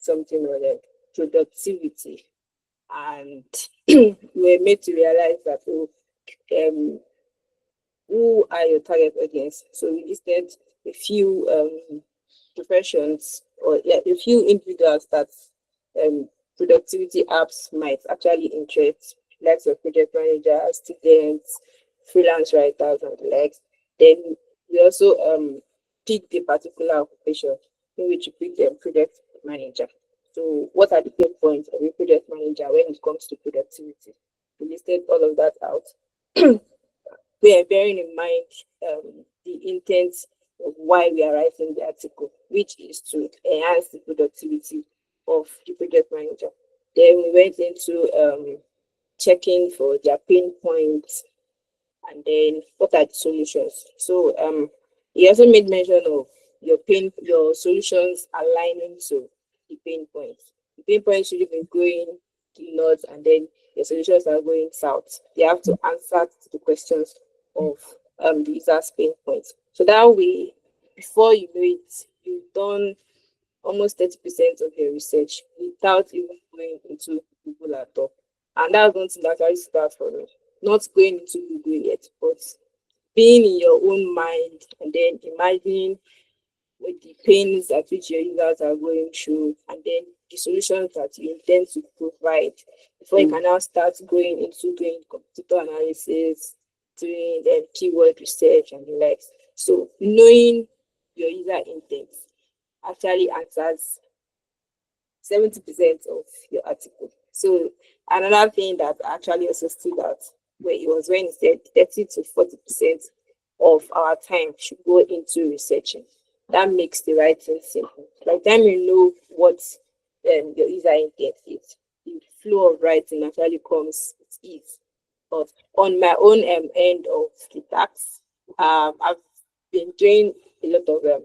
something on productivity, and we were made to realize that um, who are your target audience. So we listed a few professions, or yeah, a few individuals that um, productivity apps might actually interest, like your project manager, students, freelance writers, and the likes. Then we also picked a particular occupation in which you pick the project manager. So, what are the pain points of a project manager when it comes to productivity? We listed all of that out. We are bearing in mind the intent of why we are writing the article, which is to enhance the productivity of the project manager. Then we went into checking for their pain points, and then what are the solutions. So he also made mention of your solutions aligning to the pain points. The pain points should have been going north, and then your solutions are going south. They have to answer to the questions of the user's pain points. So that way, before you know it, you've done almost 30% of your research without even going into Google at all. And that's one thing that actually starts for me. Not going into Google yet, but being in your own mind and then imagining with the pains at which your users are going through, and then the solutions that you intend to provide before you can now start going into doing computer analysis, doing the keyword research and the likes. So knowing your user intent actually answers 70% of your article. So another thing that actually also stood out where it was when he said 30 to 40% of our time should go into researching. That makes the writing simple. By the time you know what your user intent is, the flow of writing actually comes with ease. But on my own end of the task, I've been doing a lot of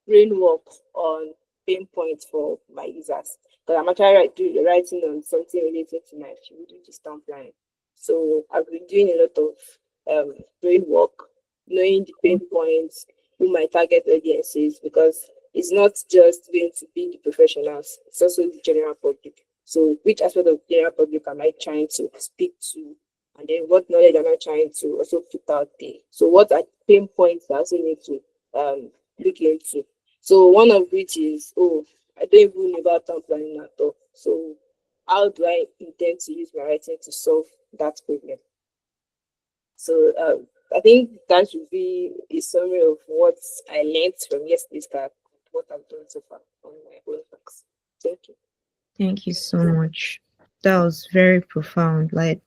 brain work on pain points for my users. Because I'm actually writing on something related to my field, which is town planning. So I've been doing a lot of brain work, knowing the pain points, who my target audience is, because it's not just going to be the professionals, it's also the general public. So which aspect of the general public am I trying to speak to? And then what knowledge am I trying to also put out there? So what are pain points that I also need to look into? So one of which is, I don't even know about town planning at all. So how do I intend to use my writing to solve that problem? So I think that should be a summary of what I learned from yesterday's class, what I've done so far on my own books. Thank you. Thank you so much. That was very profound. Like,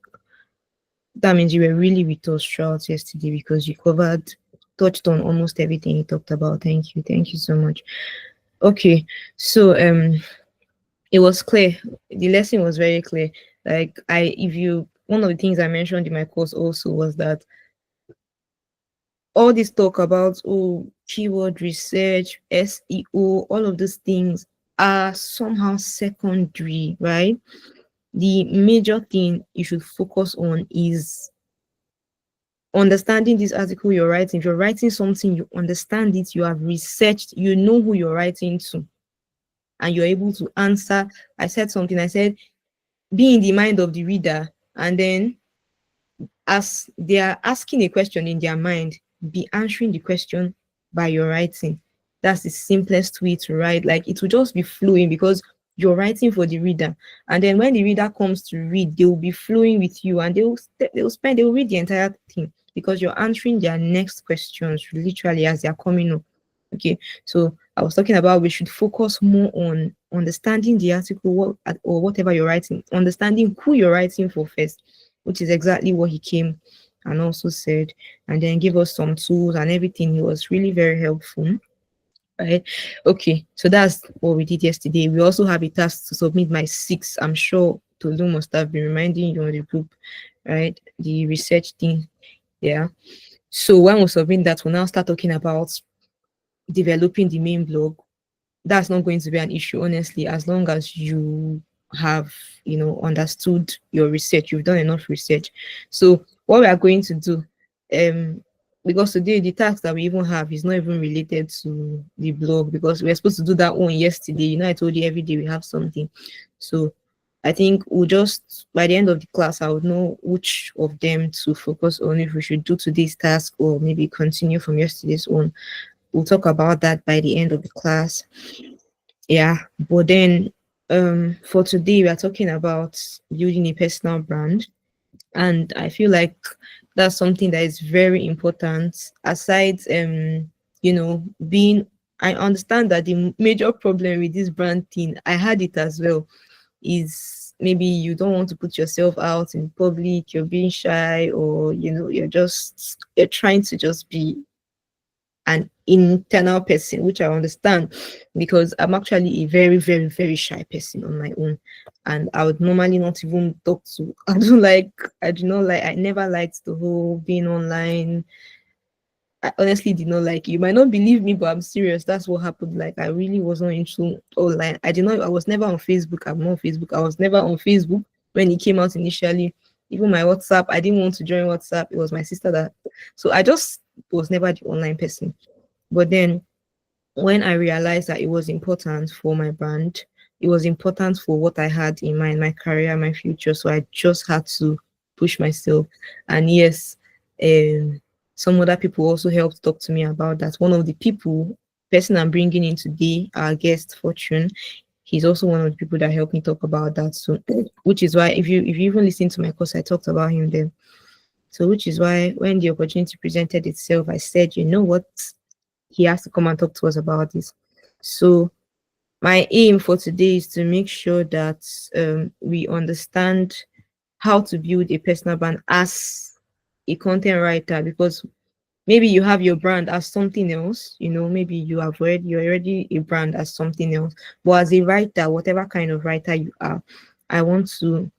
that means you were really with us throughout yesterday because you touched on almost everything you talked about. Thank you. Thank you so much. Okay. So it was clear. The lesson was very clear. Like, one of the things I mentioned in my course also was that all this talk about keyword research, SEO, all of those things are somehow secondary, right? The major thing you should focus on is understanding this article you're writing. If you're writing something, you understand it, you have researched, you know who you're writing to, and you're able to answer. I said something, I said, be in the mind of the reader, and then as they are asking a question in their mind, be answering the question by your writing. That's the simplest way to write. Like, it will just be flowing because you're writing for the reader. And then when the reader comes to read, they will be flowing with you, and they will read the entire thing because you're answering their next questions literally as they're coming up. Okay. So I was talking about we should focus more on understanding the article or whatever you're writing, understanding who you're writing for first, which is exactly what he came and also said, and then give us some tools and everything. He was really very helpful. Right. Okay. So that's what we did yesterday. We also have a task to submit my 6. I'm sure Tolu must have been reminding you on the group, right? The research thing. Yeah. So when we submit that, we'll now start talking about developing the main blog. That's not going to be an issue, honestly, as long as you have, understood your research, you've done enough research. So what we are going to do, because today the task that we even have is not even related to the blog, because we are supposed to do that one yesterday. I told you every day we have something. So I think we'll just, by the end of the class, I would know which of them to focus on, if we should do today's task or maybe continue from yesterday's one. We'll talk about that by the end of the class. Yeah. But then for today we are talking about building a personal brand. And I feel like that's something that is very important. Aside being, I understand that the major problem with this brand thing, I had it as well, is maybe you don't want to put yourself out in public, you're being shy, or you're trying to just be an internal person, which I understand, because I'm actually a very, very, very shy person on my own. And I would normally not even talk to, I do not like, I never liked the whole being online. I honestly did not like it. You might not believe me, but I'm serious. That's what happened. Like, I really wasn't into online. I was never on Facebook. I'm not on Facebook. I was never on Facebook when it came out initially. Even my WhatsApp, I didn't want to join WhatsApp. It was my sister that, so I just was never the online person. But then when I realized that it was important for my brand, it was important for what I had in mind, my career, my future. So I just had to push myself. And yes, um, some other people also helped talk to me about that. One of the person I'm bringing in today, our guest Fortune, he's also one of the people that helped me talk about that. So, which is why if you even listen to my course, I talked about him then. So, which is why when the opportunity presented itself, I said, you know what, he has to come and talk to us about this. So my aim for today is to make sure that we understand how to build a personal brand as a content writer, because maybe you have your brand as something else, maybe you're already a brand as something else, but as a writer, whatever kind of writer you are, I want to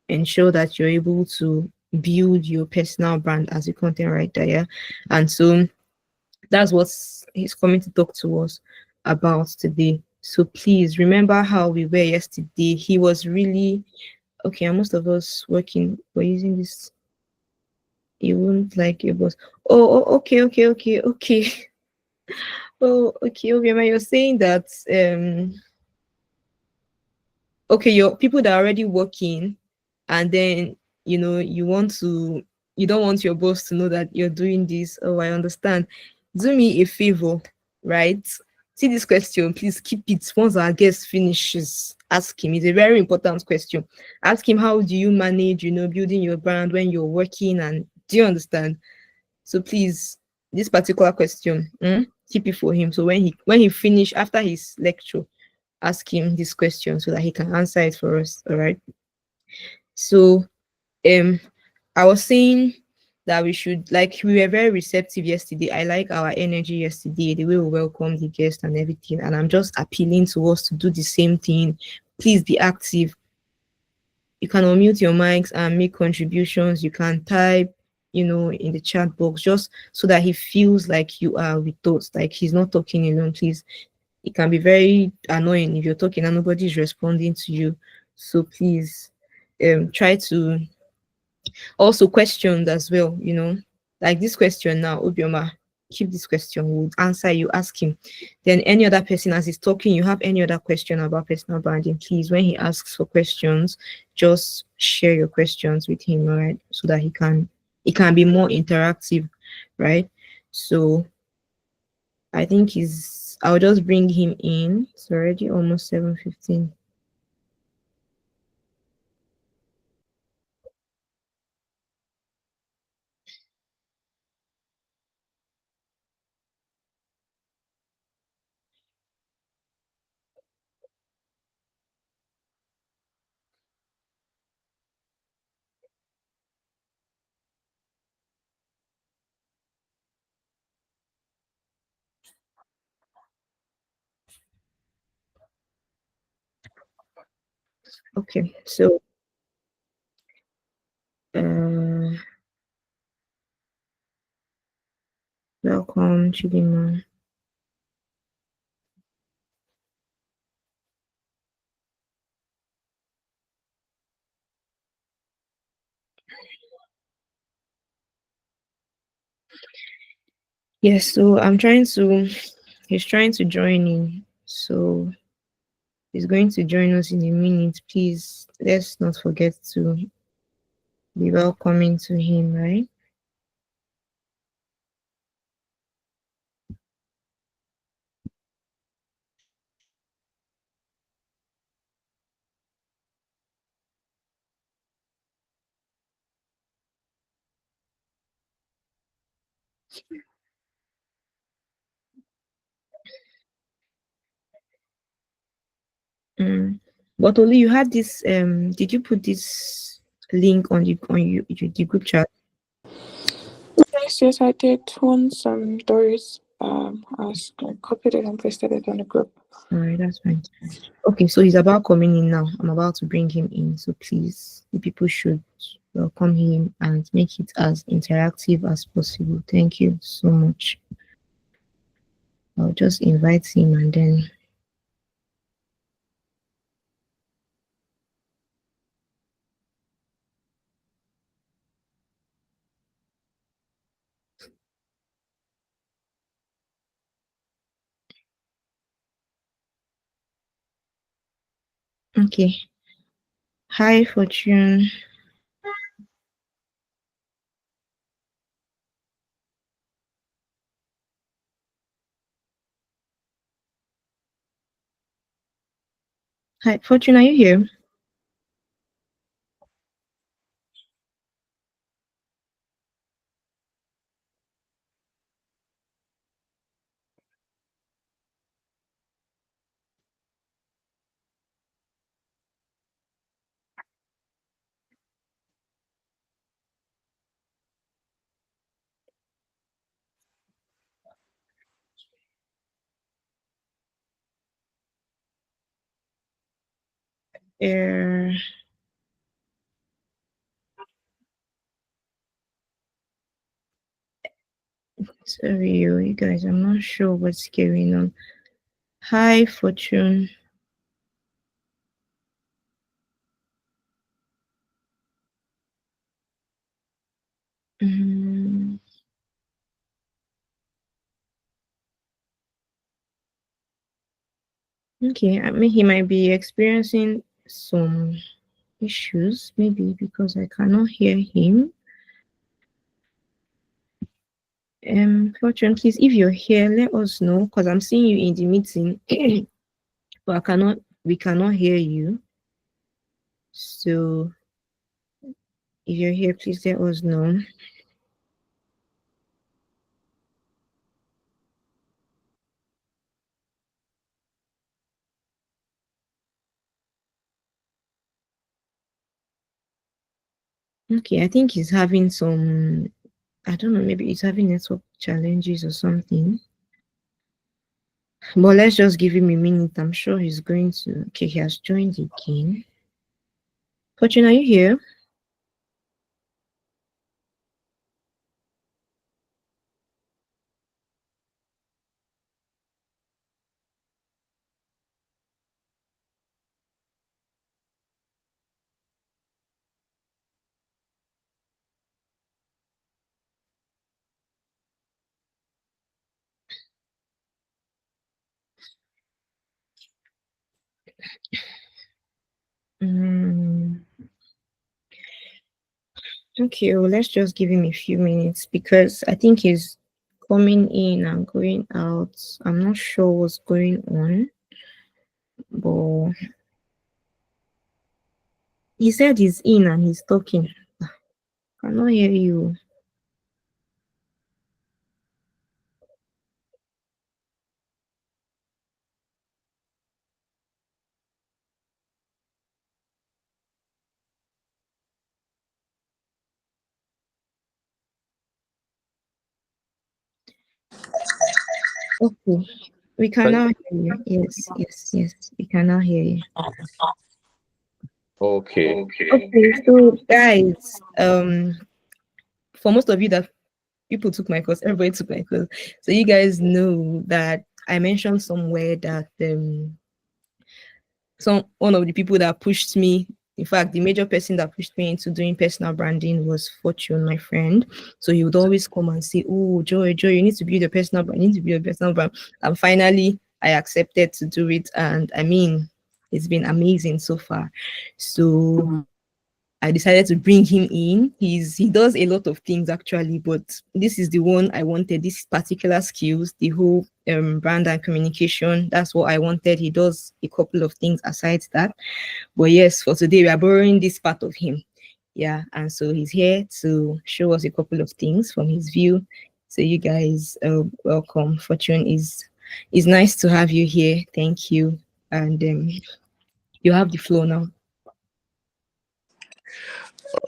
ensure that you're able to build your personal brand as a content writer. Yeah. And so that's what he's coming to talk to us about today. So please remember how we were yesterday. He was really okay. And most of us working were using this. You won't like your boss. Okay, okay, okay, okay. Oh, okay, okay. You're saying that okay, your people that are already working, and then you don't want your boss to know that you're doing this. Oh, I understand. Do me a favor, right? See this question, please keep it. Once our guest finishes, ask him. It's a very important question. Ask him, how do you manage building your brand when you're working, and do you understand? So please, this particular question, keep it for him. So when he finish after his lecture, ask him this question so that he can answer it for us. All right. So um I was saying that we should, like, we were very receptive yesterday. I like our energy yesterday, the way we welcome the guest and everything. And I'm just appealing to us to do the same thing. Please be active. You can unmute your mics and make contributions. You can type, in the chat box, just so that he feels like you are with us, like he's not talking alone. Please, it can be very annoying if you're talking and nobody's responding to you. So please try to also questions as well, like this question now, Obioma, keep this question, we'll answer you, ask him. Then any other person as he's talking, you have any other question about personal branding, please, when he asks for questions, just share your questions with him, all right, so that it can be more interactive, right? So I think I'll just bring him in. It's already almost 7:15. Okay, so uh welcome, Chidima. Yes, so he's trying to join in. So he's going to join us in a minute. Please, let's not forget to be welcoming to him, right? Mm. But only you had this. Did you put this link on the group chat? Yes, yes, I did. Once Doris asked, I copied it and pasted it on the group. All right, that's fine. Okay, so he's about coming in now. I'm about to bring him in. So please, the people should welcome him and make it as interactive as possible. Thank you so much. I'll just invite him and then. Okay. Hi, Fortune. Hi, Fortune, are you here? Uh, Sorry, you guys, I'm not sure what's going on. Hi, Fortune. Mm, okay, I mean, he might be experiencing some issues, maybe because I cannot hear him. Fortune, please, if you're here, let us know because I'm seeing you in the meeting, but we cannot hear you. So if you're here, please let us know. Okay, I think he's having some, I don't know, maybe he's having network challenges or something. But let's just give him a minute. I'm sure he's going to. Okay, he has joined again. Fortune, are you here? Mm, okay, well, let's just give him a few minutes because I think he's coming in and going out. I'm not sure what's going on, but he said he's in and he's talking. Cannot hear you. Okay, we cannot hear you. Yes, yes, yes, we cannot hear you. Okay. Okay, so guys, for most of you that people took my course, everybody took my course. So you guys know that I mentioned somewhere that some one of the people that pushed me In fact, the major person that pushed me into doing personal branding was Fortune, my friend. So he would always come and say, "Oh, Joy, you need to build a personal brand. You need to build a personal brand." And finally, I accepted to do it. And I mean, it's been amazing so far. So I decided to bring him in. He does a lot of things actually, but this is the one I wanted. This particular skills, the whole brand and communication. That's what I wanted. He does a couple of things aside that. But yes, for today we are borrowing this part of him. Yeah, and so he's here to show us a couple of things from his view. So you guys, welcome. Fortune is nice to have you here. Thank you, and you have the floor now.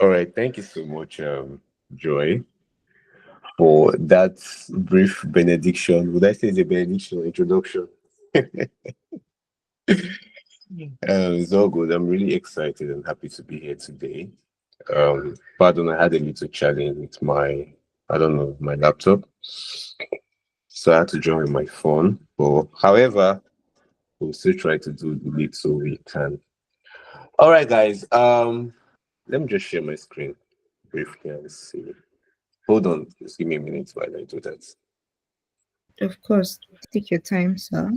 All right, thank you so much, Joy, for that brief benediction. Would I say it's a benediction or introduction? It's all good. I'm really excited and happy to be here today. Pardon, I had a little challenge with I don't know, my laptop. So I had to join my phone. But however, we'll still try to do the little we can. All right, guys. Let me just share my screen briefly and see. Hold on, just give me a minute while I do that. Of course, take your time, sir.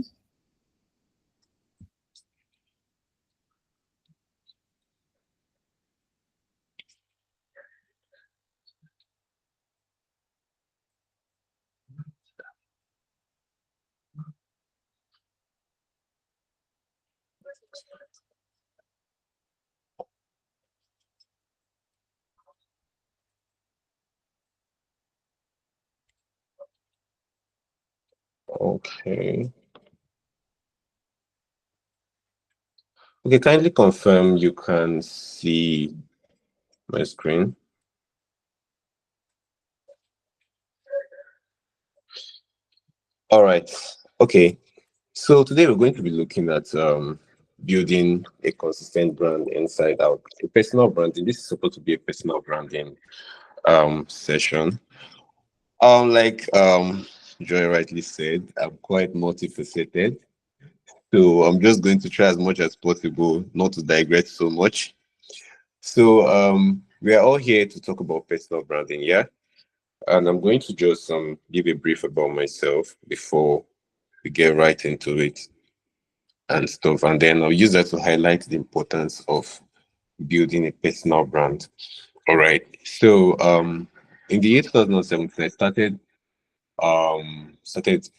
Okay. Okay, kindly confirm you can see my screen. All right. Okay. So today we're going to be looking at building a consistent brand inside out. A personal branding. This is supposed to be a personal branding session. Like Joy rightly said, I'm quite multifaceted. So I'm just going to try as much as possible not to digress so much. So we are all here to talk about personal branding, yeah? And I'm going to just give a brief about myself before we get right into it and stuff. And then I'll use that to highlight the importance of building a personal brand. All right. So in the year 2017, I started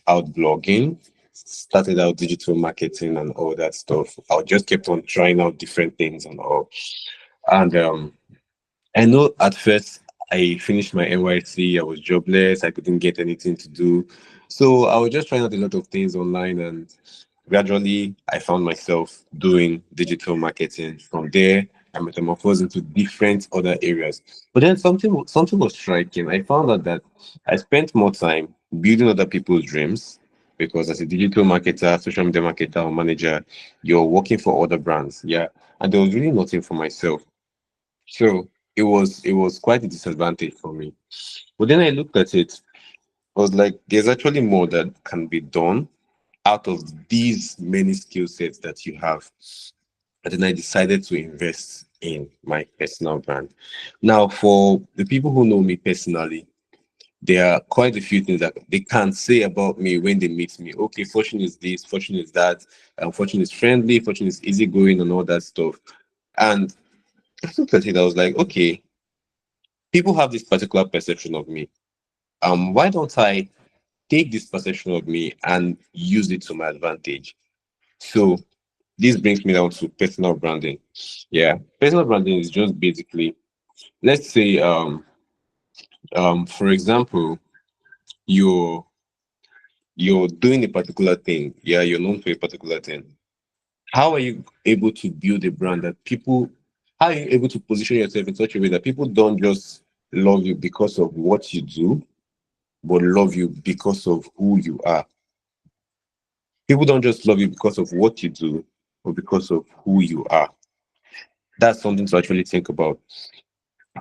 out blogging, started out digital marketing and all that stuff. I just kept on trying out different things and all. And I know at first I finished my NYC, I was jobless, I couldn't get anything to do. So I was just trying out a lot of things online, and gradually I found myself doing digital marketing. From there, I metamorphosed into different other areas. But then something was striking. I found out that I spent more time building other people's dreams, because as a digital marketer, social media marketer or manager, you're working for other brands. Yeah. And there was really nothing for myself. So it was quite a disadvantage for me. But then I looked at it, I was like, there's actually more that can be done out of these many skill sets that you have. And then I decided to invest in my personal brand. Now, for the people who know me personally, there are quite a few things that they can say about me when they meet me. Okay, Fortune is this, Fortune is that, Fortune is friendly, Fortune is easygoing, and all that stuff. And I looked at it, I was like, okay, people have this particular perception of me. Why don't I take this perception of me and use it to my advantage? So this brings me down to personal branding. Yeah, personal branding is just basically, let's say, for example, you're you're doing a particular thing. Yeah, you're known for a particular thing. How are you able to build a brand that people? How are you able to position yourself in such a way that people don't just love you because of what you do, but love you because of who you are? People don't just love you because of what you do, but because of who you are. That's something to actually think about.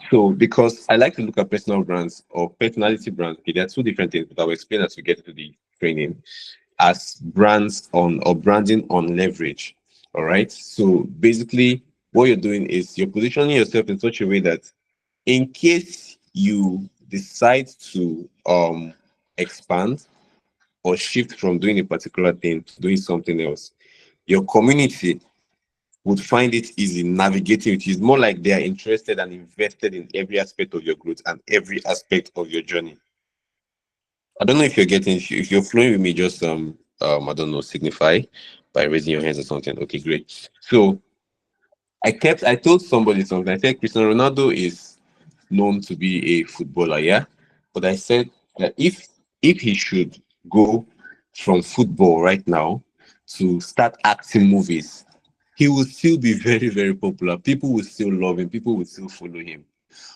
So, because I like to look at personal brands or personality brands, okay, there are two different things, but I'll explain as we get to the training, as brands on or branding on leverage. All right. So basically, what you're doing is you're positioning yourself in such a way that in case you decide to expand or shift from doing a particular thing to doing something else, your community would find it easy navigating it. It's more like they are interested and invested in every aspect of your growth and every aspect of your journey. I don't know if you're getting, if you're flowing with me, just I don't know, signify by raising your hands or something. Okay, great. So I told somebody something. I said Cristiano Ronaldo is known to be a footballer, yeah. But I said that if he should go from football right now to start acting movies, he will still be very, very popular. People will still love him, people will still follow him.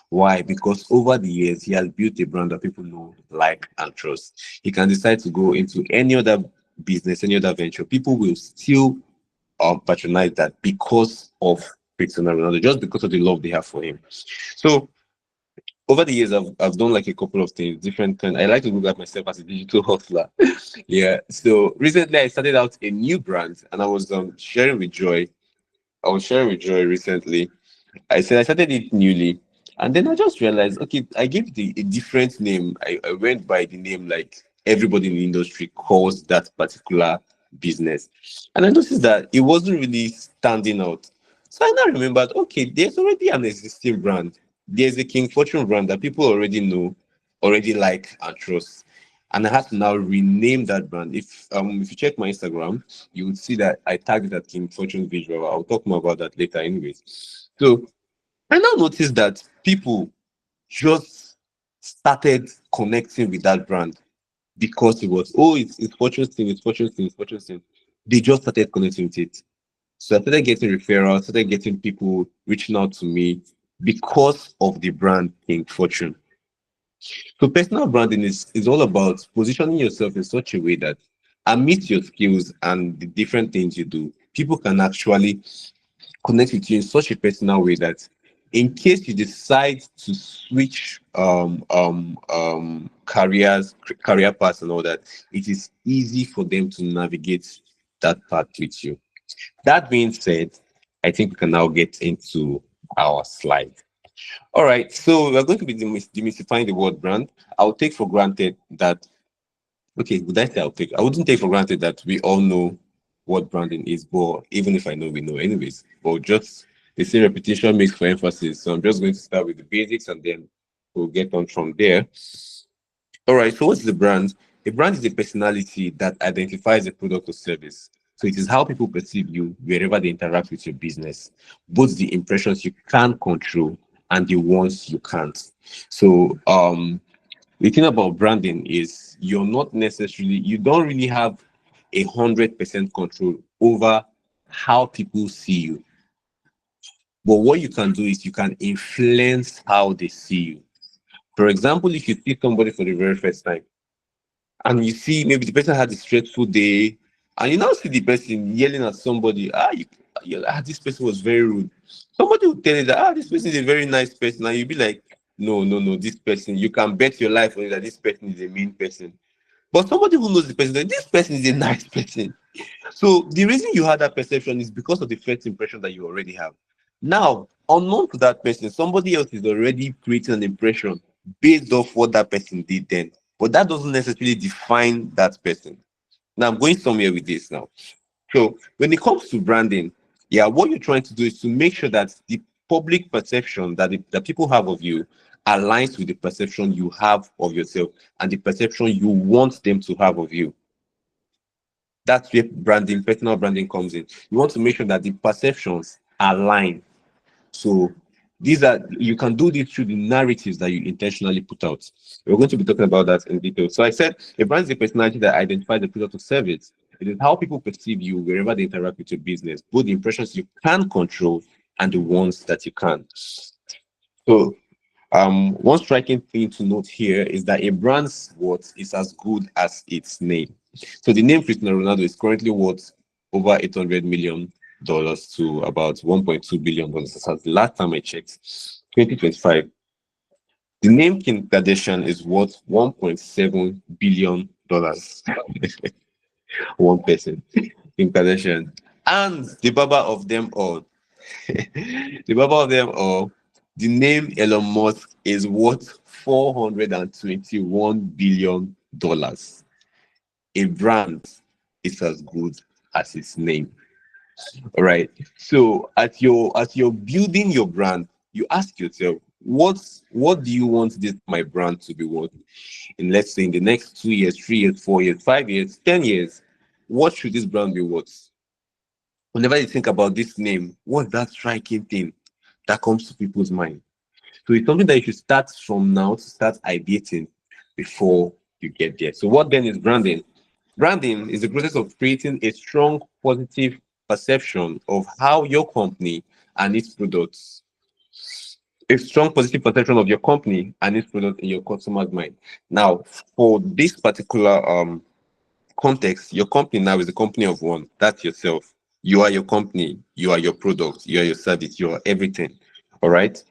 Why? Because over the years he has built a brand that people know, like, and trust. He can decide to go into any other business, any other venture. People will still patronize that because of Cristiano Ronaldo, just because of the love they have for him. So over the years, I've done like a couple of things, different kind. I like to look at myself as a digital hustler. Yeah. So recently, I started out a new brand, and I was sharing with Joy. I was sharing with Joy recently. I said I started it newly, and then I just realized, okay, I gave it a different name. I went by the name like everybody in the industry calls that particular business, and I noticed that it wasn't really standing out. So I now remembered, okay, there's already an existing brand. There's a King Fortune brand that people already know, already like and trust. And I had to now rename that brand. If you check my Instagram, you would see that I tagged that King Fortune visual. I'll talk more about that later, anyways. So I now noticed that people just started connecting with that brand because it was, oh, it's Fortune's thing, it's Fortune's thing, it's Fortune's thing. They just started connecting with it. So I started getting referrals, started getting people reaching out to me because of the brand King Fortune. So personal branding is all about positioning yourself in such a way that amidst your skills and the different things you do, people can actually connect with you in such a personal way that in case you decide to switch career paths and all that, it is easy for them to navigate that path with you. That being said, I think we can now get into our slide. All right, so we're going to be demystifying the word brand. I'll take for granted that, okay, would I say I'll take? I wouldn't take for granted that we all know what branding is, but even if I know, we know anyways. But just they say repetition makes for emphasis. So I'm just going to start with the basics and then we'll get on from there. All right, so what's the brand? A brand is a personality that identifies a product or service. So it is how people perceive you wherever they interact with your business, both the impressions you can control and the ones you can't. So the thing about branding is you don't really have 100% control over how people see you. But what you can do is you can influence how they see you. For example, if you see somebody for the very first time, and you see maybe the person had a stressful day, and you now see the person yelling at somebody, this person was very rude. Somebody will tell you that this person is a very nice person, and you'll be like, no, no, no, this person, you can bet your life on it that this person is a mean person. But somebody who knows the person, that this person is a nice person. So the reason you had that perception is because of the first impression that you already have. Now, unknown to that person, somebody else is already creating an impression based off what that person did then. But that doesn't necessarily define that person. Now, I'm going somewhere with this now. So when it comes to branding, yeah, what you're trying to do is to make sure that the public perception that people have of you aligns with the perception you have of yourself and the perception you want them to have of you. That's where branding, personal branding comes in. You want to make sure that the perceptions align. So you can do this through the narratives that you intentionally put out. We're going to be talking about that in detail. So I said a brand is a personality that identifies the product or service. It is how people perceive you wherever they interact with your business, both the impressions you can control and the ones that you can't. So one striking thing to note here is that a brand's worth is as good as its name. So the name Cristiano Ronaldo is currently worth over $800 million to about $1.2 billion. That's the last time I checked, 2025. The name Kim Kardashian is worth $1.7 billion. One person, Kim Kardashian, and the baba of them all, The purpose of them are the name Elon Musk is worth $421 billion. A brand is as good as its name. All right. So as you're building your brand, you ask yourself, what do you want this my brand to be worth? In, let's say, in the next 2 years, 3 years, 4 years, 5 years, 10 years, what should this brand be worth? Whenever you think about this name, what's that striking thing that comes to people's mind? So it's something that you should start from now to start ideating before you get there. So what then is branding? Branding is the process of creating a strong positive perception of how your company and its products, a strong positive perception of your company and its product in your customer's mind. Now, for this particular context, your company now is a company of one. That's yourself. You are your company. You are your product. You are your service. You are everything. All right.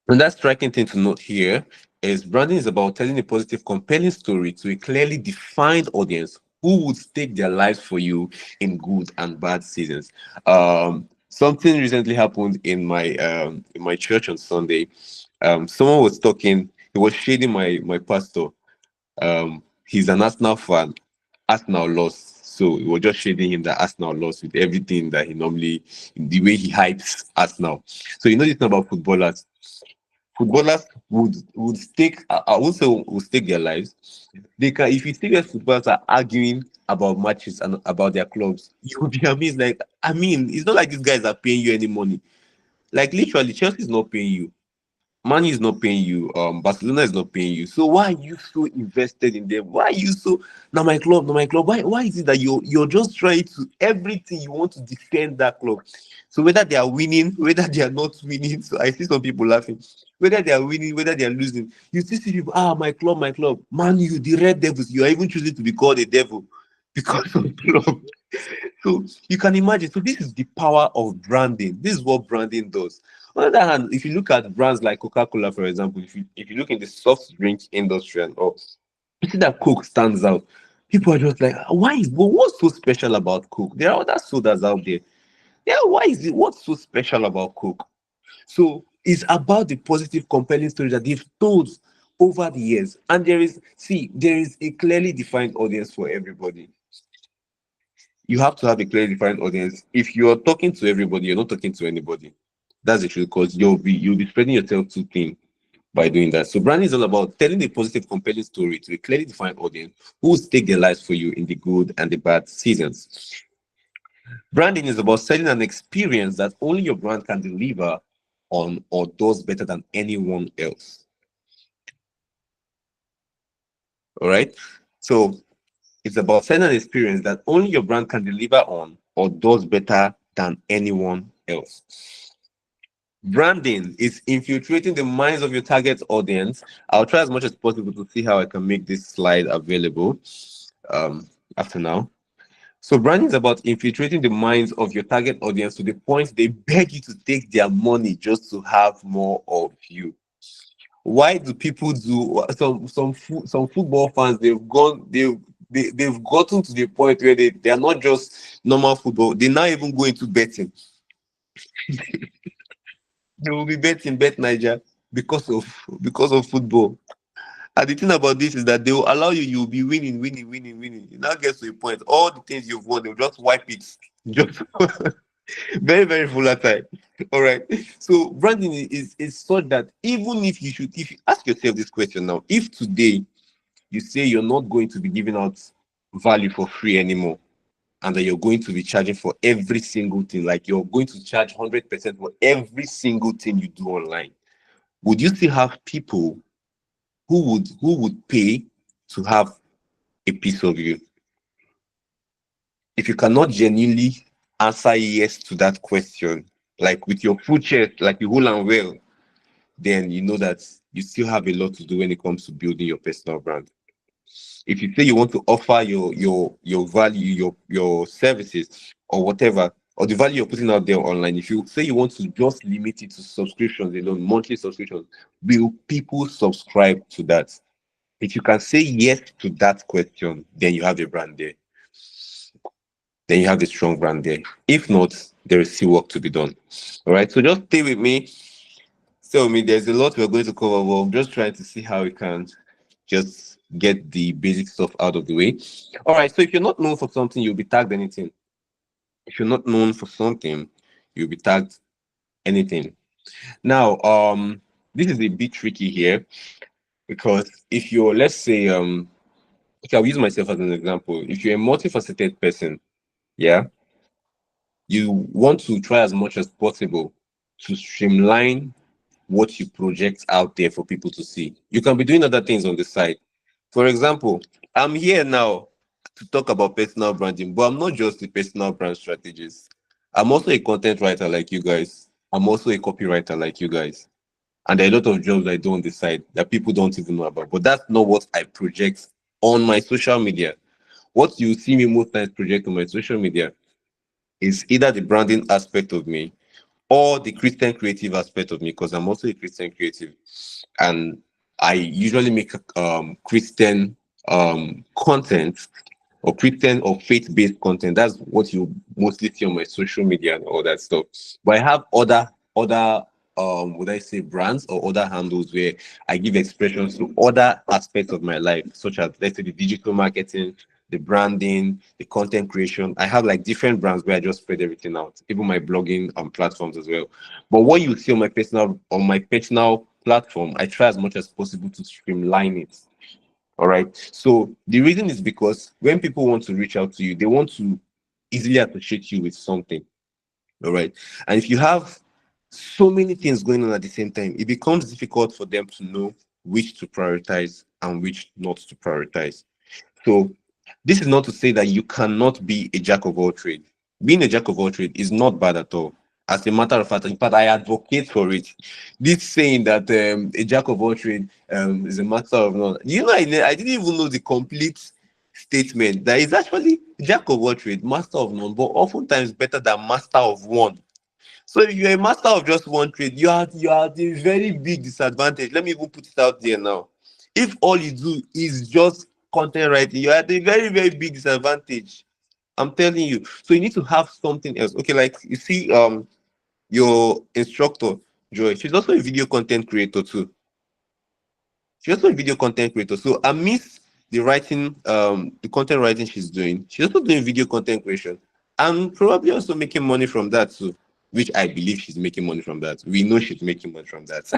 And that striking thing to note here is branding is about telling a positive, compelling story to a clearly defined audience who would stake their lives for you in good and bad seasons. Something recently happened in my church on Sunday. Someone was talking. He was shading my pastor. He's an Arsenal fan. Arsenal lost. So we were just shading him that Arsenal lost with everything that he normally, the way he hypes Arsenal. So you know this thing about footballers. Footballers would stake, I would say would stake their lives. They can, if you see that footballers are arguing about matches and about their clubs, you will be amazed. Like, I mean, it's not like these guys are paying you any money. Like literally, Chelsea is not paying you. Man is not paying you. Barcelona is not paying you. So why are you so invested in them? Why are you so now my club, now my club? Why is it that you're just trying to everything you want to defend that club? So whether they are winning, whether they are not winning. So I see some people laughing. Whether they are winning, whether they are losing, you still see people. My club, my club. Man, you the Red Devils. You are even choosing to be called a devil because of club. So you can imagine. So this is the power of branding. This is what branding does. On the other hand, if you look at brands like Coca-Cola, for example, if you look in the soft drink industry and all, you see that Coke stands out. People are just like, why is what's so special about Coke? There are other sodas out there. Yeah, why is it? What's so special about Coke? So it's about the positive, compelling story that they've told over the years. And there is a clearly defined audience for everybody. You have to have a clearly defined audience. If you're talking to everybody, you're not talking to anybody. That's the truth, because you'll be spreading yourself too thin by doing that. So branding is all about telling a positive, compelling story to a clearly defined audience who will stake their lives for you in the good and the bad seasons. Branding is about selling an experience that only your brand can deliver on or does better than anyone else. All right. So it's about selling an experience that only your brand can deliver on or does better than anyone else. Branding is infiltrating the minds of your target audience. I'll try as much as possible to see how I can make this slide available after now. So branding is about infiltrating the minds of your target audience to the point they beg you to take their money just to have more of you. Why do people do some football fans? They've gotten to the point where they are not just normal football. They now even go into betting. They will be betting Bet Niger because of football. And the thing about this is that they will allow you. You'll be winning, winning, winning, winning. It now gets to a point. All the things you've won, they'll just wipe it. Just very, very volatile. All right. So branding is such that even if you ask yourself this question now, if today you say you're not going to be giving out value for free anymore, and that you're going to be charging for every single thing, like you're going to charge 100% for every single thing you do online, would you still have people who would pay to have a piece of you? If you cannot genuinely answer yes to that question, like with your full chest, like you whole and well, then you know that you still have a lot to do when it comes to building your personal brand. If you say you want to offer your value, your services or whatever, or the value you're putting out there online, if you say you want to just limit it to subscriptions alone, monthly subscriptions, will people subscribe to that? If you can say yes to that question, then you have a brand there. then you have the strong brand there. If not, there is still work to be done. All right, so just stay with me. So, there's a lot we're going to cover, but I'm just trying to see how we can just get the basic stuff out of the way. All right, so if you're not known for something, you'll be tagged anything. If you're not known for something, you'll be tagged anything. Now, this is a bit tricky here because if you're, let's say, okay, I'll use myself as an example. If you're a multifaceted person, yeah, you want to try as much as possible to streamline what you project out there for people to see. You can be doing other things on the side. For example, I'm here now to talk about personal branding, but I'm not just a personal brand strategist. I'm also a content writer like you guys. I'm also a copywriter like you guys. And there are a lot of jobs I do on the side that people don't even know about. But that's not what I project on my social media. What you see me most times project on my social media is either the branding aspect of me or the Christian creative aspect of me, because I'm also a Christian creative. And I usually make Christian content or Christian or faith-based content. That's what you mostly see on my social media and all that stuff. But I have other would I say brands or other handles where I give expressions to other aspects of my life, such as, let's say, the digital marketing, the branding, the content creation. I have like different brands where I just spread everything out, even my blogging platforms as well. But what you see on my personal platform, I try as much as possible to streamline it. All right. So the reason is because when people want to reach out to you, they want to easily associate you with something. All right. And if you have so many things going on at the same time, it becomes difficult for them to know which to prioritize and which not to prioritize. So this is not to say that you cannot be a jack of all trades. Being a jack of all trades is not bad at all. As a matter of fact, in fact, I advocate for it. This saying that a jack of all trades is a master of none. I didn't even know the complete statement. That is actually jack of all trades, master of none, but oftentimes better than master of one. So if you're a master of just one trade, you are the very big disadvantage. Let me even put it out there now. If all you do is just content writing, you're at a very, very big disadvantage. I'm telling you. So you need to have something else. Okay, like you see, your instructor, Joy, she's also a video content creator too. She's also a video content creator. So amidst the writing, the content writing she's doing, she's also doing video content creation and probably also making money from that too, which I believe she's making money from that. We know she's making money from that.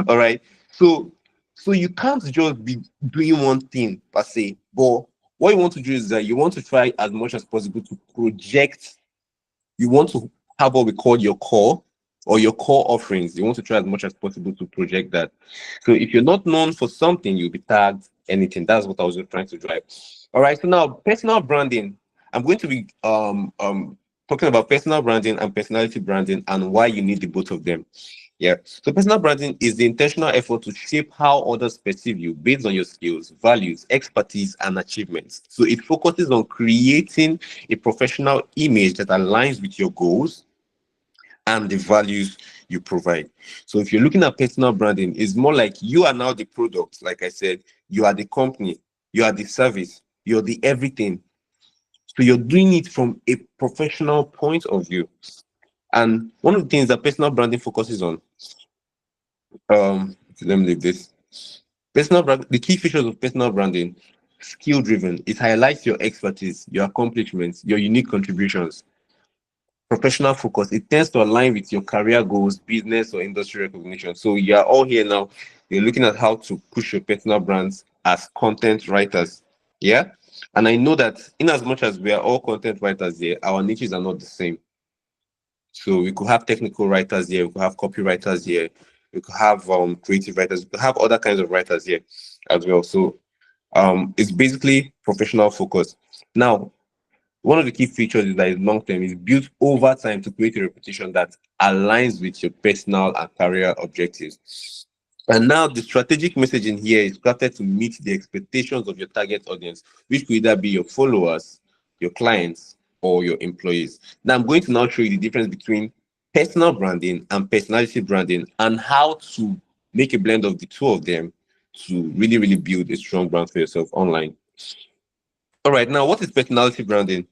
All right. So you can't just be doing one thing per se, but what you want to do is that you want to try as much as possible to project. You want to have what we call your core or your core offerings. You want to try as much as possible to project that. So if you're not known for something, you'll be tagged anything. That's what I was just trying to drive. All right. So now personal branding. I'm going to be talking about personal branding and personality branding and why you need the both of them. Yeah. So personal branding is the intentional effort to shape how others perceive you based on your skills, values, expertise, and achievements. So it focuses on creating a professional image that aligns with your goals and the values you provide. So if you're looking at personal branding, it's more like you are now the product. Like I said, you are the company, you are the service, you're the everything. So you're doing it from a professional point of view. And one of the things that personal branding focuses on, let me leave this. The key features of personal branding, skill driven. It highlights your expertise, your accomplishments, your unique contributions. Professional focus, it tends to align with your career goals, business or industry recognition. So you're all here now. You're looking at how to push your personal brands as content writers. Yeah. And I know that in as much as we are all content writers here, our niches are not the same. So we could have technical writers here, we could have copywriters here, we could have creative writers, we could have other kinds of writers here as well. So it's basically professional focus. Now, one of the key features is that it's long term, is built over time to create a reputation that aligns with your personal and career objectives. And now the strategic messaging here is crafted to meet the expectations of your target audience, which could either be your followers, your clients, or your employees. Now I'm going to now show you the difference between personal branding and personality branding and how to make a blend of the two of them to really, really build a strong brand for yourself online. All right, now what is personality branding?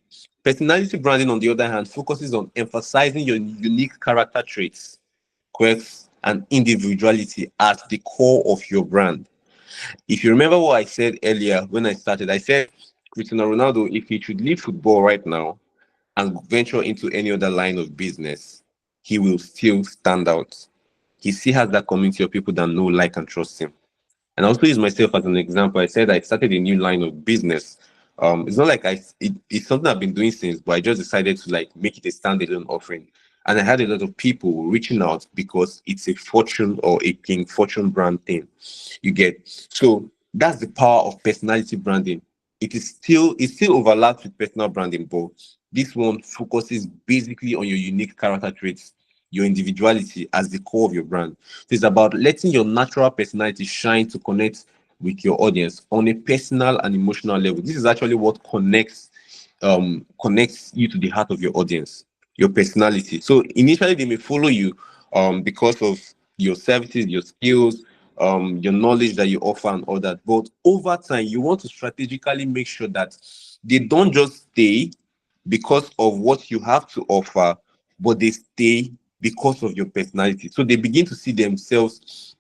Personality branding, on the other hand, focuses on emphasizing your unique character traits, quirks, and individuality as the core of your brand. If you remember what I said earlier when I started, I said Cristiano Ronaldo, if he should leave football right now and venture into any other line of business, he will still stand out. He still has that community of people that know, like, and trust him. And I also use myself as an example. I said I started a new line of business. It's not like it's something I've been doing since, but I just decided to like make it a standalone offering. And I had a lot of people reaching out because it's a Fortune or a King Fortune brand thing. You get, so that's the power of personality branding. It still overlaps with personal branding, but this one focuses basically on your unique character traits, your individuality as the core of your brand. So it's about letting your natural personality shine to connect with your audience on a personal and emotional level. This is actually what connects you to the heart of your audience, your personality. So initially they may follow you because of your services, your skills, your knowledge that you offer and all that. But over time, you want to strategically make sure that they don't just stay because of what you have to offer, but they stay because of your personality. So they begin to see themselves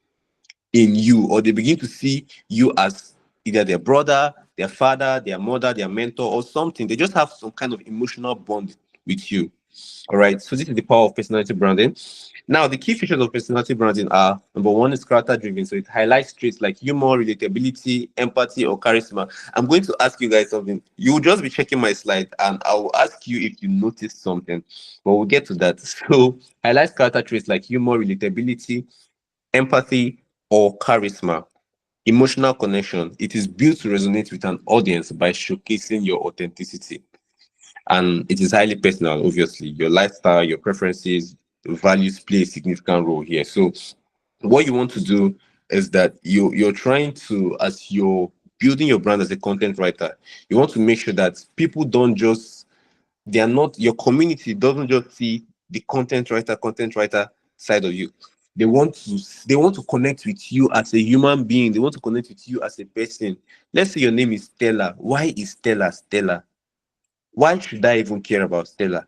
in you, or they begin to see you as either their brother, their father, their mother, their mentor, or something. They just have some kind of emotional bond with you. All right. So this is the power of personality branding. Now, the key features of personality branding are: number one is character driven. So it highlights traits like humor, relatability, empathy, or charisma. I'm going to ask you guys something. You will just be checking my slide and I will ask you if you noticed something, but we'll get to that. So highlights character traits like humor, relatability, empathy, or charisma. Emotional connection. It is built to resonate with an audience by showcasing your authenticity. And it is highly personal, obviously. Your lifestyle, your preferences, values play a significant role here. So what you want to do is that you're trying to, as you're building your brand as a content writer, you want to make sure that people don't just, they are not, your community doesn't just see the content writer side of you. They want to connect with you as a human being. They want to connect with you as a person. Let's say your name is Stella. Why is Stella Stella? Why should I even care about Stella?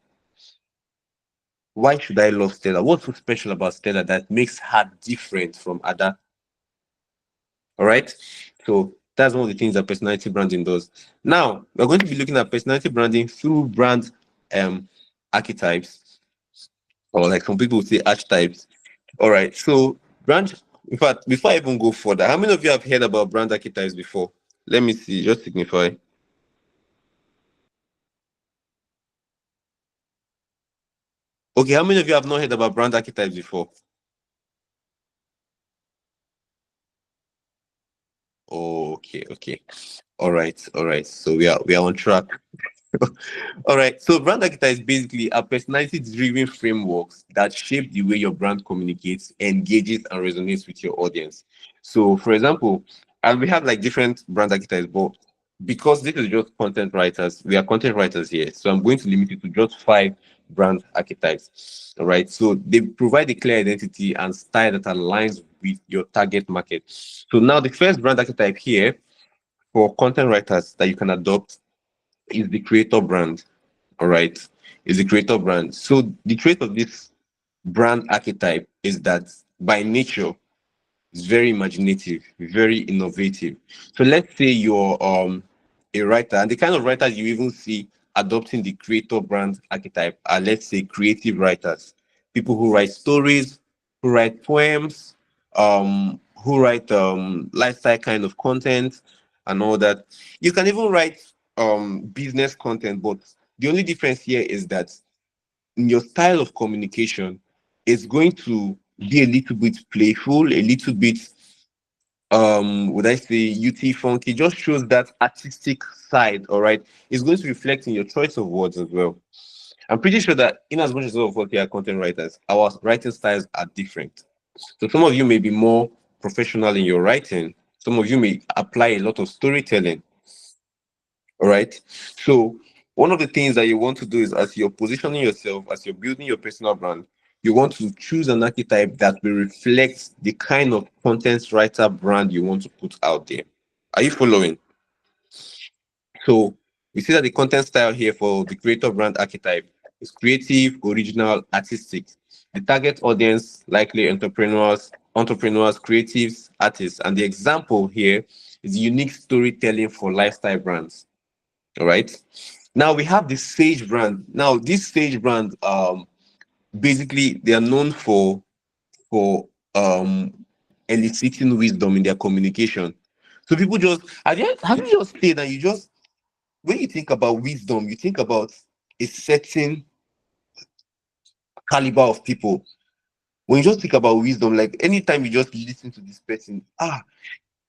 Why should I love Stella? What's so special about Stella that makes her different from other? All right. So that's one of the things that personality branding does. Now we're going to be looking at personality branding through brand archetypes, or like some people would say archetypes. All right. So brand. In fact, before I even go further, how many of you have heard about brand archetypes before? Let me see. Just signify. Okay. How many of you have not heard about brand archetypes before? Okay. Okay. All right. All right. So we are on track. All right. So brand archetypes basically are personality-driven frameworks that shape the way your brand communicates, engages, and resonates with your audience. So, for example, and we have like different brand archetypes, but because this is just content writers, we are content writers here. So I'm going to limit it to just 5 brand archetypes. All right. So they provide a clear identity and style that aligns with your target market. So now the first brand archetype here for content writers that you can adopt is the creator brand. All right, is the creator brand. So the trait of this brand archetype is that by nature it's very imaginative, very innovative. So let's say you're a writer, and the kind of writers you even see adopting the creator brand archetype are, let's say, creative writers, people who write stories, who write poems, who write lifestyle kind of content and all that. You can even write business content, but the only difference here is that in your style of communication, it's going to be a little bit playful, a little bit would I say UT funky, just shows that artistic side. All right, it's going to reflect in your choice of words as well. I'm pretty sure that in as much as all of us here are content writers, our writing styles are different. So some of you may be more professional in your writing, some of you may apply a lot of storytelling. All right. So one of the things that you want to do is, as you're positioning yourself, as you're building your personal brand, you want to choose an archetype that will reflect the kind of content writer brand you want to put out there. Are you following? So We see that the content style here for the creator brand archetype is creative, original, artistic. The target audience, likely entrepreneurs, creatives, artists. And the example here is unique storytelling for lifestyle brands. All right. Now we have the Sage brand. Now, this Sage brand, basically they are known for eliciting wisdom in their communication. So people just have you just stayed and you just, when you think about wisdom, you think about a certain caliber of people. When you just think about wisdom, like anytime you just listen to this person,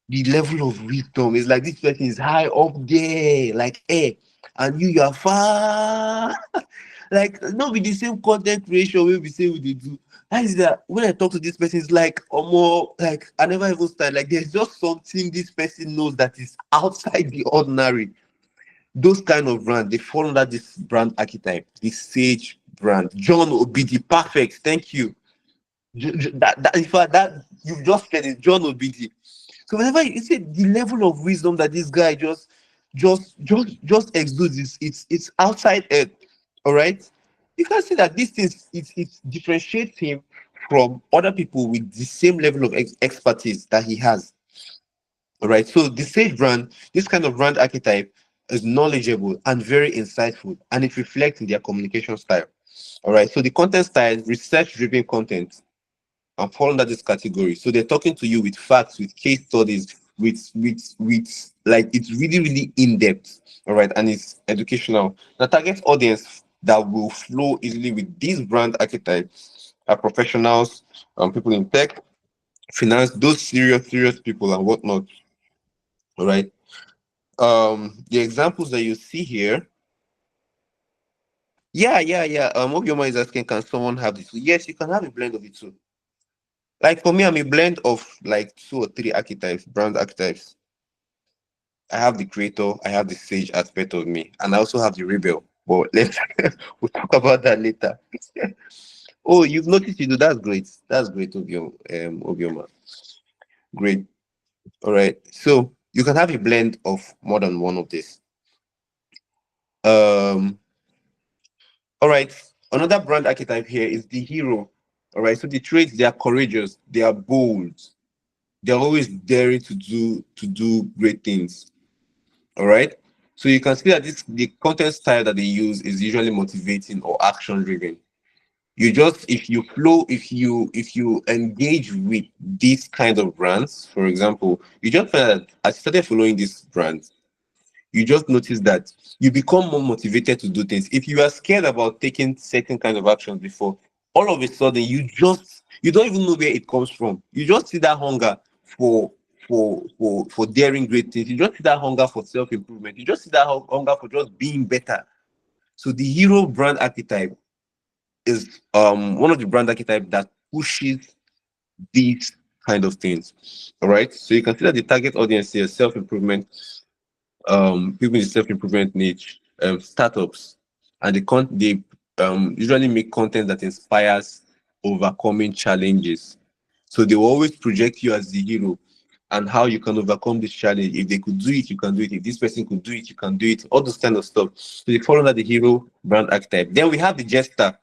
the level of wisdom is like this person is high up there, like air, and you are far. Like not with the same content creation we say we do. That is that when I talk to this person, it's like more like I never even start. Like there's just something this person knows that is outside the ordinary. Those kind of brand, they fall under this brand archetype, this Sage brand. John Obidi, perfect. Thank you. That in fact that you've just said it, John Obidi. So whenever you see the level of wisdom that this guy just exudes, it's outside it. All right. You can see that this is it differentiates him from other people with the same level of expertise that he has. All right. So the Sage brand, this kind of brand archetype is knowledgeable and very insightful, and it reflects in their communication style. All right. So the content style, research-driven content, and fall under this category. So they're talking to you with facts, with case studies, with like it's really, really in-depth. All right. And it's educational. The target audience that will flow easily with these brand archetypes are professionals, people in tech, finance, those serious people and whatnot. All right. The examples that you see here. Yeah. Obioma is asking, can someone have this? Yes, you can have a blend of the two. Like for me, I'm a blend of like 2 or 3 archetypes, brand archetypes. I have the creator, I have the sage aspect of me, and I also have the rebel. But let's we'll talk about that later. Oh, you've noticed you do. That's great. That's great, Obioma. Great. All right. So you can have a blend of more than one of this. Um. All right. Another brand archetype here is the hero. All right. So the traits, they are courageous, they are bold, they're always daring to do great things. All right. So you can see that the content style that they use is usually motivating or action driven. You just if you engage with these kind of brands, for example, you just find that I started following this brand, you just notice that you become more motivated to do things. If you are scared about taking certain kind of actions before, all of a sudden you don't even know where it comes from. You just see that hunger for for daring great things. You just see that hunger for self-improvement. You just see that hunger for just being better. So the hero brand archetype is one of the brand archetype that pushes these kind of things. All right. So you can see that the target audience here is self-improvement, people in the self-improvement niche, startups, and they usually make content that inspires overcoming challenges. So they will always project you as the hero and how you can overcome this challenge. If they could do it, you can do it. If this person could do it, you can do it. All those kind of stuff. So they fall under the hero brand archetype. Then we have the jester.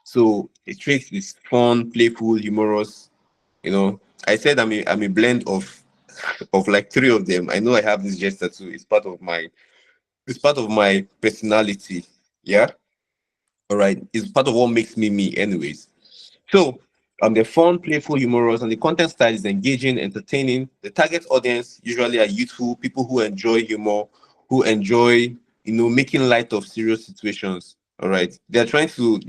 So the trait is fun, playful, humorous. You know, I said I'm a blend of like 3 of them. I know I have this gesture too. It's part of my personality. Yeah. All right. It's part of what makes me me, anyways. So they're fun, playful, humorous, and the content style is engaging, entertaining. The target audience usually are youthful, people who enjoy humor, who enjoy, making light of serious situations. All right. They're trying to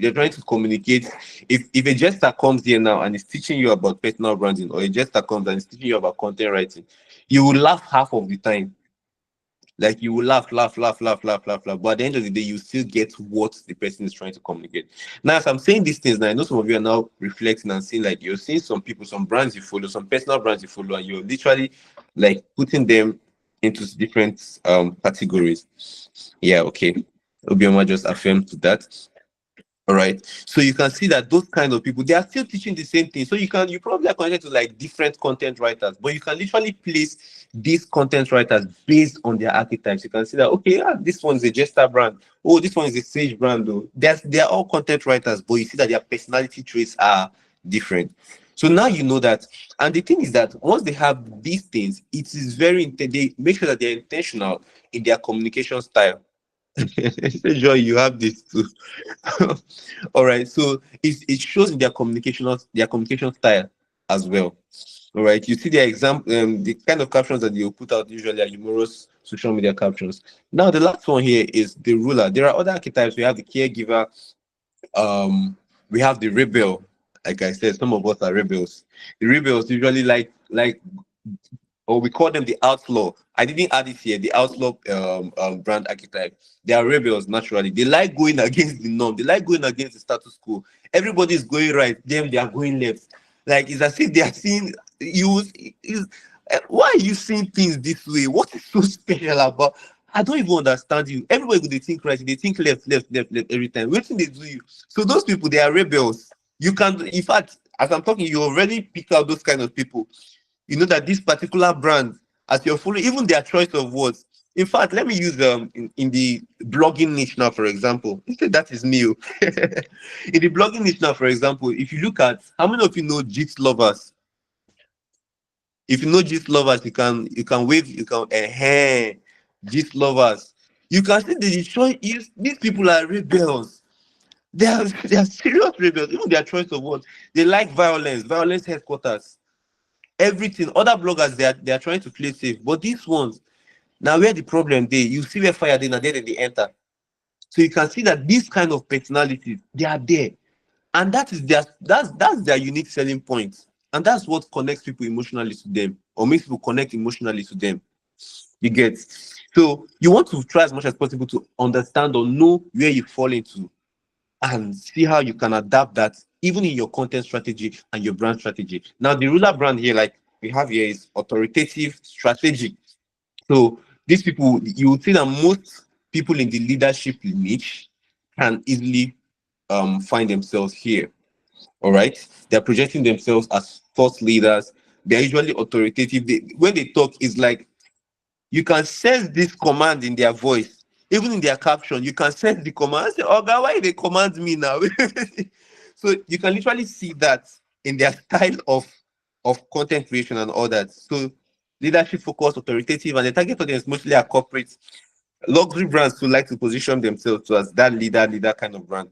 communicate. If a jester comes here now and is teaching you about personal branding, or a jester comes and is teaching you about content writing, you will laugh half of the time. Like you will laugh. But at the end of the day, you still get what the person is trying to communicate. Now, as I'm saying these things, now I know some of you are now reflecting and seeing, like, you're seeing some people, some brands you follow, some personal brands you follow, and you're literally like putting them into different categories. Yeah, okay. Obioma just affirmed to that. All right. So you can see that those kind of people, they are still teaching the same thing. So you probably are connected to like different content writers, but you can literally place these content writers based on their archetypes. You can see that, okay, this one is a Jester brand. Oh, this one is a Sage brand. Though they're all content writers, but you see that their personality traits are different. So now you know that. And the thing is that once they have these things, it is they make sure that they're intentional in their communication style. Joy, you have this too. All right, so it shows in their communication style as well. All right, you see the the kind of captions that you put out usually are humorous social media captions. Now the last one here is the ruler. There are other archetypes. We have the caregiver. We have the rebel. Like I said, some of us are rebels. The rebels usually like or we call them the outlaw. I didn't add it here. The outlaw brand archetype. They are rebels naturally. They like going against the norm. They like going against the status quo. Everybody's going right. Them, they are going left. Like it's as if they are seeing you. Why are you seeing things this way? What is so special about? I don't even understand you. Everybody they think right. They think left, left, left, left every time. What thing they do you? So those people, they are rebels. You can, in fact, as I'm talking, you already pick out those kind of people. You know that this particular brand, as you're following, even their choice of words. In fact, let me use in the blogging niche now, for example. Instead, that is new. In the blogging niche now, for example, if you look at how many of you know gist lovers? If you know gist lovers, you can wave, you can gist lovers. You can see the choice. These people are rebels. They are serious rebels. Even their choice of words. They like violence headquarters. Everything other bloggers they are trying to play safe, but these ones now where the problem you see where fire and then they enter. So you can see that these kind of personalities they are there, and that is that's their unique selling point, and that's what connects people emotionally to them or makes people connect emotionally to them. You get? So you want to try as much as possible to understand or know where you fall into and see how you can adapt that even in your content strategy and your brand strategy. Now, the ruler brand here, like we have here, is authoritative strategy. So these people, you will see that most people in the leadership niche can easily find themselves here. All right, they're projecting themselves as thought leaders. They're usually authoritative. When they talk, it's like you can sense this command in their voice, even in their caption. You can sense the command. Say, "Oh God, why they command me now?" So you can literally see that in their style of content creation and all that. So leadership focused, authoritative, and the target audience mostly are corporate luxury brands who like to position themselves to as that leader kind of brand.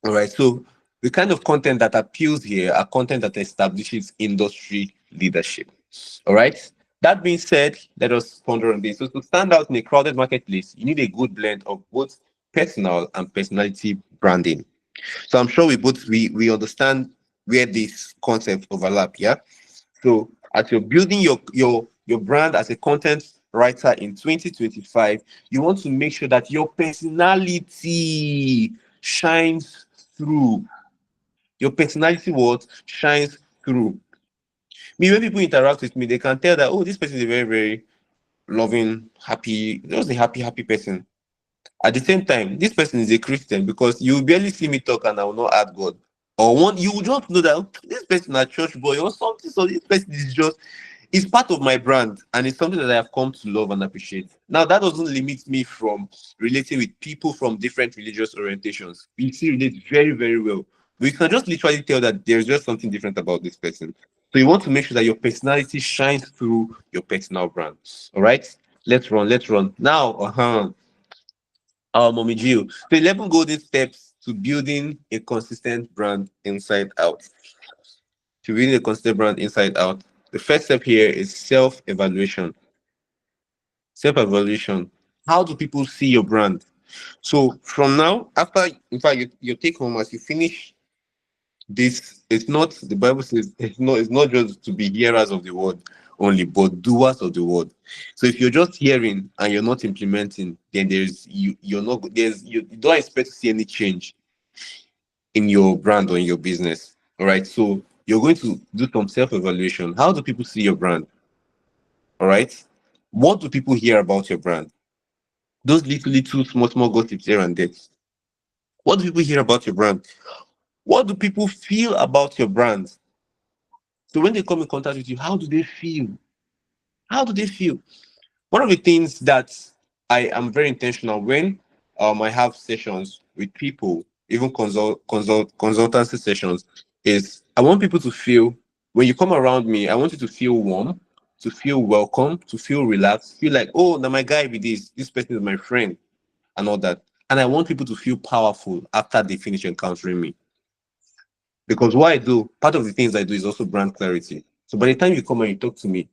All right. So the kind of content that appeals here are content that establishes industry leadership. All right. That being said, let us ponder on this. So to stand out in a crowded marketplace, you need a good blend of both personal and personality branding. So I'm sure we understand where these concepts overlap. Yeah. So as you're building your brand as a content writer in 2025, you want to make sure that your personality shines through. Your personality what shines through. Me, when people interact with me, they can tell that, oh, this person is a very, very loving, happy, just a happy person. At the same time, this person is a Christian because you barely see me talk and I will not add God. Or one, you will just know that this person is a church boy or something. So this person is just, it's part of my brand and it's something that I have come to love and appreciate. Now, that doesn't limit me from relating with people from different religious orientations. We still relate very, very well. We can just literally tell that there's just something different about this person. So you want to make sure that your personality shines through your personal brand. All right? Let's run. Now, our mommy Gio. The 11 golden steps to building a consistent brand inside out. To building a consistent brand inside out. The first step here is self-evaluation. Self-evaluation. How do people see your brand? So from now, after, in fact, you take home as you finish this, it's not, the Bible says it's not just to be hearers of the word only, but doers of the word. So if you're just hearing and you're not implementing, then you don't expect to see any change in your brand or in your business. All right. So you're going to do some self-evaluation. How do people see your brand? All right. What do people hear about your brand? Those little small gossips here and there. What do people hear about your brand? What do people feel about your brand? So when they come in contact with you, how do they feel? How do they feel? One of the things that I am very intentional when I have sessions with people, even consultancy sessions, is I want people to feel, when you come around me, I want you to feel warm, to feel welcome, to feel relaxed, feel like, oh, now my guy with this person is my friend, and all that. And I want people to feel powerful after they finish encountering me. Because what I do, part of the things I do is also brand clarity. So by the time you come and you talk to me,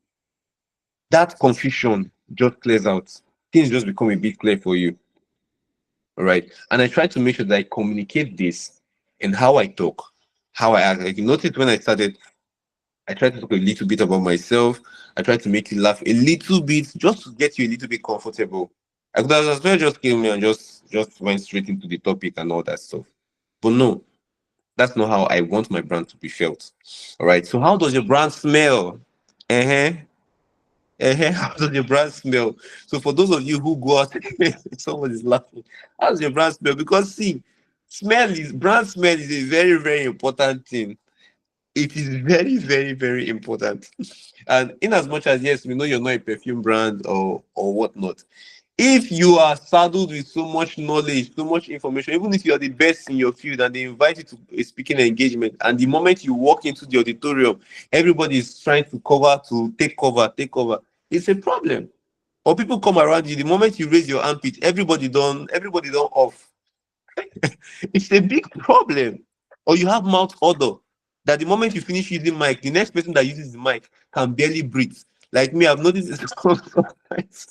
that confusion just clears out. Things just become a bit clear for you. All right. And I try to make sure that I communicate this in how I talk, how I act. Like you notice when I started, I tried to talk a little bit about myself. I tried to make you laugh a little bit just to get you a little bit comfortable. I could have as well just came in and just went straight into the topic and all that stuff. But no, that's not how I want my brand to be felt. All right. So how does your brand smell? Uh-huh. How does your brand smell? So for those of you who go out, someone is laughing. How does your brand smell? Because see, brand smell is a very, very important thing. It is very, very, very important. And in as much as yes, we know you're not a perfume brand or whatnot, if you are saddled with so much knowledge, so much information, even if you are the best in your field and they invite you to a speaking engagement, and the moment you walk into the auditorium, everybody is trying to take cover, it's a problem. Or people come around you, the moment you raise your armpit, everybody don't off. It's a big problem. Or you have mouth odor, that the moment you finish using mic, the next person that uses the mic can barely breathe. Like me, I've noticed this sometimes.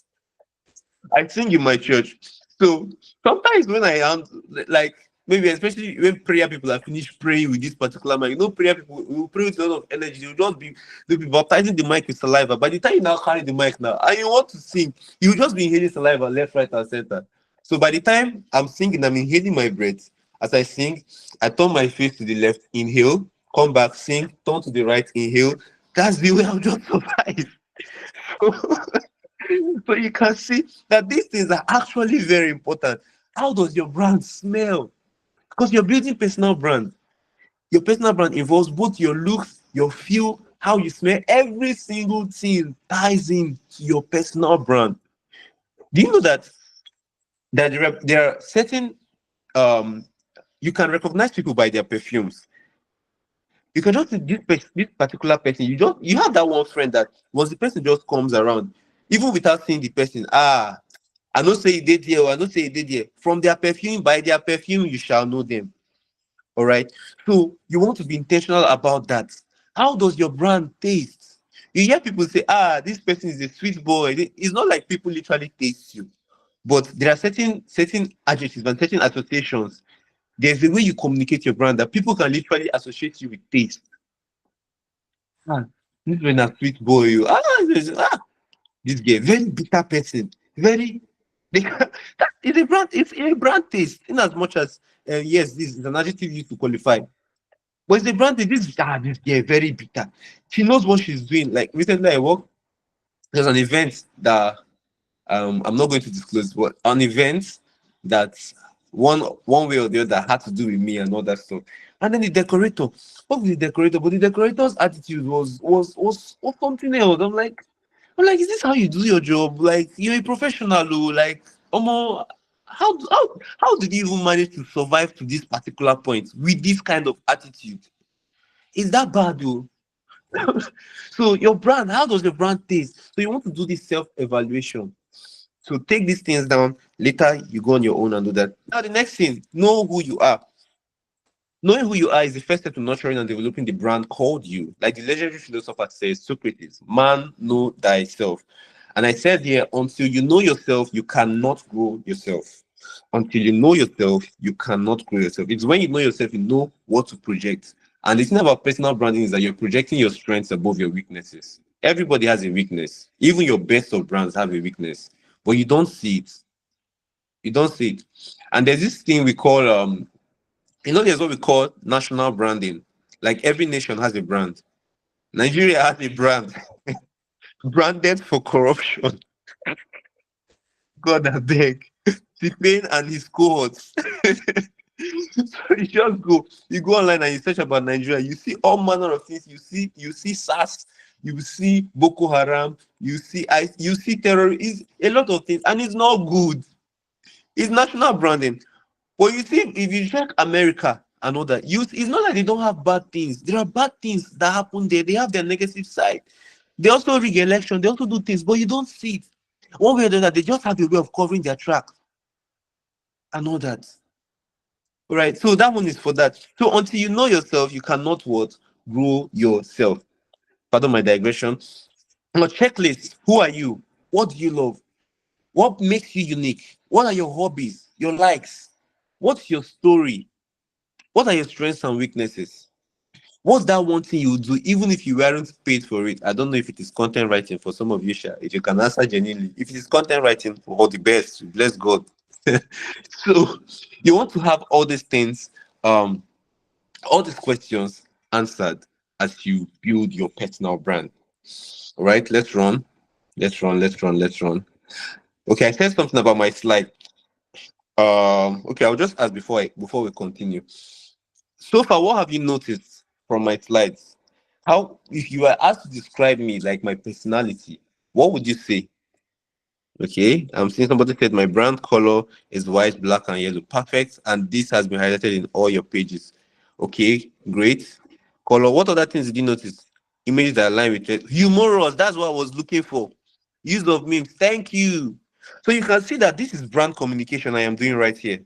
I sing in my church. So sometimes when I am like maybe especially when prayer people are finished praying with this particular mic, prayer people will pray with a lot of energy. They'll be baptizing the mic with saliva. By the time you now carry the mic now and you want to sing, you just be inhaling saliva left, right, and center. So by the time I'm singing, I'm inhaling my breath. As I sing, I turn my face to the left, inhale, come back, sing, turn to the right, inhale. That's the way I'll just survive. So you can see that these things are actually very important. How does your brand smell? Because you're building personal brand. Your personal brand involves both your looks, your feel, how you smell. Every single thing ties in to your personal brand. Do you know that there are certain you can recognize people by their perfumes? You can just see this particular person. You have that one friend that once the person just comes around, even without seeing the person, I don't say it did here, or I don't say it did here. From their perfume, by their perfume, you shall know them. All right. So you want to be intentional about that. How does your brand taste? You hear people say, this person is a sweet boy. It's not like people literally taste you, but there are certain adjectives and certain associations. There's a way you communicate your brand that people can literally associate you with taste. Ah, this is a sweet boy. This guy, very bitter person, very. That is a brand. It's a brand taste. In as much as yes, this is an adjective used to qualify, but it's a brand taste. This guy very bitter. She knows what she's doing. Like recently, there's an event that I'm not going to disclose, but an event that one way or the other had to do with me and all that stuff. And then the decorator, what was the decorator? But the decorator's attitude was something else. I'm like, is this how you do your job? Like, you're a professional, oh, like, how did you even manage to survive to this particular point with this kind of attitude? Is that bad, though? So your brand, how does your brand taste? So you want to do this self-evaluation. So take these things down. Later, you go on your own and do that. Now, the next thing, know who you are. Knowing who you are is the first step to nurturing and developing the brand called you. Like the legendary philosopher says, Socrates, man, know thyself. And I said here, until you know yourself, you cannot grow yourself. Until you know yourself, you cannot grow yourself. It's when you know yourself, you know what to project. And the thing about personal branding is that you're projecting your strengths above your weaknesses. Everybody has a weakness. Even your best of brands have a weakness, but you don't see it. You don't see it. And there's this thing we call there's what we call national branding. Like every nation has a brand. Nigeria has a brand, branded for corruption. God, I beg. Spain and his cohorts. So you just go, you go online and you search about Nigeria, you see all manner of things. You see SARS, you see Boko Haram, you see ICE, you see terrorism, a lot of things, and it's not good. It's national branding. But you see, if you check America and all that, it's not like they don't have bad things. There are bad things that happen there. They have their negative side. They also rig election. They also do things, but you don't see it. One way or the other, they just have a way of covering their track and all that. Right. So that one is for that. So until you know yourself, you cannot what? Grow yourself. Pardon my digression. Your checklist. Who are you? What do you love? What makes you unique? What are your hobbies? Your likes? What's your story? What are your strengths and weaknesses? What's that one thing you do even if you weren't paid for it? I don't know if it is content writing for some of you, Sha. If you can answer genuinely. If it is content writing, all the best. Bless God. So you want to have all these things, all these questions answered as you build your personal brand. All right, let's run. Let's run. Okay, I said something about my slide. Okay, I'll just ask before we continue. So far, what have you noticed from my slides? How, if you were asked to describe me, like my personality, what would you say? Okay, I'm seeing somebody said my brand color is white, black, and yellow. Perfect. And this has been highlighted in all your pages. Okay, great. Color. What other things did you notice? Images that align with it. Humorous. That's what I was looking for. Use of memes. Thank you. So you can see that this is brand communication I am doing right here.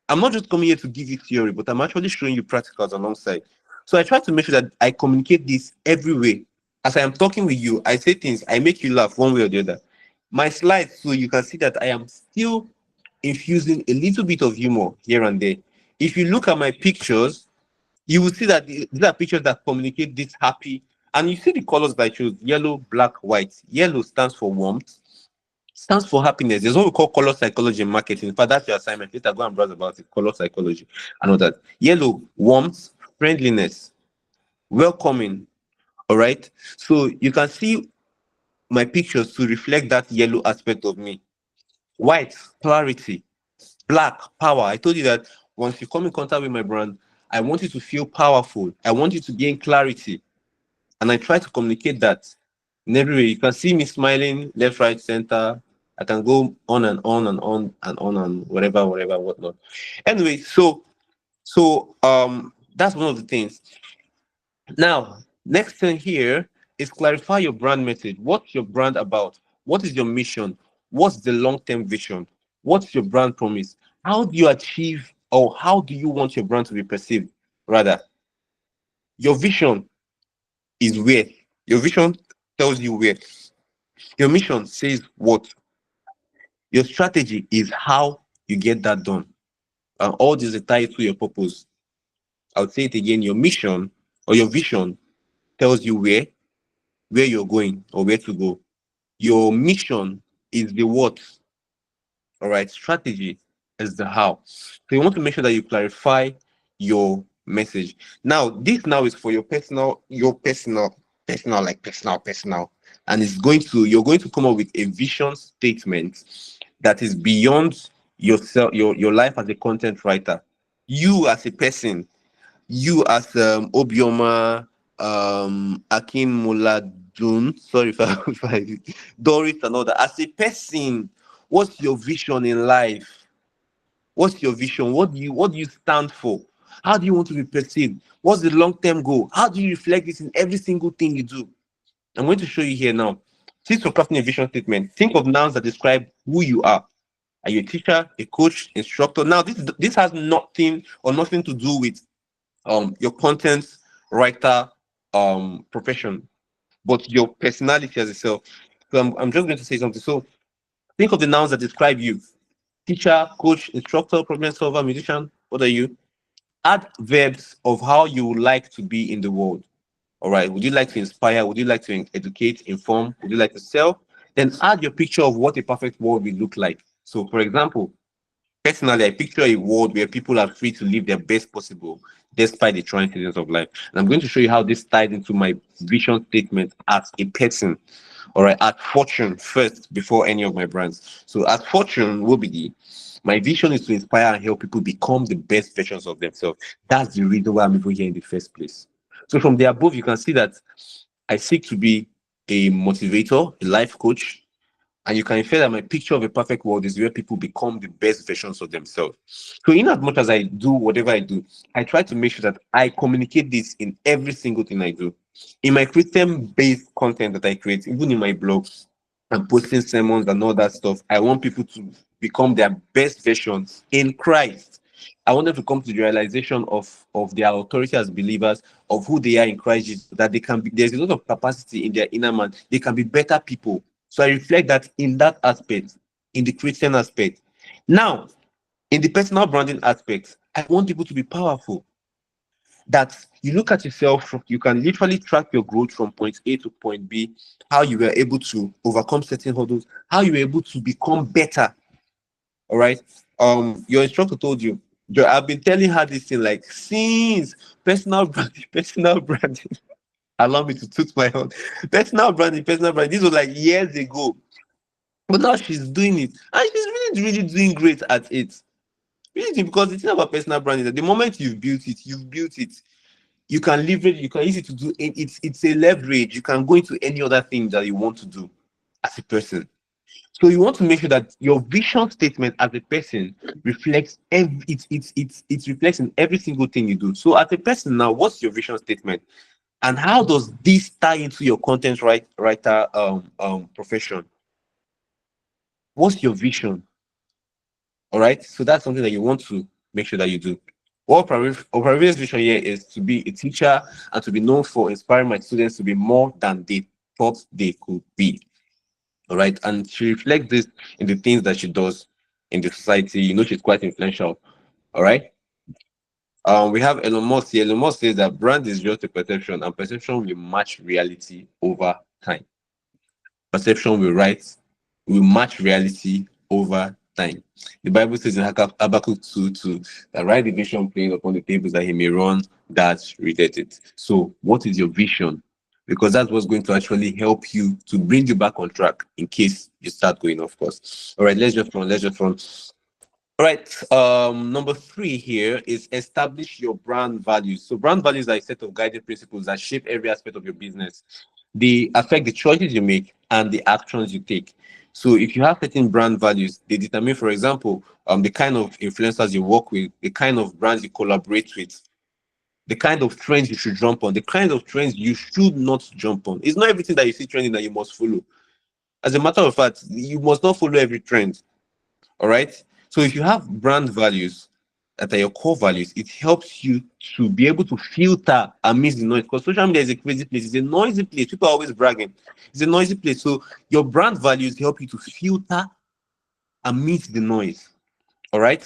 I'm not just coming here to give you theory, but I'm actually showing you practicals alongside. So I try to make sure that I communicate this every way. As I am talking with you, I say things, I make you laugh one way or the other. My slides, so you can see that I am still infusing a little bit of humor here and there. If you look at my pictures, you will see that these are pictures that communicate this happy. And you see the colors that I chose: yellow, black, white. Yellow stands for warmth, stands for happiness. There's what we call color psychology in marketing. In fact, that's your assignment. Later, go and browse about it. Color psychology. I know that. Yellow, warmth, friendliness, welcoming. All right. So you can see my pictures to reflect that yellow aspect of me. White, clarity. Black, power. I told you that once you come in contact with my brand, I want you to feel powerful. I want you to gain clarity. And I try to communicate that in every way. You can see me smiling left, right, center. I can go on and on and on and on and whatever, whatnot. Anyway, so that's one of the things. Now, next thing here is clarify your brand message. What's your brand about? What is your mission? What's the long-term vision? What's your brand promise? How do you achieve, or how do you want your brand to be perceived? Rather, your vision is where. Your vision tells you where. Your mission says what. Your strategy is how you get that done. And all this is tied to your purpose. I'll say it again. Your mission or your vision tells you where you're going or where to go. Your mission is the what. All right. Strategy is the how. So you want to make sure that you clarify your message. Now, this now is for your personal, personal. And you're going to come up with a vision statement that is beyond yourself, your life as a content writer. You as a person, you as Obioma, Akin Muladun, sorry if I Doris and all that. As a person, what's your vision in life? What's your vision? What do you stand for? How do you want to be perceived? What's the long-term goal? How do you reflect this in every single thing you do? I'm going to show you here now. Since you're crafting a vision statement, think of nouns that describe who you are. Are you a teacher, a coach, instructor? Now, this has nothing to do with your content writer profession, but your personality as yourself. So I'm just going to say something. So think of the nouns that describe you: teacher, coach, instructor, problem solver, musician. What are you? Add verbs of how you would like to be in the world. All right. Would you like to inspire? Would you like to educate, inform? Would you like to sell? Then add your picture of what a perfect world will look like. So, for example, personally, I picture a world where people are free to live their best possible despite the trying seasons of life. And I'm going to show you how this ties into my vision statement as a person. All right, at Fortune first before any of my brands. So at Fortune Wobidi, My vision is to inspire and help people become the best versions of themselves. That's the reason why I'm even here in the first place. So from the above, you can see that I seek to be a motivator, a life coach, and you can infer that my picture of a perfect world is where people become the best versions of themselves. So, in as much as I do whatever I do, I try to make sure that I communicate this in every single thing I do. In my Christian-based content that I create, even in my blogs and posting sermons and all that stuff, I want people to become their best versions in Christ. I want them to come to the realization of their authority as believers, of who they are in Christ Jesus, that they can be, there's a lot of capacity in their inner man. They can be better people. So I reflect that in that aspect, in the Christian aspect. Now, in the personal branding aspect, I want people to be powerful. That you look at yourself, you can literally track your growth from point A to point B, how you were able to overcome certain hurdles, how you were able to become better. All right. Your instructor told you, I've been telling her this thing like since personal branding, personal branding. Allow me to toot my horn. Personal branding, personal branding. This was like years ago. But now she's doing it. And she's really, really doing great at it. Really, because the thing about personal branding is that the moment you've built it, you've built it. You can leverage, you can use it to do it. It's a leverage. You can go into any other thing that you want to do as a person. So you want to make sure that your vision statement as a person reflects it reflects in every single thing you do. So as a person now, what's your vision statement? And how does this tie into your content writer profession? What's your vision? All right. So that's something that you want to make sure that you do. Our previous vision here is to be a teacher and to be known for inspiring my students to be more than they thought they could be. All right. And she reflects this in the things that she does in the society. You know, she's quite influential. All right. We have Elon Musk here. Elon Musk says that brand is just a perception, and perception will match reality over time. Perception will match reality over time. The Bible says in Habakkuk 2:2 that write the vision plain upon the tables that he may run that readeth it. So, what is your vision? Because that's what's going to actually help you to bring you back on track in case you start going off course. All right, let's just run. All right. Number 3 here is establish your brand values. So brand values are a set of guiding principles that shape every aspect of your business. They affect the choices you make and the actions you take. So if you have certain brand values, they determine, for example, the kind of influencers you work with, the kind of brands you collaborate with, the kind of trends you should jump on, the kind of trends you should not jump on. It's not everything that you see trending that you must follow. As a matter of fact, you must not follow every trend. All right. So if you have brand values that are your core values, it helps you to be able to filter amidst the noise. Because social media is a crazy place. It's a noisy place. People are always bragging. It's a noisy place. So your brand values help you to filter amidst the noise. All right.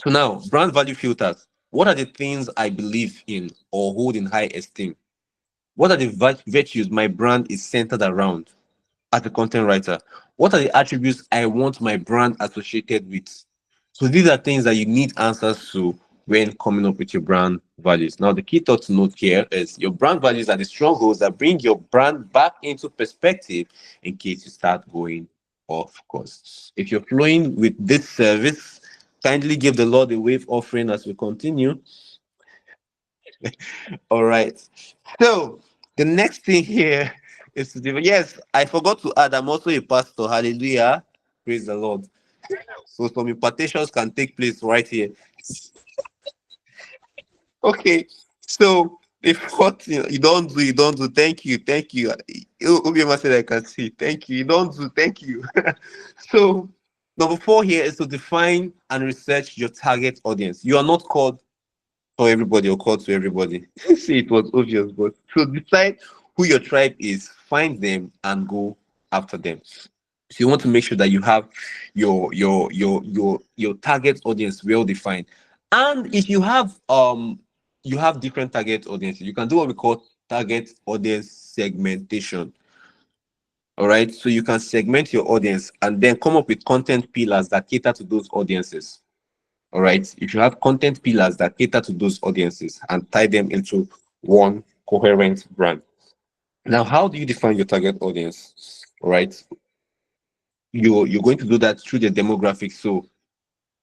So now, brand value filters. What are the things I believe in or hold in high esteem? What are the virtues my brand is centered around as a content writer? What are the attributes I want my brand associated with? So these are things that you need answers to when coming up with your brand values. Now, the key thought to note here is your brand values are the strongholds that bring your brand back into perspective in case you start going off course. If you're flowing with this service, kindly give the Lord a wave offering as we continue. All right. So the next thing here is to yes, I forgot to add, I'm also a pastor. Hallelujah. Praise the Lord. So some impartations can take place right here. Okay. So the fourth thing you don't do. Thank you. Obiema said I can see. Thank you. You don't do, thank you. So number 4 here is to define and research your target audience. You are not called for everybody or called to everybody. See, it was obvious, but so decide who your tribe is, find them and go after them. So you want to make sure that you have your target audience well defined. And if you have different target audiences, you can do what we call target audience segmentation. All right. So you can segment your audience and then come up with content pillars that cater to those audiences. All right. If you have content pillars that cater to those audiences and tie them into one coherent brand. Now, how do you define your target audience? All right. You're going to do that through the demographics. So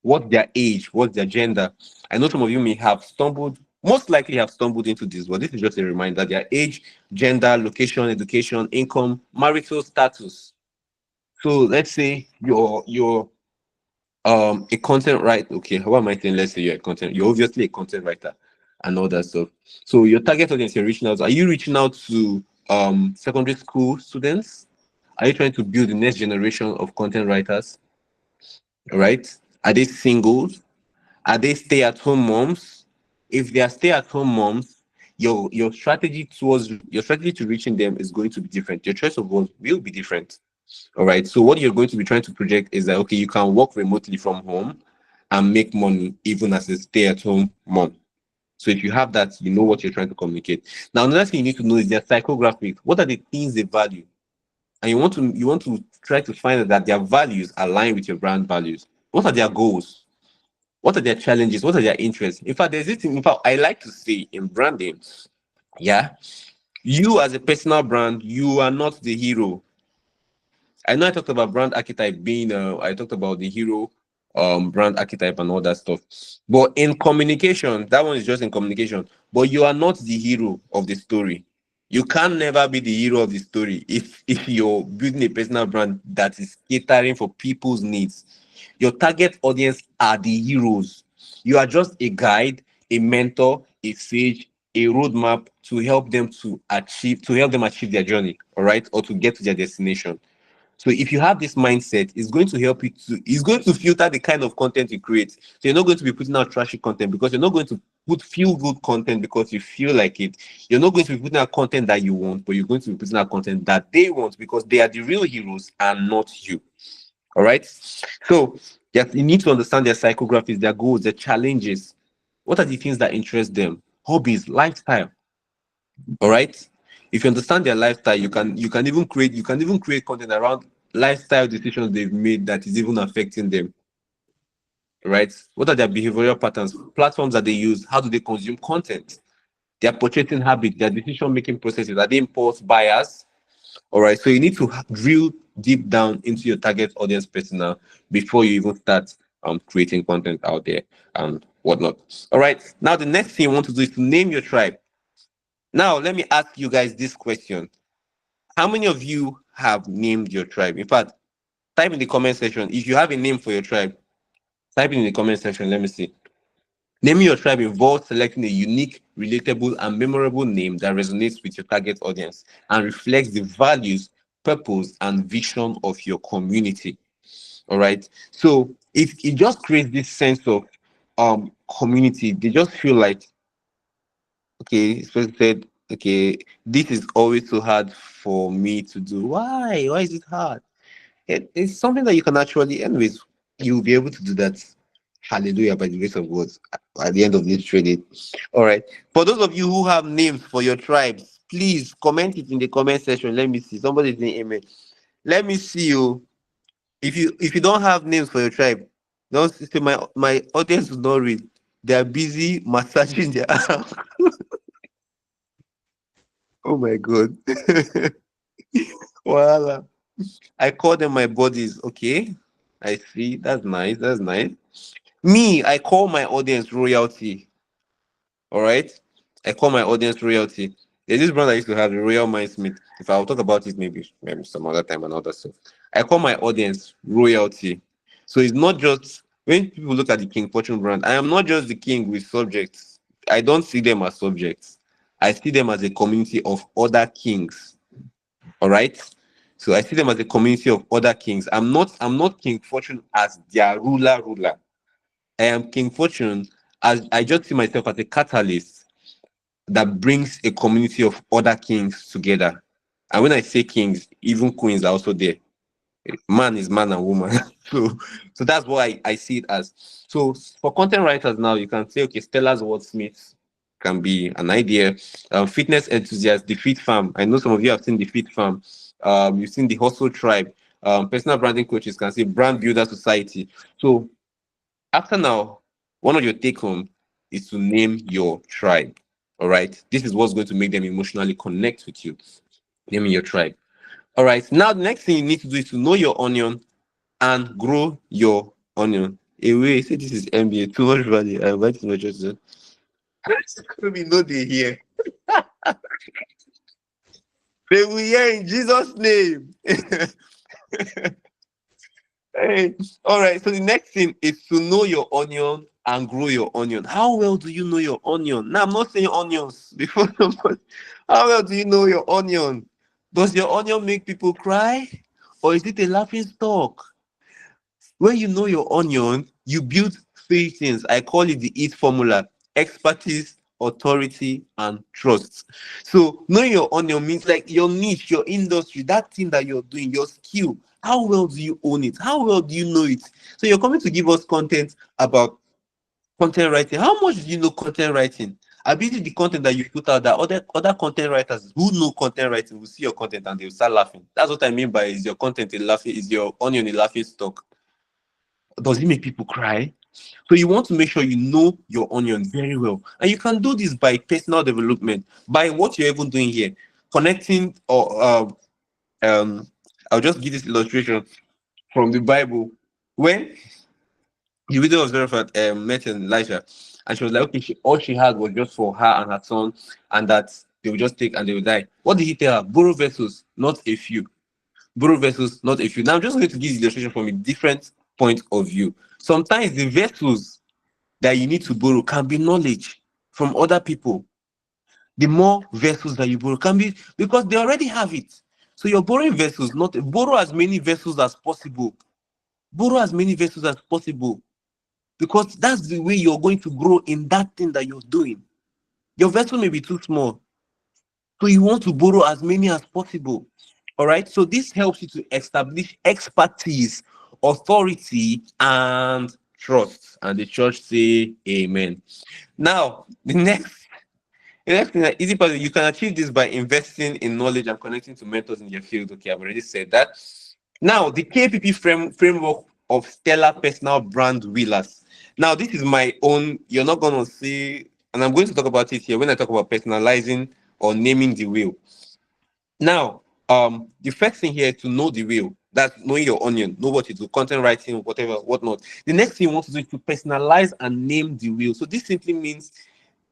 what's their age, what's their gender. I know some of you may have stumbled, most likely have stumbled into this, but this is just a reminder: their age, gender, location, education, income, marital status. So let's say you're a content writer. Okay, how am I saying? Let's say you're obviously a content writer and all that stuff. So your target audience you're reaching out. Are you reaching out to secondary school students? Are you trying to build the next generation of content writers? Right? Are they singles? Are they stay-at-home moms? If they are stay-at-home moms, your strategy to reaching them is going to be different. Your choice of words will be different. All right. So what you're going to be trying to project is that okay, you can work remotely from home and make money even as a stay-at-home mom. So if you have that, you know what you're trying to communicate. Now, another thing you need to know is their psychographics. What are the things they value? And you want to try to find out that their values align with your brand values. What are their goals? What are their challenges? What are their interests? In fact, there's this thing. In fact, I like to say in branding, yeah, you as a personal brand, you are not the hero. I know I talked about brand archetype being I talked about the hero brand archetype and all that stuff. But in communication, that one is just in communication. But you are not the hero of the story. You can never be the hero of the story if you're building a personal brand that is catering for people's needs. Your target audience are the heroes. You are just a guide, a mentor, a sage, a roadmap to help them achieve their journey, all right, or to get to their destination. So if you have this mindset, it's going to help you it's going to filter the kind of content you create. So you're not going to be putting out trashy content because you're not going to put feel good content because you feel like it. You're not going to be putting out content that you want, but you're going to be putting out content that they want because they are the real heroes and not you. All right. So yes, you need to understand their psychographies, their goals, their challenges. What are the things that interest them? Hobbies, lifestyle. All right. If you understand their lifestyle, you can even create content around lifestyle decisions they've made that is even affecting them. Right? What are their behavioral patterns, platforms that they use, how do they consume content, their purchasing habits, their decision making processes, are they impulse buyers? All right. So you need to drill deep down into your target audience persona before you even start creating content out there and whatnot. All right. Now the next thing you want to do is to name your tribe. Now let me ask you guys this question. How many of you have named your tribe? In fact, type in the comment section. If you have a name for your tribe, type it in the comment section. Let me see. Naming your tribe involves selecting a unique, relatable, and memorable name that resonates with your target audience and reflects the values, purpose, and vision of your community. All right. So it just creates this sense of community. They just feel like, okay, so said, okay, this is always so hard for me to do. Why? Why is it hard? It's something that you can actually, anyways, you'll be able to do that. Hallelujah, by the grace of God, at the end of this training. All right. For those of you who have names for your tribes, please comment it in the comment section. Let me see. Somebody's saying amen. Let me see you. If you don't have names for your tribe, don't say my audience will not read. They are busy massaging their arm. Oh my god. Voila. I call them my bodies. Okay. I see. That's nice. That's nice. Me, I call my audience royalty. All right. I call my audience royalty. There's this brand I used to have, the Royal Mindsmith. If I'll talk about it maybe some other time and all that stuff. I call my audience royalty. So it's not just when people look at the King Fortune brand, I am not just the king with subjects. I don't see them as subjects. I see them as a community of other kings. All right. So I see them as a community of other kings. I'm not King Fortune as their ruler. I am King Fortune as I just see myself as a catalyst that brings a community of other kings together. And when I say kings, even queens are also there. Man is man and woman. so that's why I see it as. So for content writers now, you can say, okay, Stella's Wordsmith can be an idea. Fitness enthusiasts, the Fit Farm. I know some of you have seen the Fit Farm. You've seen the Hustle Tribe. Personal branding coaches can say Brand Builder Society. So after now, one of your take home is to name your tribe. All right. This is what's going to make them emotionally connect with you. Naming your tribe. All right. Now, the next thing you need to do is to know your onion and grow your onion. Away, say this is MBA, too much value. I invite my children. We know they hear. They will hear in Jesus' name. Hey, all right. So the next thing is to know your onion and grow your onion. How well do you know your onion? Now I'm not saying onions before. How well do you know your onion? Does your onion make people cry, or is it a laughing stock? When you know your onion, you build three things. I call it the EAT formula: expertise, authority, and trust. So knowing your onion means like your niche, your industry, that thing that you're doing, your skill. How well do you own it? How well do you know it? So you're coming to give us content about content writing. How much do you know content writing? I believe the content that you put out, that other content writers who know content writing will see your content and they'll start laughing. That's what I mean by is your content a laughing, is your onion a laughing stock? Does it make people cry? So you want to make sure you know your onion very well. And you can do this by personal development, by what you're even doing here. Connecting or I'll just give this illustration from the Bible. When the widow of Zarephath met Elijah, and she was like, okay, all she had was just for her and her son, and that they would just take and they would die. What did he tell her? Borrow vessels, not a few. Borrow vessels, not a few. Now I'm just going to give the illustration from a different point of view. Sometimes the vessels that you need to borrow can be knowledge from other people. The more vessels that you borrow can be because they already have it. So you're borrowing vessels, not borrow as many vessels as possible. Borrow as many vessels as possible because that's the way you're going to grow in that thing that you're doing. Your vessel may be too small, so you want to borrow as many as possible. All right. So this helps you to establish expertise, authority, and trust. And the church say amen. Now, the next thing that easy part, you can achieve this by investing in knowledge and connecting to mentors in your field. Okay, I've already said that. Now, the KPP framework of stellar personal brand wheelers. Now, this is my own, you're not going to see, and I'm going to talk about it here when I talk about personalizing or naming the wheel. Now, the first thing here is to know the wheel. That's knowing your onion, know what you do, content writing, whatever, whatnot. The next thing you want to do is to personalize and name the wheel. So this simply means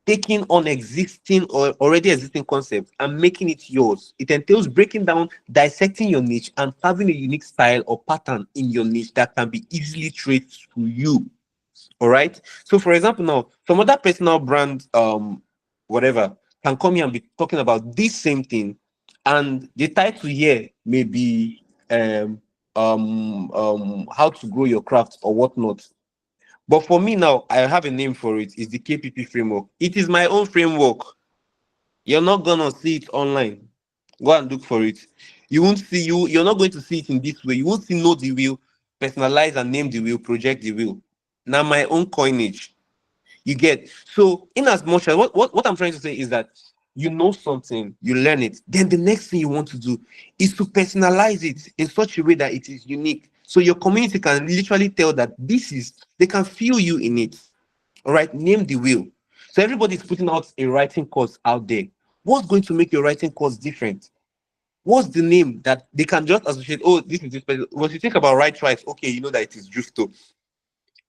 taking on existing or already existing concepts and making it yours. It entails breaking down, dissecting your niche, and having a unique style or pattern in your niche that can be easily traced to you. All right. So, for example, now some other personal brand, whatever, can come here and be talking about this same thing, and the title here may be how to grow your craft or whatnot. But for me now, I have a name for it. It's the KPP framework. It is my own framework. You're not gonna see it online. Go and look for it. You won't see you. You're not going to see it in this way. You won't see know the wheel, personalize and name the wheel, project the wheel. Now my own coinage. You get so in as much as what I'm trying to say is that you know something, you learn it. Then the next thing you want to do is to personalize it in such a way that it is unique. So your community can literally tell that they can feel you in it. All right, name the wheel. So everybody's putting out a writing course out there. What's going to make your writing course different? What's the name that they can just associate? Oh, this is this. Once you think about write right, okay, you know that it is Justo.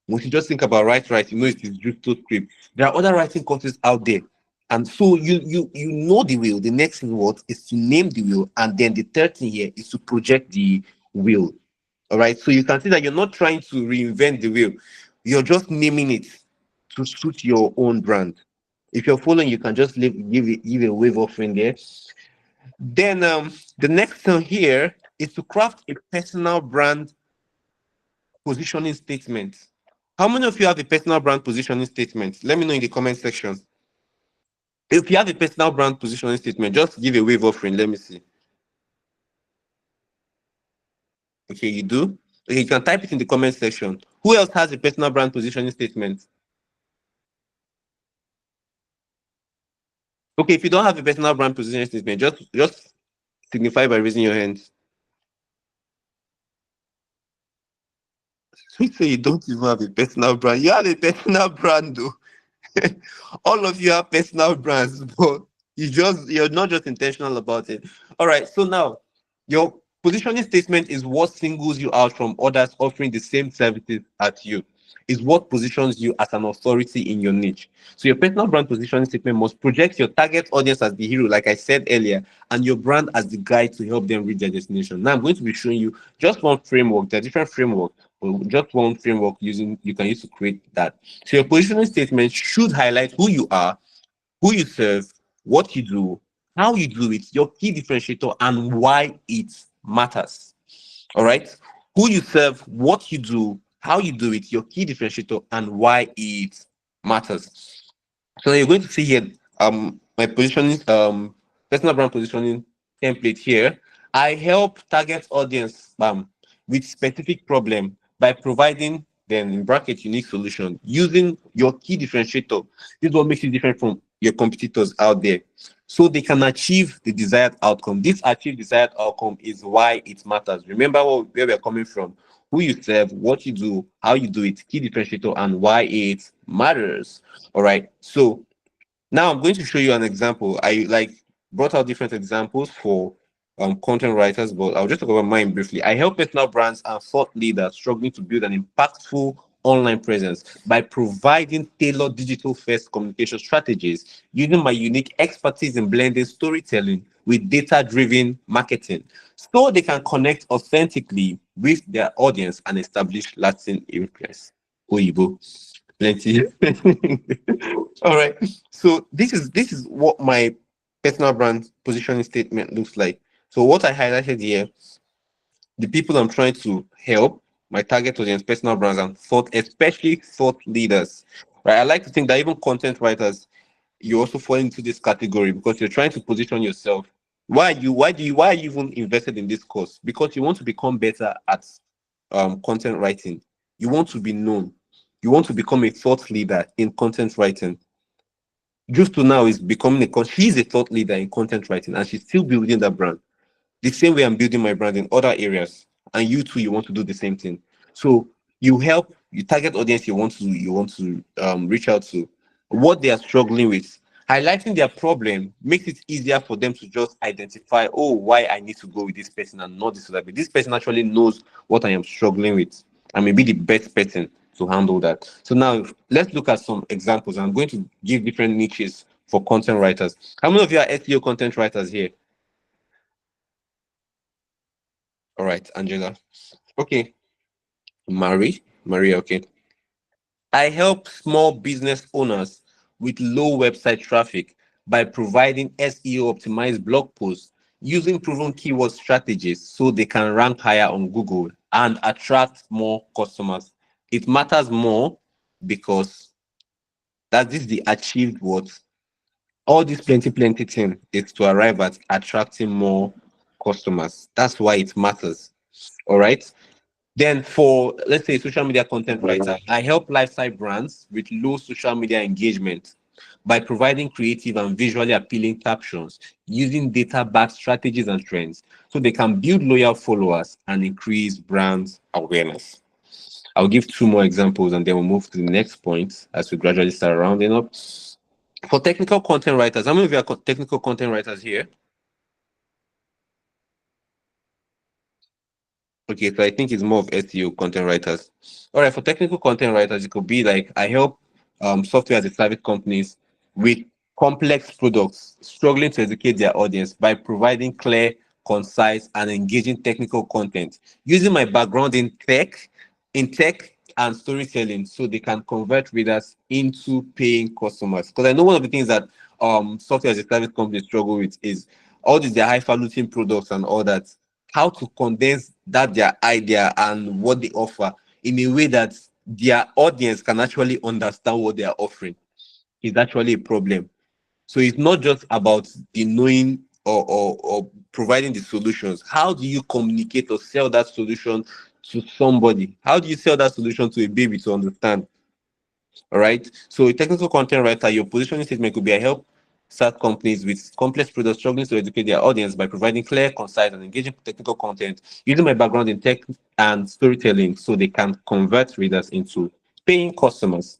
Once you just think about write right, you know it is Justo script. There are other writing courses out there. And so you know the wheel. The next thing what is to name the wheel, and then the third thing here is to project the wheel. All right. So you can see that you're not trying to reinvent the wheel. You're just naming it to suit your own brand. If you're following, you can just give a wave offering there. Then the next thing here is to craft a personal brand positioning statement. How many of you have a personal brand positioning statement? Let me know in the comment section. If you have a personal brand positioning statement, just give a wave offering. Let me see. Okay, you do? Okay, you can type it in the comment section. Who else has a personal brand positioning statement? Okay, if you don't have a personal brand positioning statement, just signify by raising your hands. So you don't even have a personal brand. You have a personal brand though. All of you have personal brands, but you're not just intentional about it. All right, so now your positioning statement is what singles you out from others offering the same services as you. is what positions you as an authority in your niche. So your personal brand positioning statement must project your target audience as the hero, like I said earlier, and your brand as the guide to help them reach their destination. Now I'm going to be showing you just one framework. There are different frameworks, but just one framework you can use to create that. So your positioning statement should highlight who you are, who you serve, what you do, how you do it, your key differentiator, and why it matters. All right. Who you serve, what you do, how you do it, your key differentiator, and why it matters. So you're going to see here my positioning, personal brand positioning template here. I help target audience with specific problem by providing then in bracket unique solution using your key differentiator. This is what makes you different from your competitors out there. So they can achieve the desired outcome. This achieve desired outcome is why it matters. Remember where we're coming from, who you serve, what you do, how you do it, key differentiator, and why it matters. All right. So now I'm going to show you an example. I brought out different examples for content writers, but I'll just talk about mine briefly. I help personal brands and thought leaders struggling to build an impactful online presence by providing tailored digital first communication strategies using my unique expertise in blending storytelling with data-driven marketing so they can connect authentically with their audience and establish lasting influence. Oyibo. Plenty. All right. So this is what my personal brand positioning statement looks like. So what I highlighted here, the people I'm trying to help, my target audience, personal brands, and thought, especially thought leaders. Right. I like to think that even content writers, you also fall into this category because you're trying to position yourself. Why are you even invested in this course? Because you want to become better at content writing. You want to be known. You want to become a thought leader in content writing. Just to now is becoming she's a thought leader in content writing and she's still building that brand. The same way I'm building my brand in other areas. And you too, you want to do the same thing. So you help, you target audience you want to reach out to, what they are struggling with. Highlighting their problem makes it easier for them to just identify, oh, why I need to go with this person and not this other person. This person actually knows what I am struggling with and may be the best person to handle that. So now let's look at some examples. I'm going to give different niches for content writers. How many of you are SEO content writers here? All right, Angela. Okay. Maria, okay. I help small business owners with low website traffic by providing SEO optimized blog posts using proven keyword strategies so they can rank higher on Google and attract more customers. It matters more because that is the achieved what all this plenty thing is to arrive at attracting more customers. That's why it matters. All right. Then for, let's say, social media content writer, I help lifestyle brands with low social media engagement by providing creative and visually appealing captions using data-backed strategies and trends so they can build loyal followers and increase brand awareness. I'll give two more examples and then we'll move to the next point as we gradually start rounding up. For technical content writers, how many of you are technical content writers here? Okay, so I think it's more of SEO content writers. All right, for technical content writers, it could be like I help software as a service companies with complex products struggling to educate their audience by providing clear, concise, and engaging technical content using my background in tech and storytelling, so they can convert readers into paying customers. Because I know one of the things that software as a service companies struggle with is all these their highfalutin products and all that, how to condense that their idea and what they offer in a way that their audience can actually understand what they are offering is actually a problem. So it's not just about the knowing or providing the solutions. How do you communicate or sell that solution to somebody? How do you sell that solution to a baby to understand? All right. So a technical content writer, your positioning statement could be I help start companies with complex products struggling to educate their audience by providing clear, concise, and engaging technical content using my background in tech and storytelling so they can convert readers into paying customers.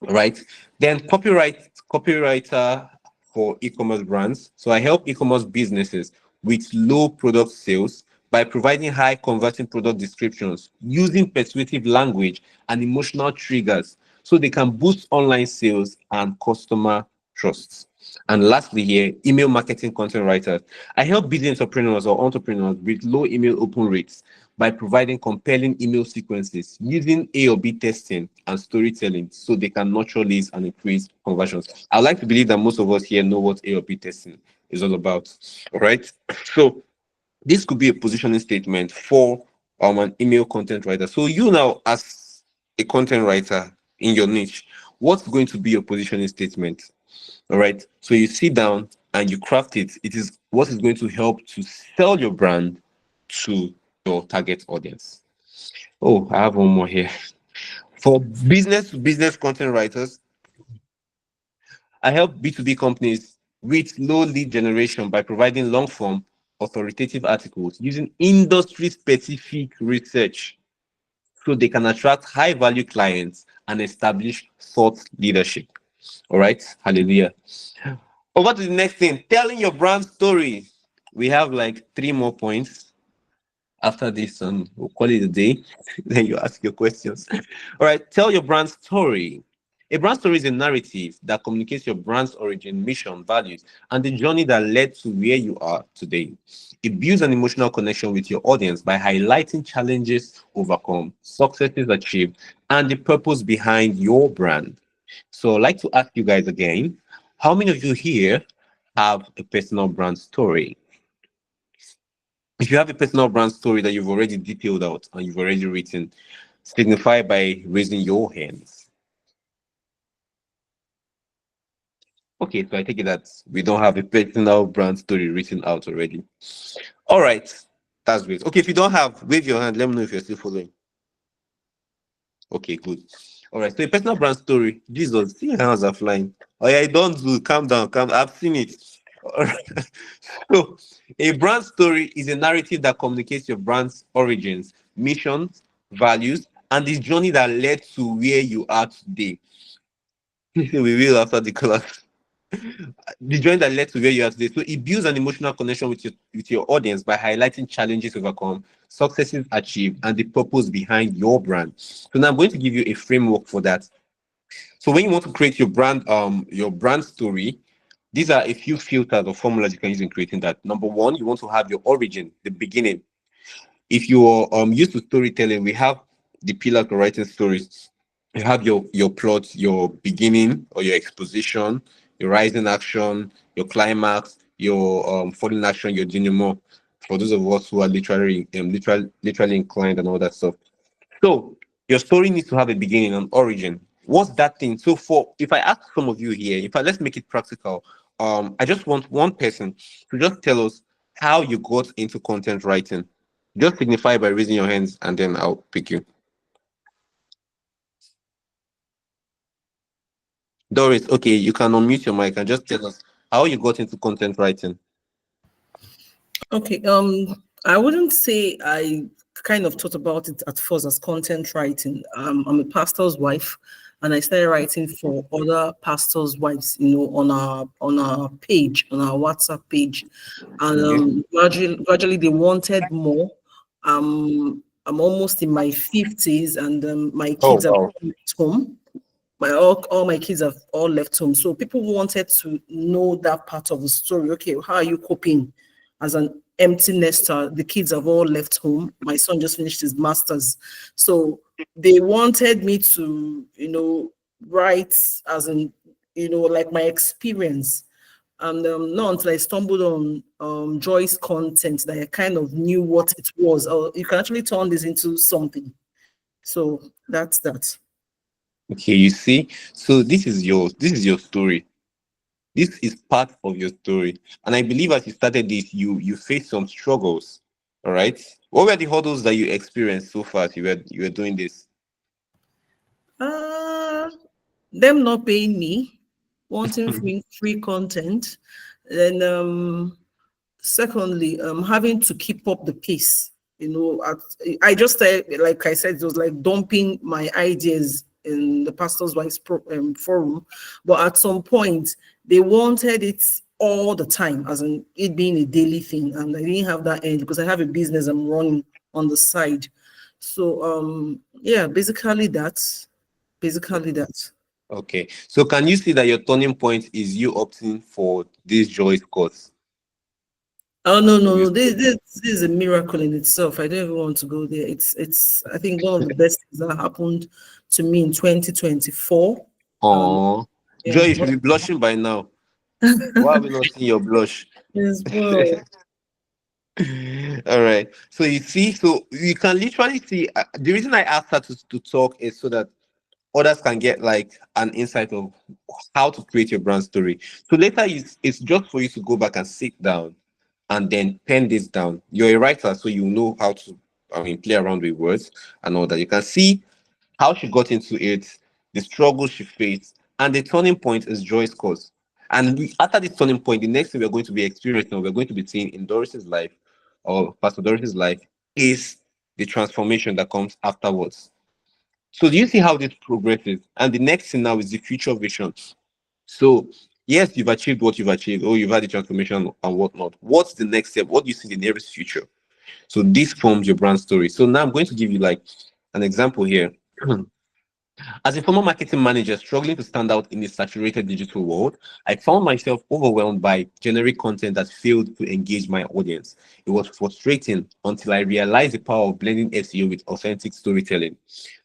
Right. Then copywriter for e-commerce brands. So I help e-commerce businesses with low product sales by providing high converting product descriptions, using persuasive language and emotional triggers so they can boost online sales and customer trust. And lastly, here, email marketing content writers. I help business entrepreneurs or entrepreneurs with low email open rates by providing compelling email sequences using A or B testing and storytelling so they can nurture leads and increase conversions. I like to believe that most of us here know what A or B testing is all about. All right. So this could be a positioning statement for an email content writer. So you now, as a content writer in your niche, what's going to be your positioning statement? All right. So you sit down and you craft it. It is what is going to help to sell your brand to your target audience. Oh, I have one more here. For business to business content writers, I help B2B companies with low lead generation by providing long form authoritative articles using industry specific research so they can attract high value clients and establish thought leadership. All right. Hallelujah. Over to the next thing, telling your brand story. We have like 3 more points. After this, we'll call it a day. Then you ask your questions. All right, tell your brand story. A brand story is a narrative that communicates your brand's origin, mission, values, and the journey that led to where you are today. It builds an emotional connection with your audience by highlighting challenges overcome, successes achieved, and the purpose behind your brand. So I'd like to ask you guys again, how many of you here have a personal brand story? If you have a personal brand story that you've already detailed out and you've already written, signify by raising your hands. Okay, so I take it that we don't have a personal brand story written out already. All right, that's great. Okay, if you don't have, wave your hand. Let me know if you're still following. Okay, good. All right, so a personal brand story. Jesus, see your hands are flying. Oh yeah, don't do. Calm down. I've seen it. All right. So, a brand story is a narrative that communicates your brand's origins, missions, values, and the journey that led to where you are today. We will after the class. The journey that led to where you are today. So it builds an emotional connection with your audience by highlighting challenges overcome, successes achieved, and the purpose behind your brand. So now I'm going to give you a framework for that. So when you want to create your brand story, these are a few filters or formulas you can use in creating that. Number one, you want to have your origin, the beginning. If you're used to storytelling, we have the pillars for writing stories. You have your plot, your beginning or your exposition, your rising action, your climax, your falling action, your denouement. For those of us who are literally inclined and all that stuff. So your story needs to have a beginning, an origin. What's that thing? So for if I ask some of you here, let's make it practical. I just want one person to just tell us how you got into content writing. Just signify by raising your hands, and then I'll pick you. Doris, okay, you can unmute your mic and just tell us how you got into content writing. Okay, I wouldn't say I kind of thought about it at first as content writing. I'm a pastor's wife, and I started writing for other pastors' wives, on our page, on our WhatsApp page, and gradually they wanted more. I'm almost in my 50s, and my kids are at home. All my kids have all left home. So people wanted to know that part of the story. Okay, how are you coping as an empty nester? The kids have all left home. My son just finished his master's. So they wanted me to, write as in, like my experience. And not until I stumbled on Joy's content that I kind of knew what it was. You can actually turn this into something. So that's that. Okay, you see, so this is your story. This is part of your story, and I believe as you started this, you faced some struggles. All right, what were the hurdles that you experienced so far as you were doing this? Them not paying me, wanting free content, then secondly, having to keep up the pace. I just like I said, it was like dumping my ideas in the pastor's wife's forum, but at some point they wanted it all the time, as in it being a daily thing. And I didn't have that end because I have a business I'm running on the side. So yeah, basically that. Okay. So can you see that your turning point is you opting for this Joyce course? Oh no. This is a miracle in itself. I don't even want to go there. It's I think one of the best things that happened to me in 2024. Oh, Yeah, Joy, you should be blushing by now. Why have we not seen your blush? yes, well. All right. So you see, so you can literally see the reason I asked her to talk is so that others can get like an insight of how to create your brand story. So later it's just for you to go back and sit down and then pen this down. You're a writer, so you know how to, play around with words and all that. You can see how she got into it, the struggle she faced, and the turning point is Joy's cause. And after this turning point, the next thing we're going to be experiencing, or we're going to be seeing in Doris's life, or Pastor Doris's life, is the transformation that comes afterwards. So do you see how this progresses? And the next thing now is the future vision. So yes, you've achieved what you've achieved, or you've had the transformation and whatnot. What's the next step? What do you see in the nearest future? So this forms your brand story. So now I'm going to give you like an example here. As a former marketing manager struggling to stand out in a saturated digital world, I found myself overwhelmed by generic content that failed to engage my audience. It was frustrating until I realized the power of blending SEO with authentic storytelling.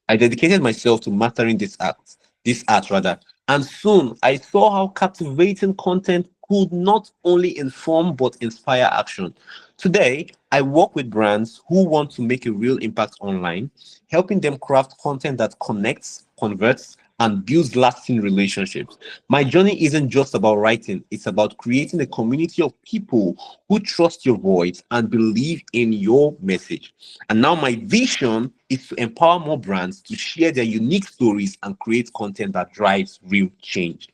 I dedicated myself to mastering this art rather, and soon I saw how captivating content could not only inform but inspire action. Today, I work with brands who want to make a real impact online, helping them craft content that connects, converts, and builds lasting relationships. My journey isn't just about writing, it's about creating a community of people who trust your voice and believe in your message. And now my vision is to empower more brands to share their unique stories and create content that drives real change.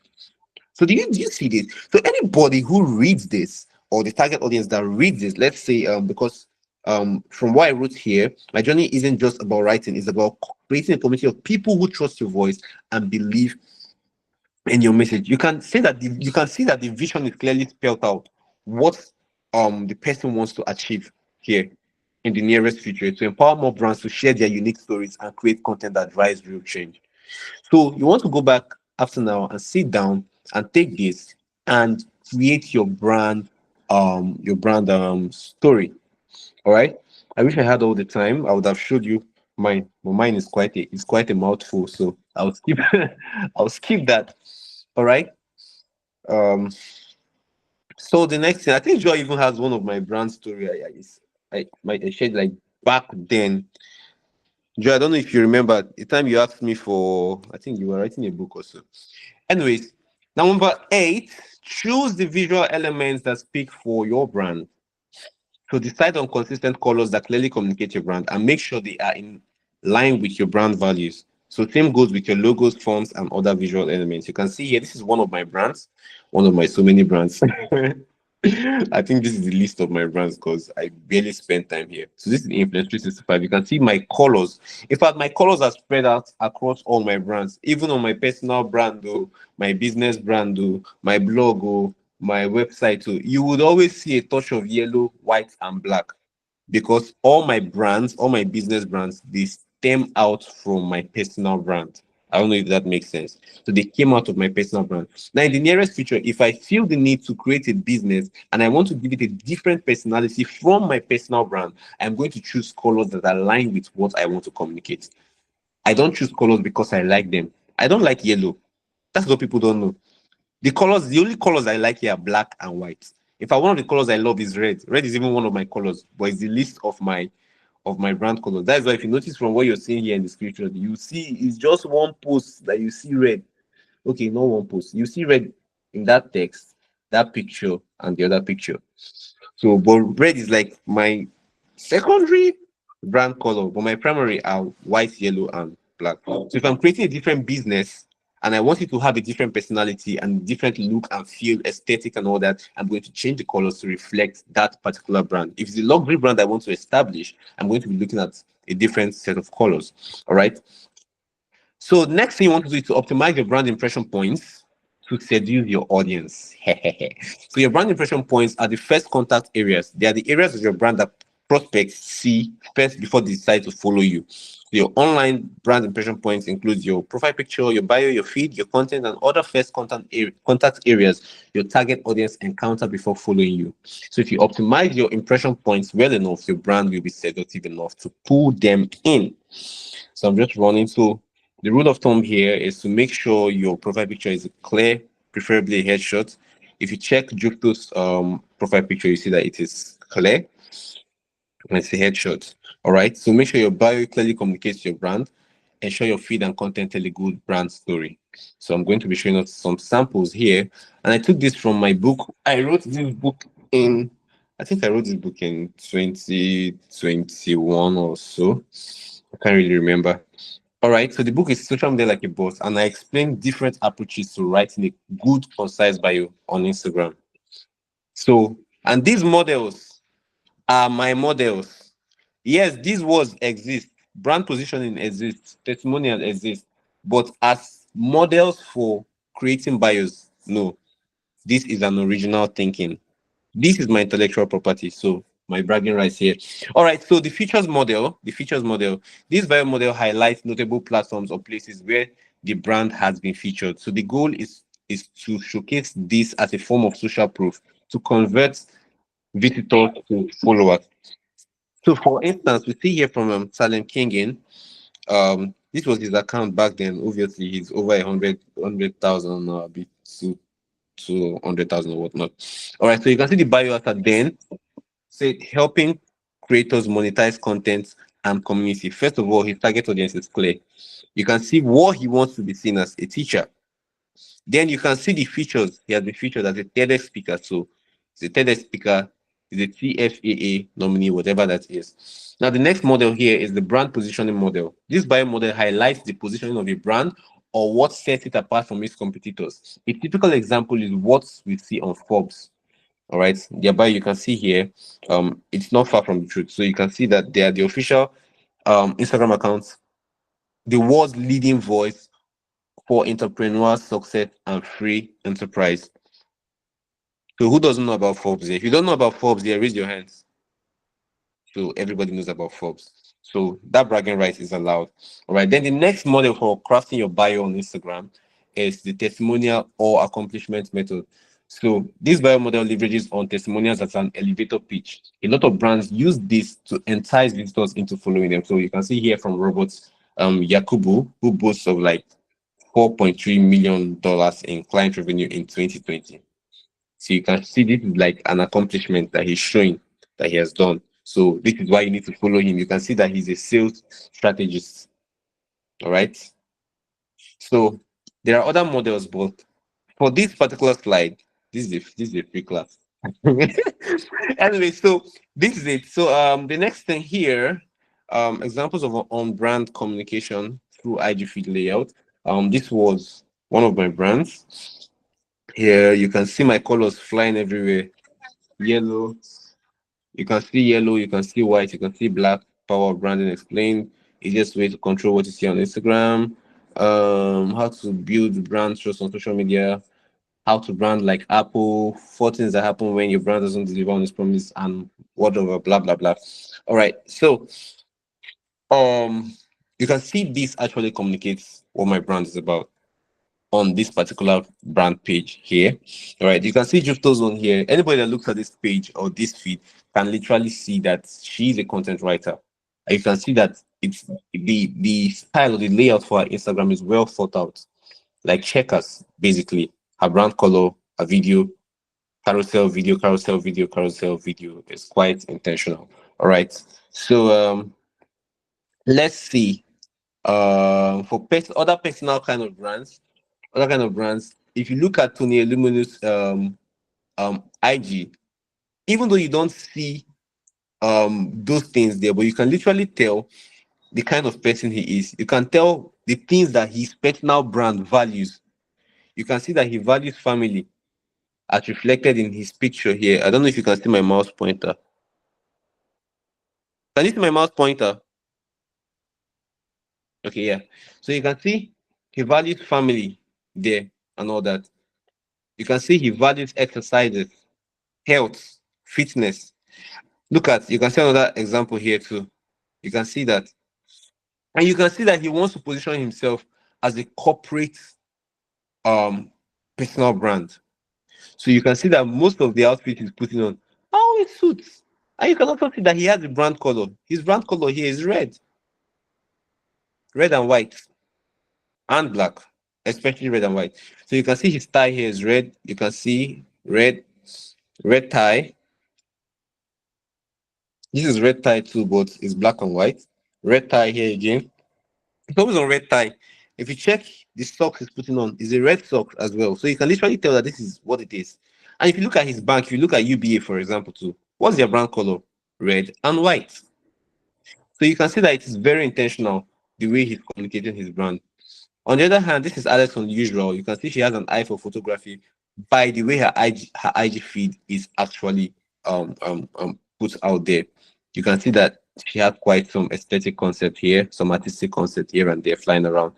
So do you see this? So anybody who reads this, or the target audience that reads this, let's say because from what I wrote here, my journey isn't just about writing, it's about creating a community of people who trust your voice and believe in your message. You can say that you can see that the vision is clearly spelled out. What the person wants to achieve here in the nearest future to empower more brands to share their unique stories and create content that drives real change. So you want to go back after now and sit down and take this and create your brand story. All right. I wish I had all the time. I would have showed you mine, but mine is quite a mouthful. So I'll skip I'll skip that. All right. Um. So the next thing, I think Joy even has one of my brand story. I shared like back then. Joe, I don't know if you remember the time you asked me for, I think you were writing a book or so. Anyways, number 8, choose the visual elements that speak for your brand. So decide on consistent colors that clearly communicate your brand and make sure they are in line with your brand values. So same goes with your logos, fonts, and other visual elements. You can see here, this is one of my brands, one of my so many brands. I think this is the list of my brands because I barely spend time here. So this is Influence 365. You can see my colors. In fact, my colors are spread out across all my brands, even on my personal brand, though, my business brand, though, my blog, oh, my website. So you would always see a touch of yellow, white, and black because all my brands, all my business brands, they stem out from my personal brand. I don't know if that makes sense. So they came out of my personal brand. Now, in the nearest future, if I feel the need to create a business and I want to give it a different personality from my personal brand, I'm going to choose colors that align with what I want to communicate. I don't choose colors because I like them. I don't like yellow. That's what people don't know. The only colors I like here are black and white. In fact, one of the colors I love is red. Red is even one of my colors, but it's the list of my brand colors. That's why if you notice from what you're seeing here in the scripture, you see it's just one post that you see red. Okay, not one post. You see red in that text, that picture, and the other picture. So, but red is like my secondary brand color, but my primary are white, yellow, and black. So if I'm creating a different business and I want it to have a different personality and different look and feel, aesthetic and all that, I'm going to change the colors to reflect that particular brand. If it's a luxury brand I want to establish, I'm going to be looking at a different set of colors. All right. So next thing you want to do is to optimize your brand impression points. to seduce your audience. So your brand impression points are the first contact areas. They are the areas of your brand that prospects see first before they decide to follow you. Your online brand impression points includes your profile picture, your bio, your feed, your content, and other first contact areas your target audience encounter before following you. So if you optimize your impression points well enough, your brand will be seductive enough to pull them in. So I'm just running. So the rule of thumb here is to make sure your profile picture is clear, preferably a headshot. If you check Jucto's profile picture, you see that it is clear. And it's a headshot. All right. So make sure your bio clearly communicates your brand. Ensure your feed and content tell a good brand story. So I'm going to be showing us some samples here. And I took this from my book. I wrote this book in, I think I wrote this book in 2021 or so. I can't really remember. All right. So the book is Social Media Like a Boss. And I explain different approaches to writing a good, concise bio on Instagram. So, and these models are my models. Yes, these words exist. Brand positioning exists. Testimonial exists. But as models for creating bios, no. This is an original thinking. This is my intellectual property. So my bragging rights here. All right. So the features model, this bio model highlights notable platforms or places where the brand has been featured. So the goal is to showcase this as a form of social proof to convert visitors to followers. So, for instance, we see here from Salem Kingin. This was his account back then. Obviously, he's over 100,000 now, a bit to 100,000 or whatnot. All right, so you can see the bio after then. Say helping creators monetize content and community. First of all, his target audience is clear. You can see what he wants to be seen as a teacher. Then you can see the features. He has been featured as a TEDx speaker. So he's a TEDx speaker, he's a TFAA nominee, whatever that is. Now, the next model here is the brand positioning model. This bio model highlights the positioning of a brand or what sets it apart from its competitors. A typical example is what we see on Forbes. All right, their bio you can see here. It's not far from the truth. So you can see that they are the official Instagram accounts, the world's leading voice for entrepreneur success and free enterprise. So who doesn't know about Forbes here? If you don't know about Forbes here, raise your hands. So everybody knows about Forbes. So that bragging right is allowed. All right. Then the next model for crafting your bio on Instagram is the testimonial or accomplishment method. So this bio model leverages on testimonials as an elevator pitch. A lot of brands use this to entice visitors into following them. So you can see here from Robots Yakubu, who boasts of like $4.3 million in client revenue in 2020. So you can see this is like an accomplishment that he's showing that he has done. So this is why you need to follow him. You can see that he's a sales strategist. All right. So there are other models, but for this particular slide, this is a free class. Anyway, so this is it. So the next thing here, examples of on brand communication through IG feed layout. This was one of my brands. Here you can see my colors flying everywhere. Yellow, you can see yellow, you can see white, you can see black. Power of branding explained. Easiest way to control what you see on Instagram. How to build brand trust on social media. How to brand like Apple. 4 things that happen when your brand doesn't deliver on its promise, and whatever, blah blah blah. All right, so you can see this actually communicates what my brand is about on this particular brand page here. All right, you can see Justo's on here. Anybody that looks at this page or this feed can literally see that she's a content writer. And you can see that it's the style or the layout for her Instagram is well thought out, like checkers, basically. Her brand color, a video, carousel video, carousel video, carousel video is quite intentional. All right, so let's see. For other personal kind of brands, if you look at Tony Illuminous IG, even though you don't see those things there, but you can literally tell the kind of person he is. You can tell the things that his personal brand values. You can see that he values family as reflected in his picture here. I don't know if you can see my mouse pointer. Can you see my mouse pointer? Okay, yeah. So you can see he values family there and all that. You can see he values exercises, health, fitness. Look at, you can see another example here too. You can see that. And you can see that he wants to position himself as a corporate personal brand. So you can see that most of the outfit he's putting on are always suits. And you can also see that he has a brand color. His brand color here is red. Red and white. And black. Especially red and white. So you can see his tie here is red. You can see red tie. This is red tie too, but it's black and white. Red tie here again. It's always on red tie. If you check the socks he's putting on, is a red sock as well. So you can literally tell that this is what it is. And if you look at his bank, if you look at UBA, for example, too, what's their brand color? Red and white. So you can see that it is very intentional the way he's communicating his brand. On the other hand, this is Alex Unusual. You can see she has an eye for photography. By the way, her IG feed is actually put out there. You can see that she has quite some aesthetic concept here, some artistic concept here and there flying around.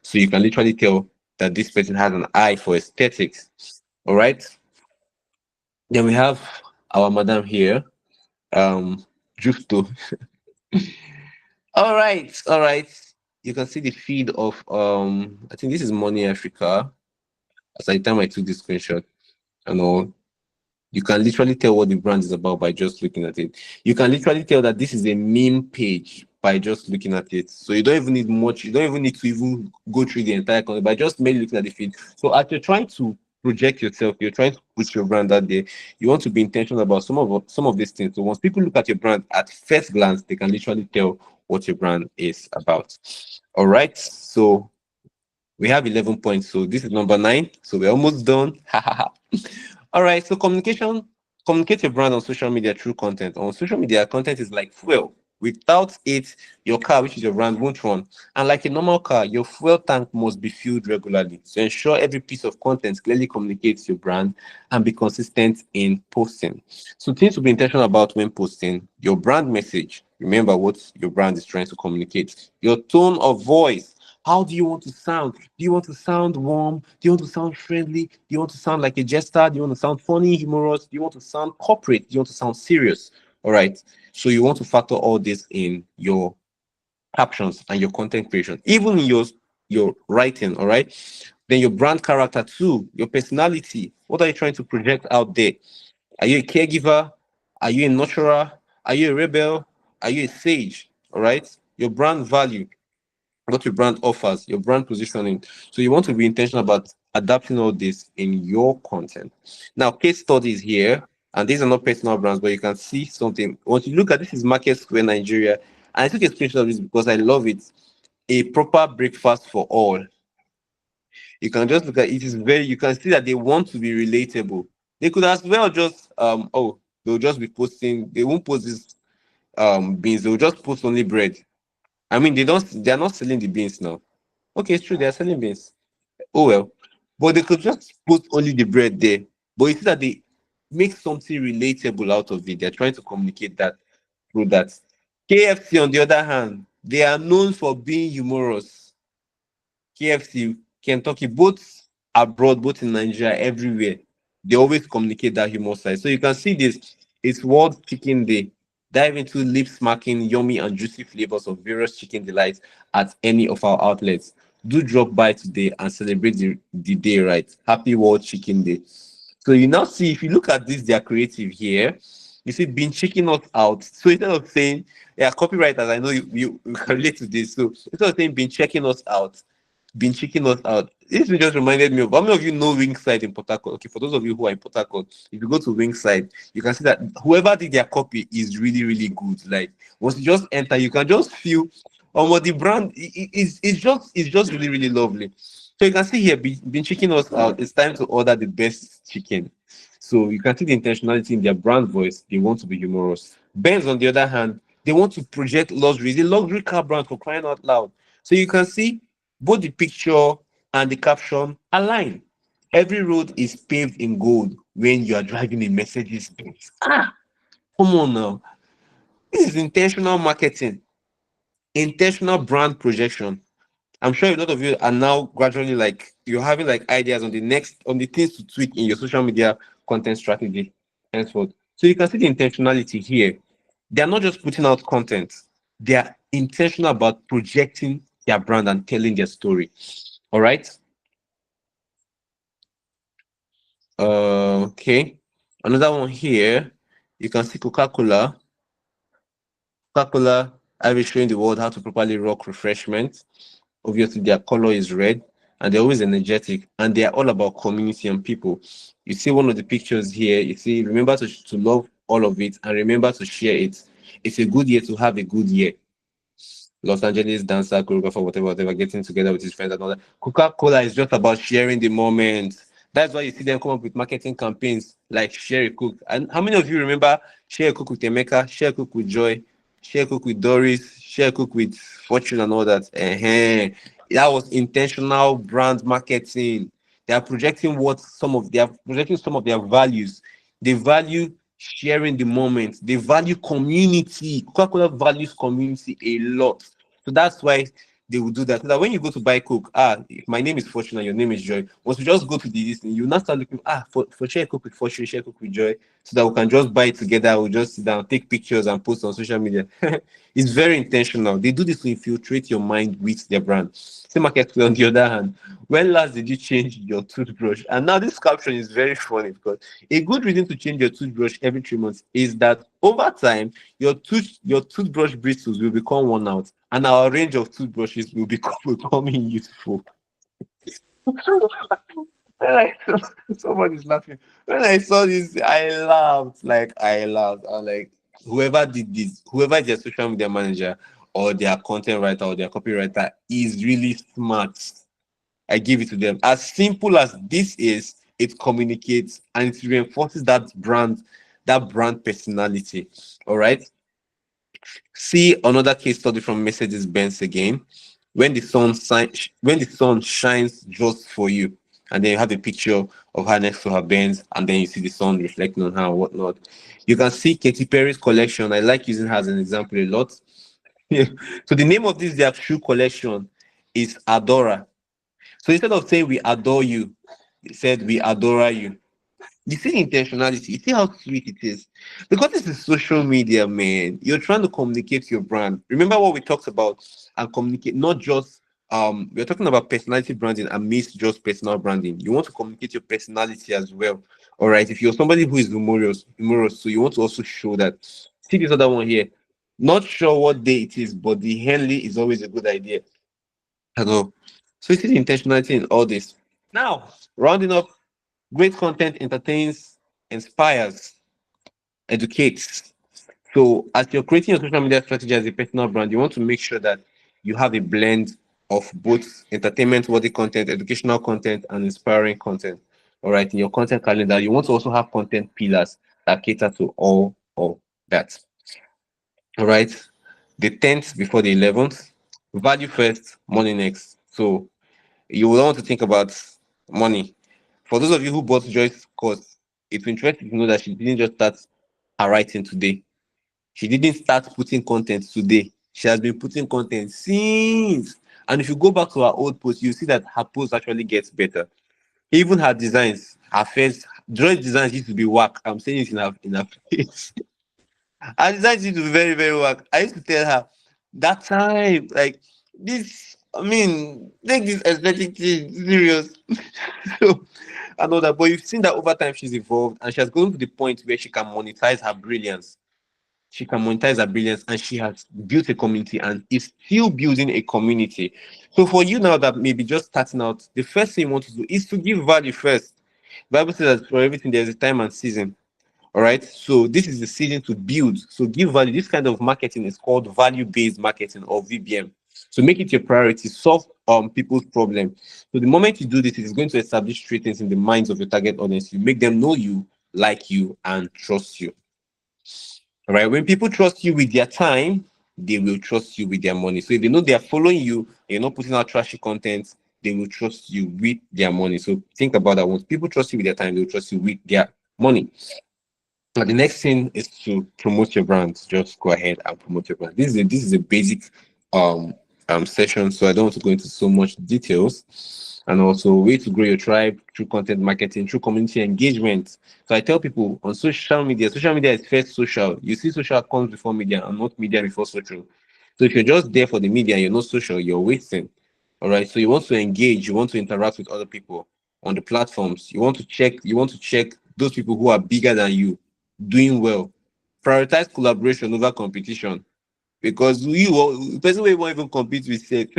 So you can literally tell that this person has an eye for aesthetics. All right. Then we have our madam here, Justo. All right. You can see the feed of I think this is Money Africa. As I time I took this screenshot and all, you can literally tell what the brand is about by just looking at it. You can literally tell that this is a meme page by just looking at it. So you don't even need much. You don't even need to even go through the entire content by just merely looking at the feed. So as you're trying to project yourself, you're trying to put your brand out there, you want to be intentional about some of these things. So once people look at your brand at first glance, they can literally tell what your brand is about. All right. So we have 11 points. So this is number 9. So we're almost done. All right. So communicate your brand on social media through content. On social media, content is like fuel. Without it, your car, which is your brand, won't run. And like a normal car, your fuel tank must be filled regularly. So ensure every piece of content clearly communicates your brand and be consistent in posting. So things to be intentional about when posting: your brand message. Remember what your brand is trying to communicate. Your tone of voice. How do you want to sound? Do you want to sound warm? Do you want to sound friendly? Do you want to sound like a jester? Do you want to sound funny, humorous? Do you want to sound corporate? Do you want to sound serious? All right. So you want to factor all this in your captions and your content creation, even in your writing. All right. Then your brand character too, your personality. What are you trying to project out there? Are you a caregiver? Are you a nurturer? Are you a rebel? Are you a sage? All right. Your brand value, what your brand offers, your brand positioning. So you want to be intentional about adapting all this in your content. Now, case studies here, and these are not personal brands, but you can see something. Once you look at this, is Market Square Nigeria, and I took a screenshot of this because I love it. A proper breakfast for all. You can just look at it. Is very. You can see that they want to be relatable. They could as well just they'll just be posting. They won't post this beans. They'll just post only bread. I mean, they're not selling the beans now. Okay, it's true, they're selling beans. Oh well. But they could just put only the bread there. But you see that they make something relatable out of it. They're trying to communicate that through that. KFC, on the other hand, they are known for being humorous. KFC, Kentucky, both abroad, both in Nigeria, everywhere, they always communicate that humor side. So you can see this. It's World Chicken Day. Dive into lip smacking, yummy and juicy flavors of various chicken delights at any of our outlets. Do drop by today and celebrate the day, right? Happy World Chicken Day. So you now see, if you look at this, they are creative here. You see, been checking us out. So instead of saying, yeah, copywriters, I know you can relate to this. So instead of saying, been checking us out. This just reminded me of, how many of you know Wingside in Port Harcourt? Okay, for those of you who are in Port Harcourt, if you go to Wingside, you can see that whoever did their copy is really, really good. Like once you just enter, you can just feel what the brand it's just really, really lovely. So you can see here, been checking us out. It's time to order the best chicken. So you can see the intentionality in their brand voice. They want to be humorous. Benz, on the other hand, they want to project luxury. It's a luxury car brand, for crying out loud. So you can see both the picture and the caption align. Every road is paved in gold when you are driving a Mercedes Benz. Come on now. This is intentional marketing, intentional brand projection. I'm sure a lot of you are now gradually like you're having like ideas on the things to tweak in your social media content strategy henceforth. So you can see the intentionality here. They are not just putting out content, they are intentional about projecting their brand and telling their story. All right. Okay. Another one here. You can see Coca-Cola. Coca-Cola, I will showing the world how to properly rock refreshment. Obviously, their color is red and they're always energetic and they are all about community and people. You see one of the pictures here. You see, remember to love all of it and remember to share it. It's a good year to have a good year. Los Angeles dancer, choreographer, whatever, getting together with his friends and all that. Coca-Cola is just about sharing the moment. That's why you see them come up with marketing campaigns like Share a Cook. And how many of you remember Share a Cook with Emeka, Share a Cook with Joy, Share a Cook with Doris, Share a Cook with Fortune and all that? That was intentional brand marketing. They are projecting some of their values. They value sharing the moment. They value community. Coca-Cola values community a lot. So that's why they will do that. So that when you go to buy Coke, if my name is Fortune and your name is Joy, once we just go to this thing, you now start looking, for share Coke with Fortune, share Coke with Joy, so that we can just buy it together. We'll just sit down, take pictures and post on social media. It's very intentional. They do this to infiltrate your mind with their brand. Same market on the other hand. When last did you change your toothbrush? And now this caption is very funny because a good reason to change your toothbrush every 3 months is that over time your toothbrush bristles will become worn out and our range of toothbrushes will become becoming useful. When I somebody's laughing. When I saw this, I laughed. I'm like, whoever did this, whoever is their social media manager or their content writer or their copywriter is really smart. I give it to them. As simple as this is, it communicates and it reinforces that brand personality. All right. See another case study from Mercedes Benz again. When the sun shines just for you, and then you have a picture of her next to her Benz, and then you see the sun reflecting on her and whatnot. You can see Katy Perry's collection. I like using her as an example a lot. So the name of this their shoe collection is Adora. So instead of saying we adore you, they said we adore you. You see the intentionality, you see how sweet it is. Because this is social media, man. You're trying to communicate your brand. Remember what we talked about and communicate, not just we're talking about personality branding amidst just personal branding. You want to communicate your personality as well. All right. If you're somebody who is humorous, so you want to also show that. See this other one here. Not sure what day it is, but the Henley is always a good idea. Hello. So you see the intentionality in all this. Now, rounding up, great content entertains, inspires, educates. So, as you're creating your social media strategy as a personal brand, you want to make sure that you have a blend of both entertainment worthy content, educational content, and inspiring content. All right, in your content calendar, you want to also have content pillars that cater to all of that. All right, the 10th before the 11th, value first, money next. So, you will want to think about money. For those of you who bought Joy's course, it's interesting to know that she didn't just start her writing today. She didn't start putting content today. She has been putting content since. And if you go back to her old post, you see that her post actually gets better. Even her designs, her face, Joy's designs used to be whack. I'm saying it in her face. Her designs used to be very, very whack. I used to tell her that time, like this, I mean, take this aesthetic thing serious. So I know that, but you've seen that over time she's evolved and she has gone to the point where she can monetize her brilliance. She can monetize her brilliance and she has built a community and is still building a community. So for you now that maybe just starting out, the first thing you want to do is to give value first. Bible says that for everything there's a time and season. All right. So this is the season to build. So give value. This kind of marketing is called value-based marketing or VBM. So make it your priority. Solve people's problem. So the moment you do this, it is going to establish three things in the minds of your target audience. You make them know you, like you, and trust you. All right. When people trust you with their time, they will trust you with their money. So if they know they are following you, and you're not putting out trashy content, they will trust you with their money. So think about that. Once people trust you with their time, they will trust you with their money. Now, the next thing is to promote your brand. Just go ahead and promote your brand. This is a basic session, so I don't want to go into so much details. And also, way to grow your tribe through content marketing, through community engagement. So I tell people on social media is first social. You see, social comes before media, and not media before social. So if you're just there for the media and you're not social, you're wasting. All right. So you want to engage, you want to interact with other people on the platforms. You want to check those people who are bigger than you, doing well. Prioritize collaboration over competition, because the person who won't even compete with safe,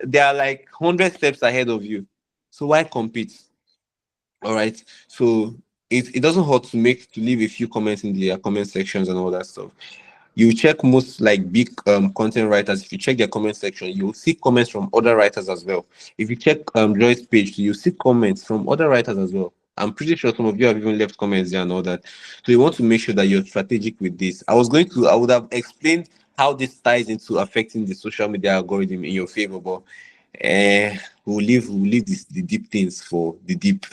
they are like 100 steps ahead of you. So why compete? All right. So it doesn't hurt to leave a few comments in the comment sections and all that stuff. You check most like big content writers. If you check their comment section, you'll see comments from other writers as well. If you check Joy's page, you'll see comments from other writers as well. I'm pretty sure some of you have even left comments there and all that. So you want to make sure that you're strategic with this. I would have explained how this ties into affecting the social media algorithm in your favor, but we'll leave the deep things for the deep.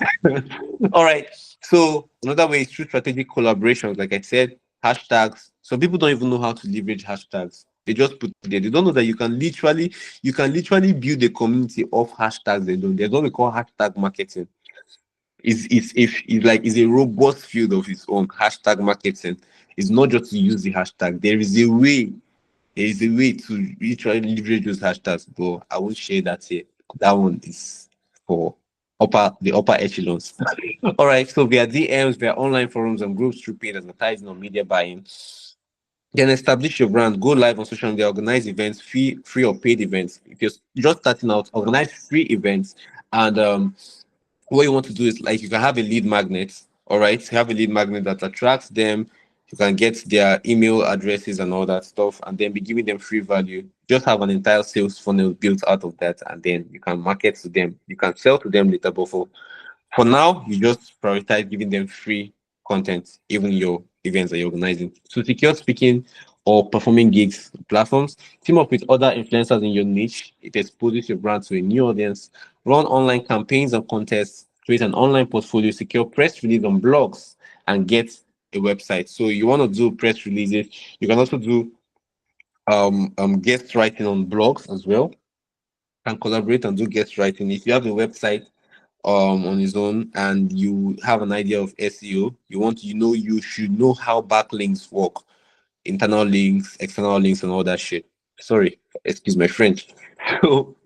All right. So another way is through strategic collaborations. Like I said, hashtags. Some people don't even know how to leverage hashtags. They just put it there. They don't know that you can literally build a community of hashtags alone. There's what we call hashtag marketing. It's a robust field of its own. Hashtag marketing. It's not just to use the hashtag. There is a way to literally leverage those hashtags, but I won't share that here. That one is for the upper echelons. All right, so via DMs, via online forums and groups through paid advertising or media buying. Then establish your brand, go live on social media, organize events, free or paid events. If you're just starting out, organize free events. And what you want to do is, like, you can have a lead magnet. All right, you have a lead magnet that attracts them. You can get their email addresses and all that stuff, and then be giving them free value. Just have an entire sales funnel built out of that, and then you can market to them. You can sell to them later, but for now, you just prioritize giving them free content, even your events that you're organizing. To secure speaking or performing gigs platforms, team up with other influencers in your niche. It exposes your brand to a new audience. Run online campaigns and contests. Create an online portfolio. Secure press release on blogs and get a website. So you want to do press releases. You can also do guest writing on blogs as well. Can collaborate and do guest writing. If you have a website on his own and you have an idea of SEO, you should know how backlinks work, internal links, external links, and all that shit. Sorry, excuse my French. So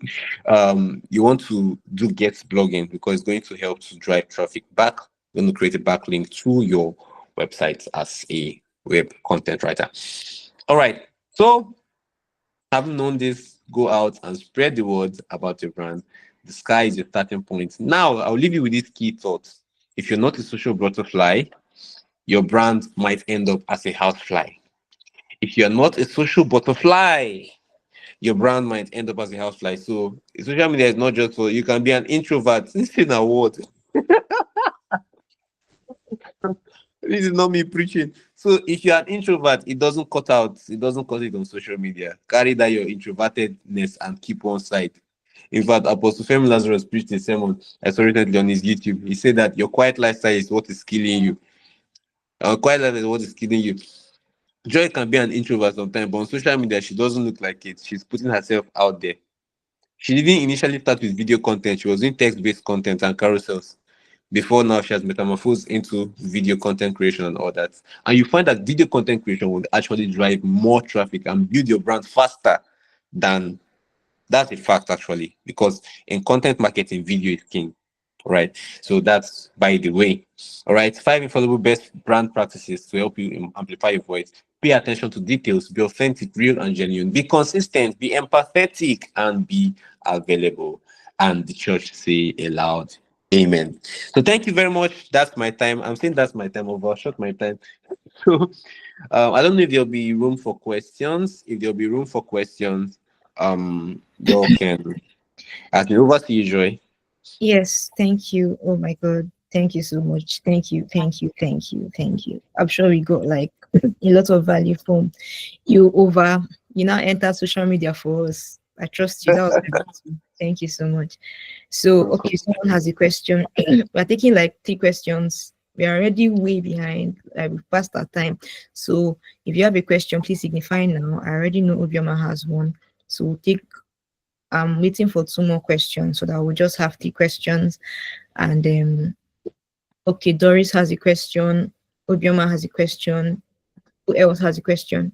you want to do guest blogging because it's going to help to drive traffic back. You're going to create a backlink to your website as a web content writer. All right. So having known this, go out and spread the word about your brand. The sky is your starting point. Now, I'll leave you with this key thought. If you're not a social butterfly, your brand might end up as a housefly. If you're not a social butterfly, your brand might end up as a housefly. So, social media is not just for you can be an introvert. This is a word. This is not me preaching. So if you're an introvert, it doesn't cut out. It doesn't cut it on social media. Carry that your introvertedness and keep on side. In fact, Apostle Femi Lazarus preached a sermon I saw recently on his YouTube. He said that your quiet lifestyle is what is killing you. Quiet lifestyle is what is killing you. Joy can be an introvert sometimes, but on social media, she doesn't look like it. She's putting herself out there. She didn't initially start with video content. She was doing text-based content and carousels. Before now, she has metamorphosed into video content creation and all that. And you find that video content creation will actually drive more traffic and build your brand faster than that's a fact, actually, because in content marketing, video is king. Right. So that's by the way. All right. 5 infallible best brand practices to help you amplify your voice. Pay attention to details, be authentic, real, and genuine. Be consistent, be empathetic, and be available. And the church say aloud, amen. So thank you very much. That's my time. I'm saying that's my time. Overshot my time. So I don't know if there'll be room for questions. If there'll be room for questions, you can ask me. Over to you, Joy. Yes, thank you. Oh my God. Thank you so much. Thank you. Thank you. Thank you. Thank you. I'm sure we got like a lot of value from you over. You now enter social media for us. I trust you. That was amazing. Thank you so much. So, okay, someone has a question. We're taking like 3 questions. We are already way behind. We've passed our time. So, if you have a question, please signify now. I already know Obioma has one. So we'll take I'm waiting for 2 more questions so that we'll just have 3 questions. And okay, Doris has a question. Obioma has a question. Who else has a question?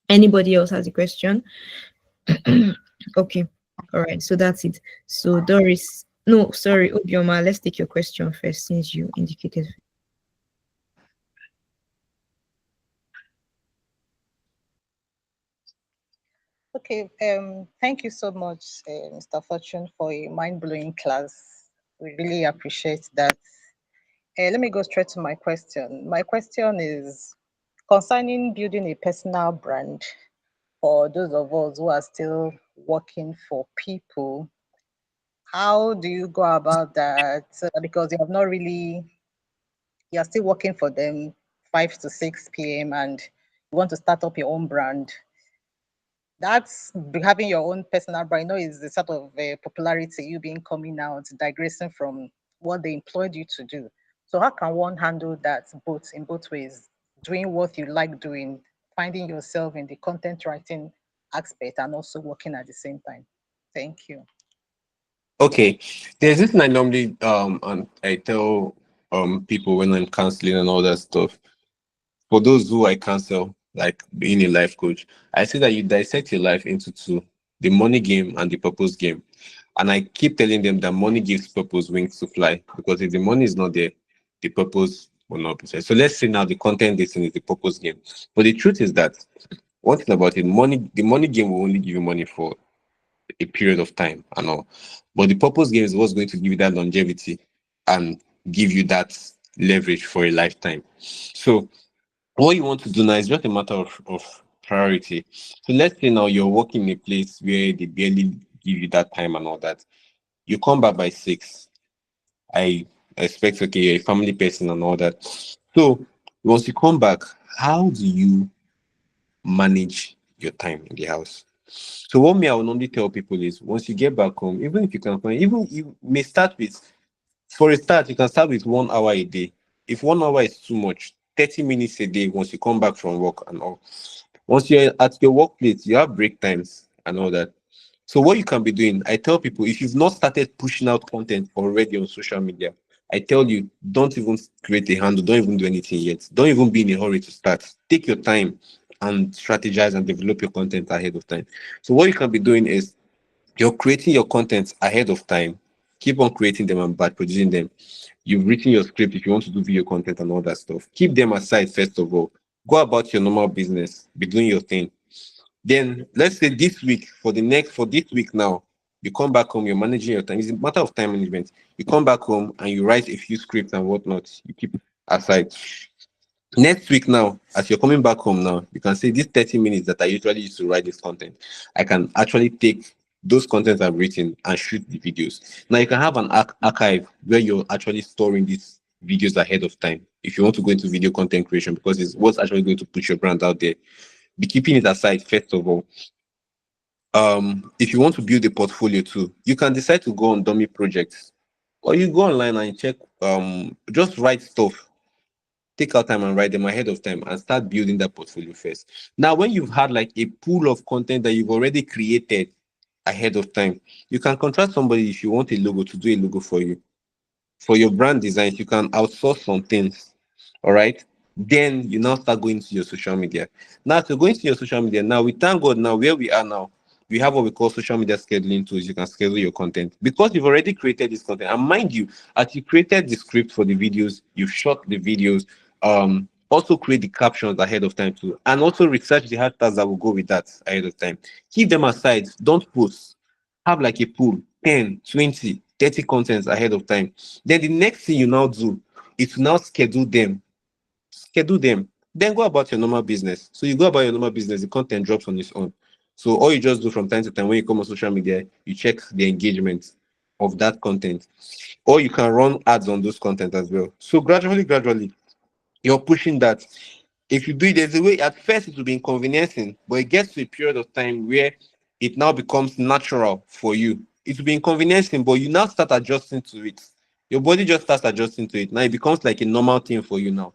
Anybody else has a question? Okay. All right. So that's it. So Doris, no, sorry, Obioma, let's take your question first since you indicated. Okay, thank you so much, Mr. Fortune, for a mind-blowing class. We really appreciate that. Let me go straight to my question. My question is concerning building a personal brand for those of us who are still working for people. How do you go about that? Because you have not really, you're still working for them 5 to 6 p.m. and you want to start up your own brand. That's having your own personal brand. Is the sort of popularity, you being coming out, digressing from what they employed you to do. So how can one handle that both in both ways, doing what you like doing, finding yourself in the content writing aspect, and also working at the same time? Thank you. Okay, there's this thing I normally and I tell people when I'm counseling and all that stuff. For those who I counsel, like being a life coach, I say that you dissect your life into two: the money game and the purpose game. And I keep telling them that money gives purpose wings to fly, because if the money is not there, the purpose will not be there. So let's say now the content this thing is the purpose game. But the truth is that one thing about it, the money game will only give you money for a period of time and all. But the purpose game is what's going to give you that longevity and give you that leverage for a lifetime. So what you want to do now is just a matter of priority. So let's say now you're working in a place where they barely give you that time and all that. You come back by 6. I expect, okay, you're a family person and all that. So once you come back, how do you manage your time in the house? So what me I will normally tell people is, once you get back home, even if you can find, even you may start with, for a start, you can start with 1 hour a day. If 1 hour is too much, 30 minutes a day once you come back from work and all. Once you're at your workplace, you have break times and all that. So what you can be doing, I tell people, if you've not started pushing out content already on social media, I tell you, don't even create a handle, don't even do anything yet. Don't even be in a hurry to start. Take your time and strategize and develop your content ahead of time. So what you can be doing is, you're creating your content ahead of time. Keep on creating them and bad producing them. You've written your script if you want to do video content and all that stuff. Keep them aside first of all. Go about your normal business. Be doing your thing. Then let's say this week, for this week now, you come back home, you're managing your time. It's a matter of time management. You come back home and you write a few scripts and whatnot. You keep aside. Next week now, as you're coming back home now, you can say these 30 minutes that I usually use to write this content, I can actually take those contents I've written and shoot the videos. Now you can have an archive where you're actually storing these videos ahead of time. If you want to go into video content creation, because it's what's actually going to put your brand out there, be keeping it aside first of all. If you want to build a portfolio too, you can decide to go on dummy projects, or you go online and check, just write stuff. Take out time and write them ahead of time and start building that portfolio first. Now, when you've had like a pool of content that you've already created ahead of time, you can contract somebody if you want a logo to do a logo for you. For your brand designs, you can outsource some things. All right. Then you now start going to your social media. Now, to go into your social media, now we thank God now where we are now. We have what we call social media scheduling tools. You can schedule your content because you've already created this content. And mind you, as you created the script for the videos, you've shot the videos, also create the captions ahead of time too, and also research the hashtags that will go with that ahead of time. Keep them aside. Don't post. Have like a pool, 10, 20, 30 contents ahead of time. Then the next thing you now do is to now schedule them. Schedule them. Then go about your normal business. So you go about your normal business, the content drops on its own. So all you just do from time to time when you come on social media, you check the engagement of that content. Or you can run ads on those content as well. So gradually, you're pushing that. If you do it, there's a way, at first it will be inconveniencing, but it gets to a period of time where it now becomes natural for you. It will be inconveniencing, but you now start adjusting to it. Your body just starts adjusting to it. Now it becomes like a normal thing for you now.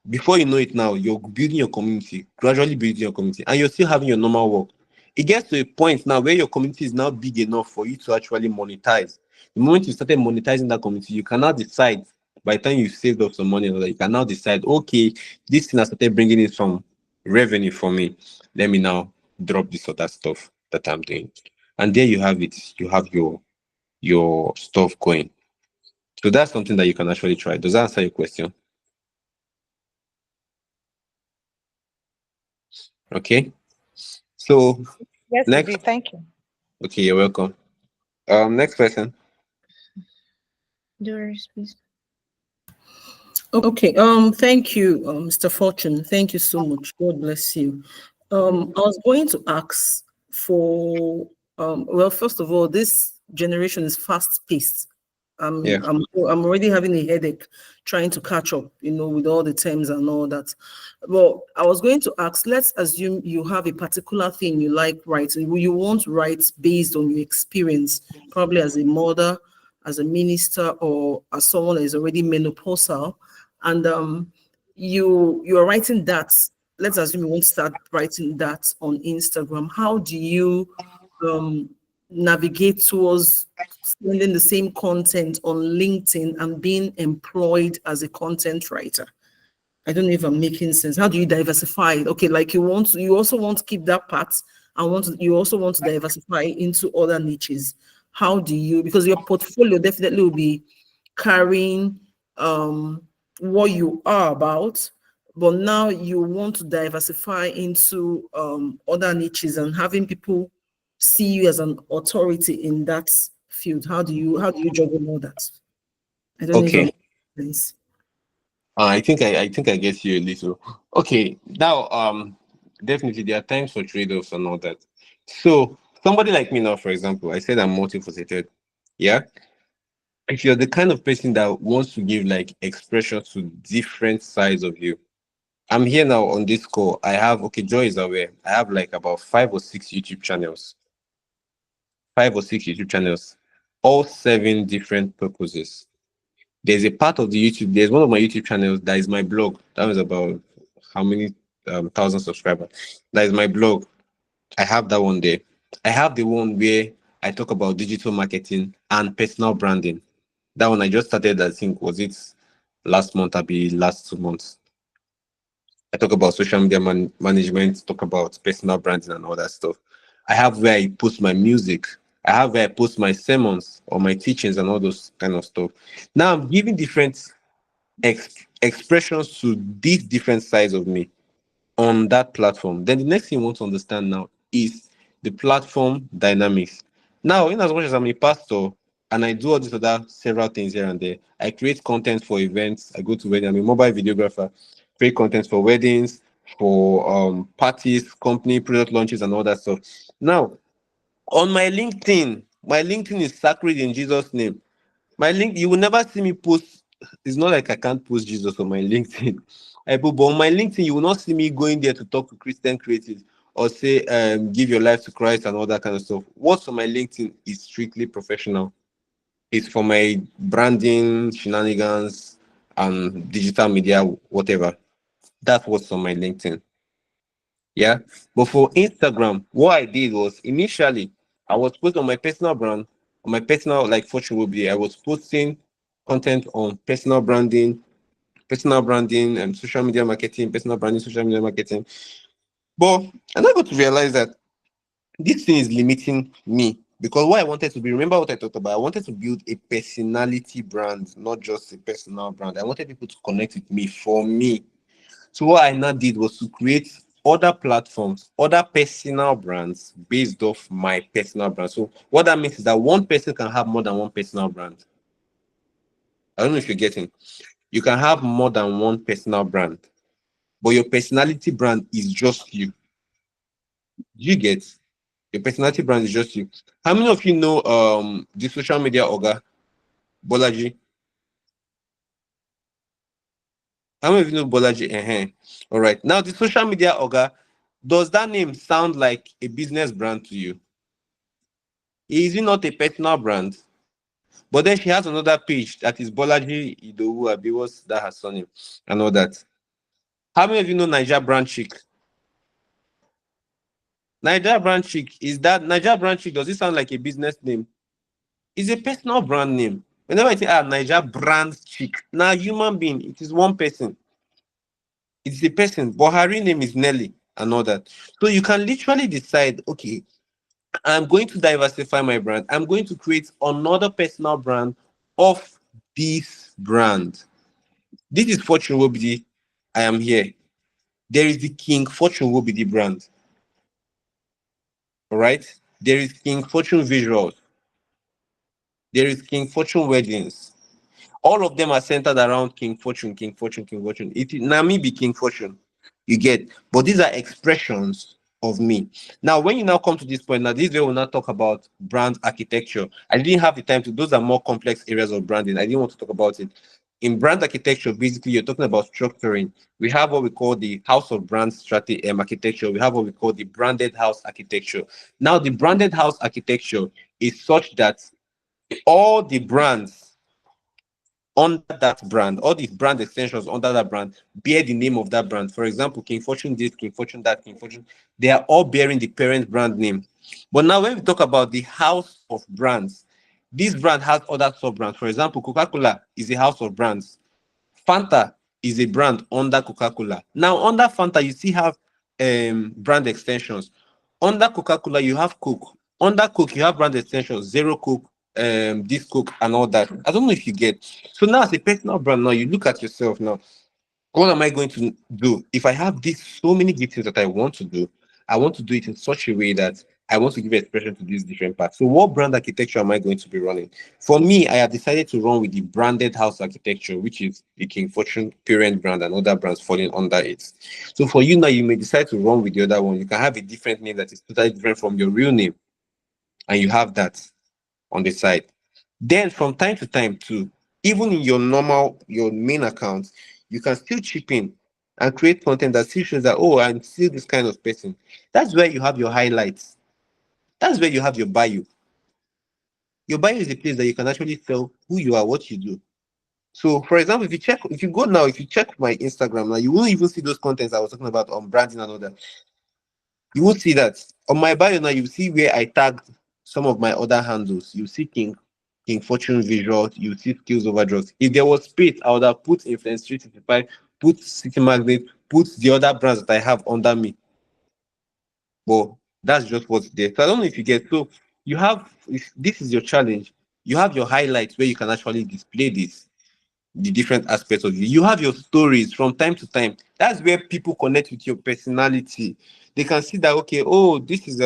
Before you know it now, you're building your community, gradually building your community, and you're still having your normal work. It gets to a point now where your community is now big enough for you to actually monetize. The moment you started monetizing that community, you can now decide, by the time you've saved up some money, you can now decide, okay, this thing has started bringing in some revenue for me. Let me now drop this other stuff that I'm doing. And there you have it. You have your stuff going. So that's something that you can actually try. Does that answer your question? Okay. So Yes, it next, did. Thank you. okay, you're welcome. Next person. Doris, please. Okay. Thank you, Mr. Fortune. Thank you so much. God bless you. I was going to ask for well, first of all, this generation is fast paced. Yeah. I'm already having a headache trying to catch up, with all the terms and all that. Well, I was going to ask, let's assume you have a particular thing you like writing. You want to write based on your experience, probably as a mother, as a minister, or as someone that is already menopausal, and you are writing that. Let's assume you want to start writing that on Instagram. How do you um, navigate towards sending the same content on LinkedIn and being employed as a content writer? I don't know if I'm making sense. How do you diversify it? Okay, like you also want to keep that part and you also want to diversify into other niches. How do you, because your portfolio definitely will be carrying what you are about, but now you want to diversify into other niches and having people see you as an authority in that field. How do you juggle all that? I don't know if I'm Okay. making sense. I think I get you a little. Okay. Now, definitely there are times for trade-offs and all that. So somebody like me now, for example, I said I'm multifaceted. Yeah. If you're the kind of person that wants to give like expression to different sides of you, I'm here now on this call. I have, okay, Joy is aware. I have like about 5 or 6 YouTube channels. 5 or 6 YouTube channels, all serving different purposes. There's a part of the YouTube, there's one of my YouTube channels that is my blog. That was about how many thousand subscribers. That is my blog. I have that one there. I have the one where I talk about digital marketing and personal branding. That one I just started, I think, was it last month, or be last 2 months. I talk about social media management, talk about personal branding and all that stuff. I have where I post my music. I have where I post my sermons or my teachings and all those kind of stuff. Now I'm giving different expressions to these different sides of me on that platform. Then the next thing you want to understand now is the platform dynamics. Now, in as much as I'm a pastor and I do all these other several things here and there, I create content for events. I go to weddings. I'm a mobile videographer. Create content for weddings, for parties, company product launches, and all that stuff. Now, on my LinkedIn is sacred in Jesus' name. My link, you will never see me post. It's not like I can't post Jesus on my LinkedIn. But on my LinkedIn, you will not see me going there to talk to Christian creatives or say, give your life to Christ and all that kind of stuff. What's on my LinkedIn is strictly professional. It's for my branding, shenanigans, and digital media, whatever. That's what's on my LinkedIn. Yeah. But for Instagram, what I did was initially I was posting on my personal brand, on my personal like Fortune Wobidi. I was posting content on personal branding and social media marketing, personal branding, social media marketing. But and I got to realize that this thing is limiting me because what I wanted to be, remember what I talked about? I wanted to build a personality brand, not just a personal brand. I wanted people to connect with me for me. So what I now did was to create other platforms, other personal brands based off my personal brand. So what that means is that one person can have more than one personal brand. I don't know if you're getting. You can have more than one personal brand, but your personality brand is just you. You get your personality brand is just you. How many of you know the social media Oga Bolaji? How many of you know Bolaji? All right. Now the social media Oga, does that name sound like a business brand to you? Is it not a personal brand? But then she has another page that is Bolaji Idowu Abi, what's that her surname and all that. How many of you know Niger Brand Chic? Nigeria brand chic, is that Nigeria brand chic? Does it sound like a business name? It's a personal brand name. Whenever I say Nigeria brand chic, now human being, it is one person. It's a person, but her real name is Nelly and all that. So you can literally decide, okay, I'm going to diversify my brand. I'm going to create another personal brand of this brand. This is Fortune Wobidi. I am here. There is the King Fortune Wobidi brand. All right. There is King Fortune Visuals. There is King Fortune Weddings. All of them are centered around King Fortune, King Fortune, King Fortune. It now me be King Fortune. You get, but these are expressions of me. Now, when you now come to this point, now this way we'll now talk about brand architecture. I didn't have the time to, those are more complex areas of branding. I didn't want to talk about it. In brand architecture, basically, you're talking about structuring. We have what we call the house of brand strategy architecture. We have what we call the branded house architecture. Now, the branded house architecture is such that all the brands under that brand, all these brand extensions under that brand bear the name of that brand. For example, King Fortune this, King Fortune that, King Fortune, they are all bearing the parent brand name. But now when we talk about the house of brands, this brand has other sub brands. For example, Coca-Cola is a house of brands. Fanta is a brand under Coca-Cola. Now, under Fanta, you still have brand extensions. Under Coca-Cola, you have Coke. Under Coke, you have brand extensions, Zero Coke, this Coke, and all that. I don't know if you get. So now, as a personal brand, now you look at yourself now. What am I going to do? If I have these so many details that I want to do, I want to do it in such a way that I want to give expression to these different parts. So, what brand architecture am I going to be running? For me, I have decided to run with the branded house architecture, which is the King Fortune parent brand and other brands falling under it. So, for you now, you may decide to run with the other one. You can have a different name that is totally different from your real name, and you have that on the side. Then, from time to time, too, even in your main account, you can still chip in and create content that still shows that, oh, I'm still this kind of person. That's where you have your highlights. That's where you have your bio. Your bio is a place that you can actually tell who you are, what you do. So, for example, if you check my Instagram now, you won't even see those contents I was talking about on branding and all that. You won't see that. On my bio now, you see where I tagged some of my other handles. You see King Fortune Visuals, you see Skills Overdrugs. If there was space, I would have put Influence 365, put City Magnet, put the other brands that I have under me. But that's just what's there. So I don't know if you get. So you have, if this is your challenge, you have your highlights where you can actually display this, the different aspects of you. You have your stories from time to time. That's where people connect with your personality. They can see that, okay, oh, this is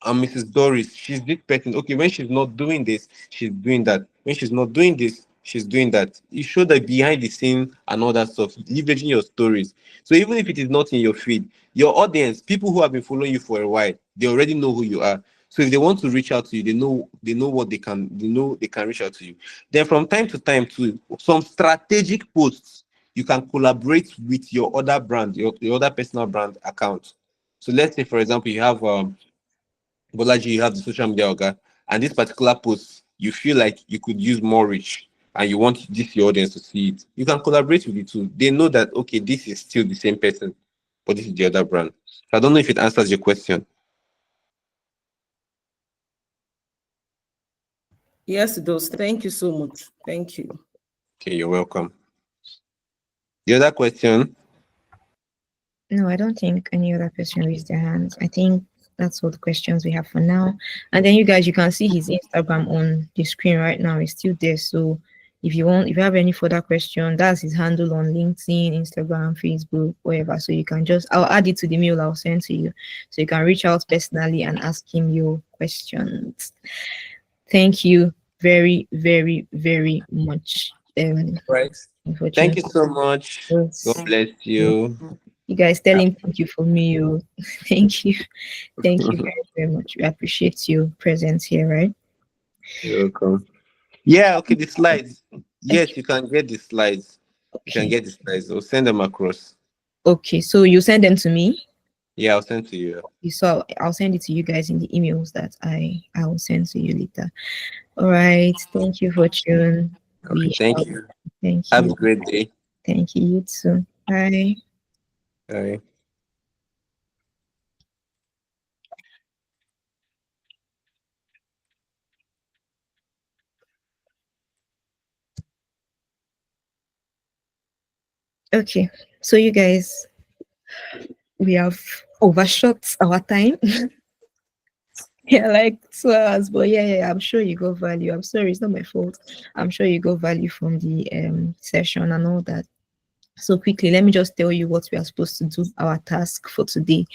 Mrs. Doris, she's this person. Okay, when she's not doing this, she's doing that. When she's not doing this, she's doing that. You show that behind the scene and all that stuff, leveraging your stories. So even if it is not in your feed, your audience, people who have been following you for a while, they already know who you are. So if they want to reach out to you, they know what they know they can reach out to you. Then from time to time, too, some strategic posts, you can collaborate with your other brand, your other personal brand account. So let's say, for example, you have Bolaji, you have the social media organ, and this particular post, you feel like you could use more reach and you want this your audience to see it. You can collaborate with the two. They know that, okay, this is still the same person, but this is the other brand. So I don't know if it answers your question. Yes, it does. Thank you so much. Thank you. Okay, you're welcome. The other question? No, I don't think any other person raised their hands. I think that's all the questions we have for now. And then you guys, you can see his Instagram on the screen right now. It's still there. So if you have any further question, that's his handle on LinkedIn, Instagram, Facebook, wherever. So you can I'll add it to the mail I'll send to you. So you can reach out personally and ask him your questions. Thank you very, very, very much. Right. Thank you so much. God bless you. You guys tell him thank you for me. Thank you. Thank you very, very much. We appreciate your presence here, right? You're welcome. Yeah, okay, the slides. Yes, you can get the slides. You can Okay. get the slides. I'll send them across. Okay, so you send them to me? Yeah, I'll send to you. So I'll send it to you guys in the emails that I will send to you later. All right. Thank you, Fortune. Okay, thank you. Thank Have you. a great day. Thank you. You too. Bye. Bye. Okay, so you guys, we have overshot our time. Yeah, like 2 hours, but yeah, I'm sure you got value. I'm sorry, it's not my fault. I'm sure you got value from the session and all that. So quickly, let me just tell you what we are supposed to do, our task for today,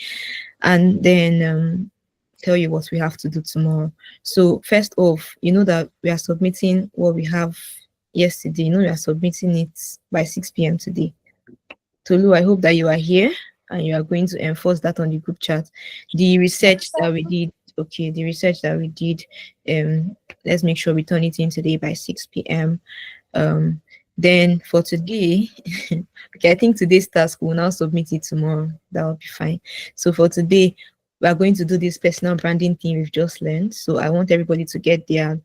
and then tell you what we have to do tomorrow. So first off, you know that we are submitting what we have yesterday. You know we are submitting it by 6 p.m. today. Tolu, I hope that you are here and you are going to enforce that on the group chat. The research that we did, okay, the research that we did, let's make sure we turn it in today by 6 p.m. Then for today, okay, I think today's task we'll now submit it tomorrow. That will be fine. So for today, we are going to do this personal branding thing we've just learned. So I want everybody to get their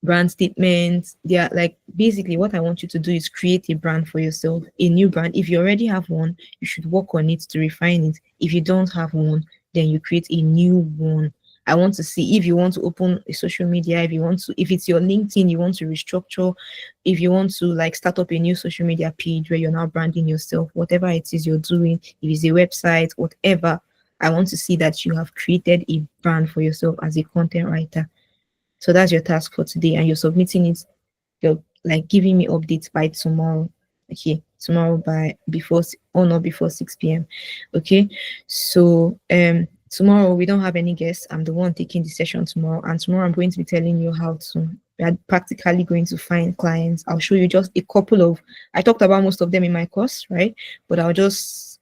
brand statements. They are like basically what I want you to do is create a brand for yourself, a new brand. If you already have one, you should work on it to refine it. If you don't have one, then you create a new one. I want to see if you want to open a social media, if you want to, if it's your LinkedIn, you want to restructure, if you want to like start up a new social media page where you're now branding yourself, whatever it is you're doing, if it's a website, whatever, I want to see that you have created a brand for yourself as a content writer. So that's your task for today, and you're submitting it. You're like giving me updates by tomorrow. Okay, tomorrow by before or not before 6 p.m. Okay, so tomorrow we don't have any guests. I'm the one taking the session tomorrow, and tomorrow I'm going to be telling you how to. We are practically going to find clients. I'll show you just a couple of. I talked about most of them in my course, right? But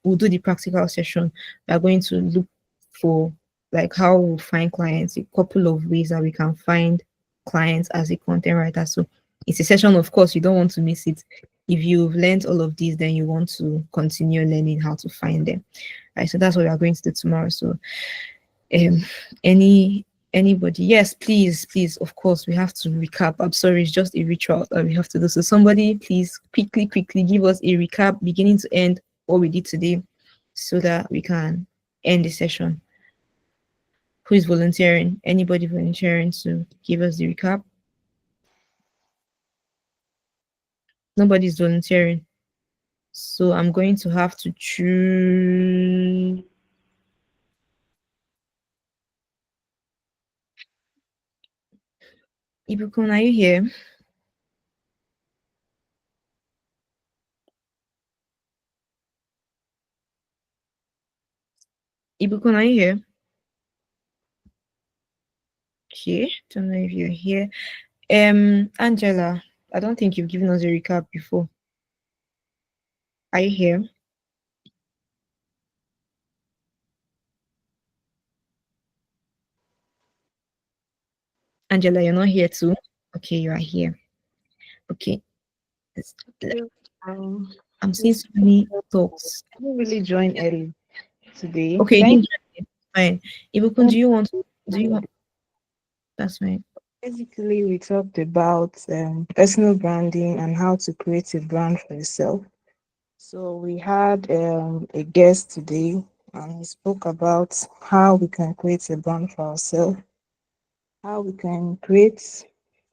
we'll do the practical session. We are going to look for like how we'll find clients, a couple of ways that we can find clients as a content writer. So it's a session, of course, you don't want to miss it. If you've learned all of these, then you want to continue learning how to find them. Right. So that's what we are going to do tomorrow. So anybody, yes, please, of course, we have to recap. I'm sorry, it's just a ritual that we have to do. So somebody please quickly give us a recap beginning to end what we did today so that we can end the session. Who is volunteering? Anybody volunteering to give us the recap? Nobody's volunteering. So I'm going to have to choose. Ibukun, are you here? Ibukun, are you here? Okay, don't know if you're here. Angela, I don't think you've given us a recap before. Are you here? Angela, you're not here too? Okay, you are here. Okay. I'm seeing so many talks. I didn't really join early today. Okay, fine. Ibukun, do you want? That's fine. Basically, we talked about personal branding and how to create a brand for yourself. So we had a guest today, and he spoke about how we can create a brand for ourselves, how we can create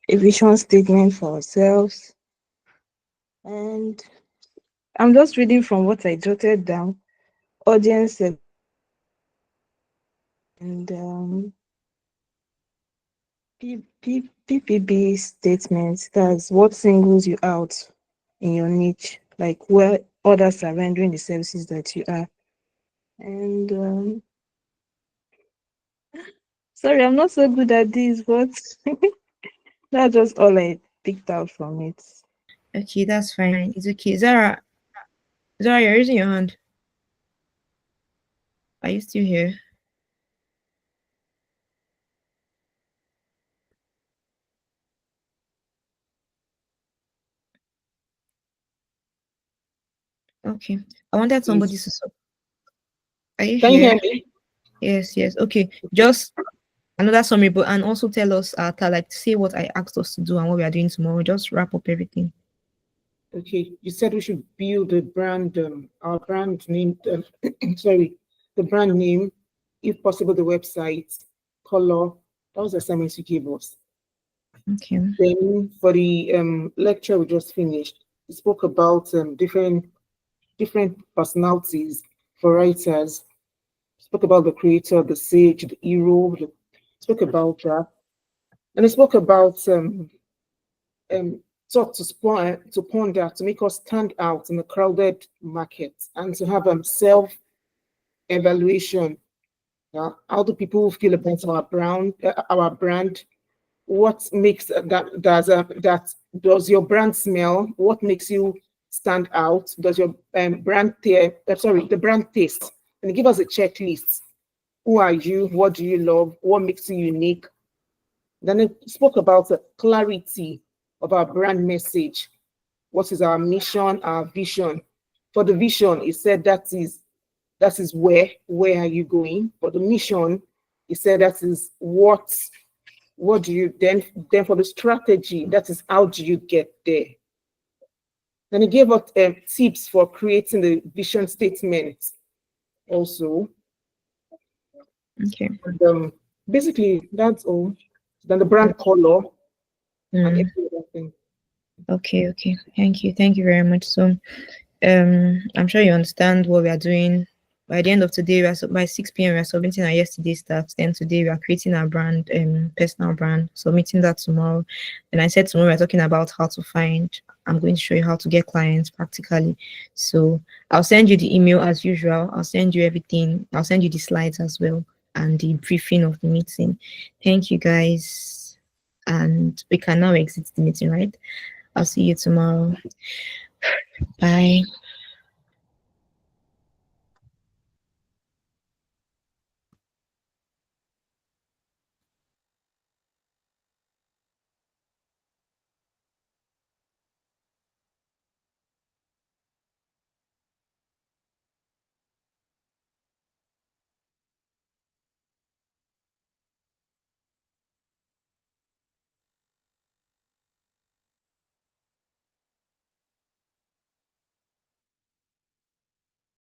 a vision statement for ourselves. And I'm just reading from what I jotted down. Audience and PPB statements, that's what singles you out in your niche, like where others are rendering the services that you are. And sorry, I'm not so good at this, but that's just all I picked out from it. Okay, that's fine. It's okay. Zara, you're raising your hand. Are you still here? Okay. I wanted somebody to. Are you Can you here? hear me? Yes. Okay. Just another summary, but and also tell us, like say what I asked us to do and what we are doing tomorrow. Just wrap up everything. Okay, you said we should build a brand, our brand name, sorry, the brand name, if possible, the website, color. That was the assignment you gave us. Okay. Then for the lecture we just finished, we spoke about different different personalities for writers. Spoke about the creator, the sage, the hero. Spoke about that, and I spoke about thought to ponder, to make us stand out in a crowded market, and to have self evaluation. How do people feel about our brand? What makes does your brand smell? What makes you stand out? Does your the brand taste? And give us a checklist. Who are you? What do you love? What makes you unique? Then it spoke about the clarity of our brand message. What is our mission, our vision? For the vision, it said that is where are you going? For the mission, it said that is what do you then for the strategy, that is how do you get there? Then he gave us tips for creating the vision statement also. Okay. And, basically that's all. Then the brand color and every other thing. Okay. Thank you very much. So I'm sure you understand what we are doing. By the end of today, by 6 p.m. we are submitting our yesterday's stuff. Then today we are creating our brand, personal brand, submitting that tomorrow. And I said tomorrow we're talking about how to find. I'm going to show you how to get clients practically. So I'll send you the email as usual. I'll send you everything. I'll send you the slides as well and the briefing of the meeting. Thank you guys. And we can now exit the meeting, right? I'll see you tomorrow. Bye.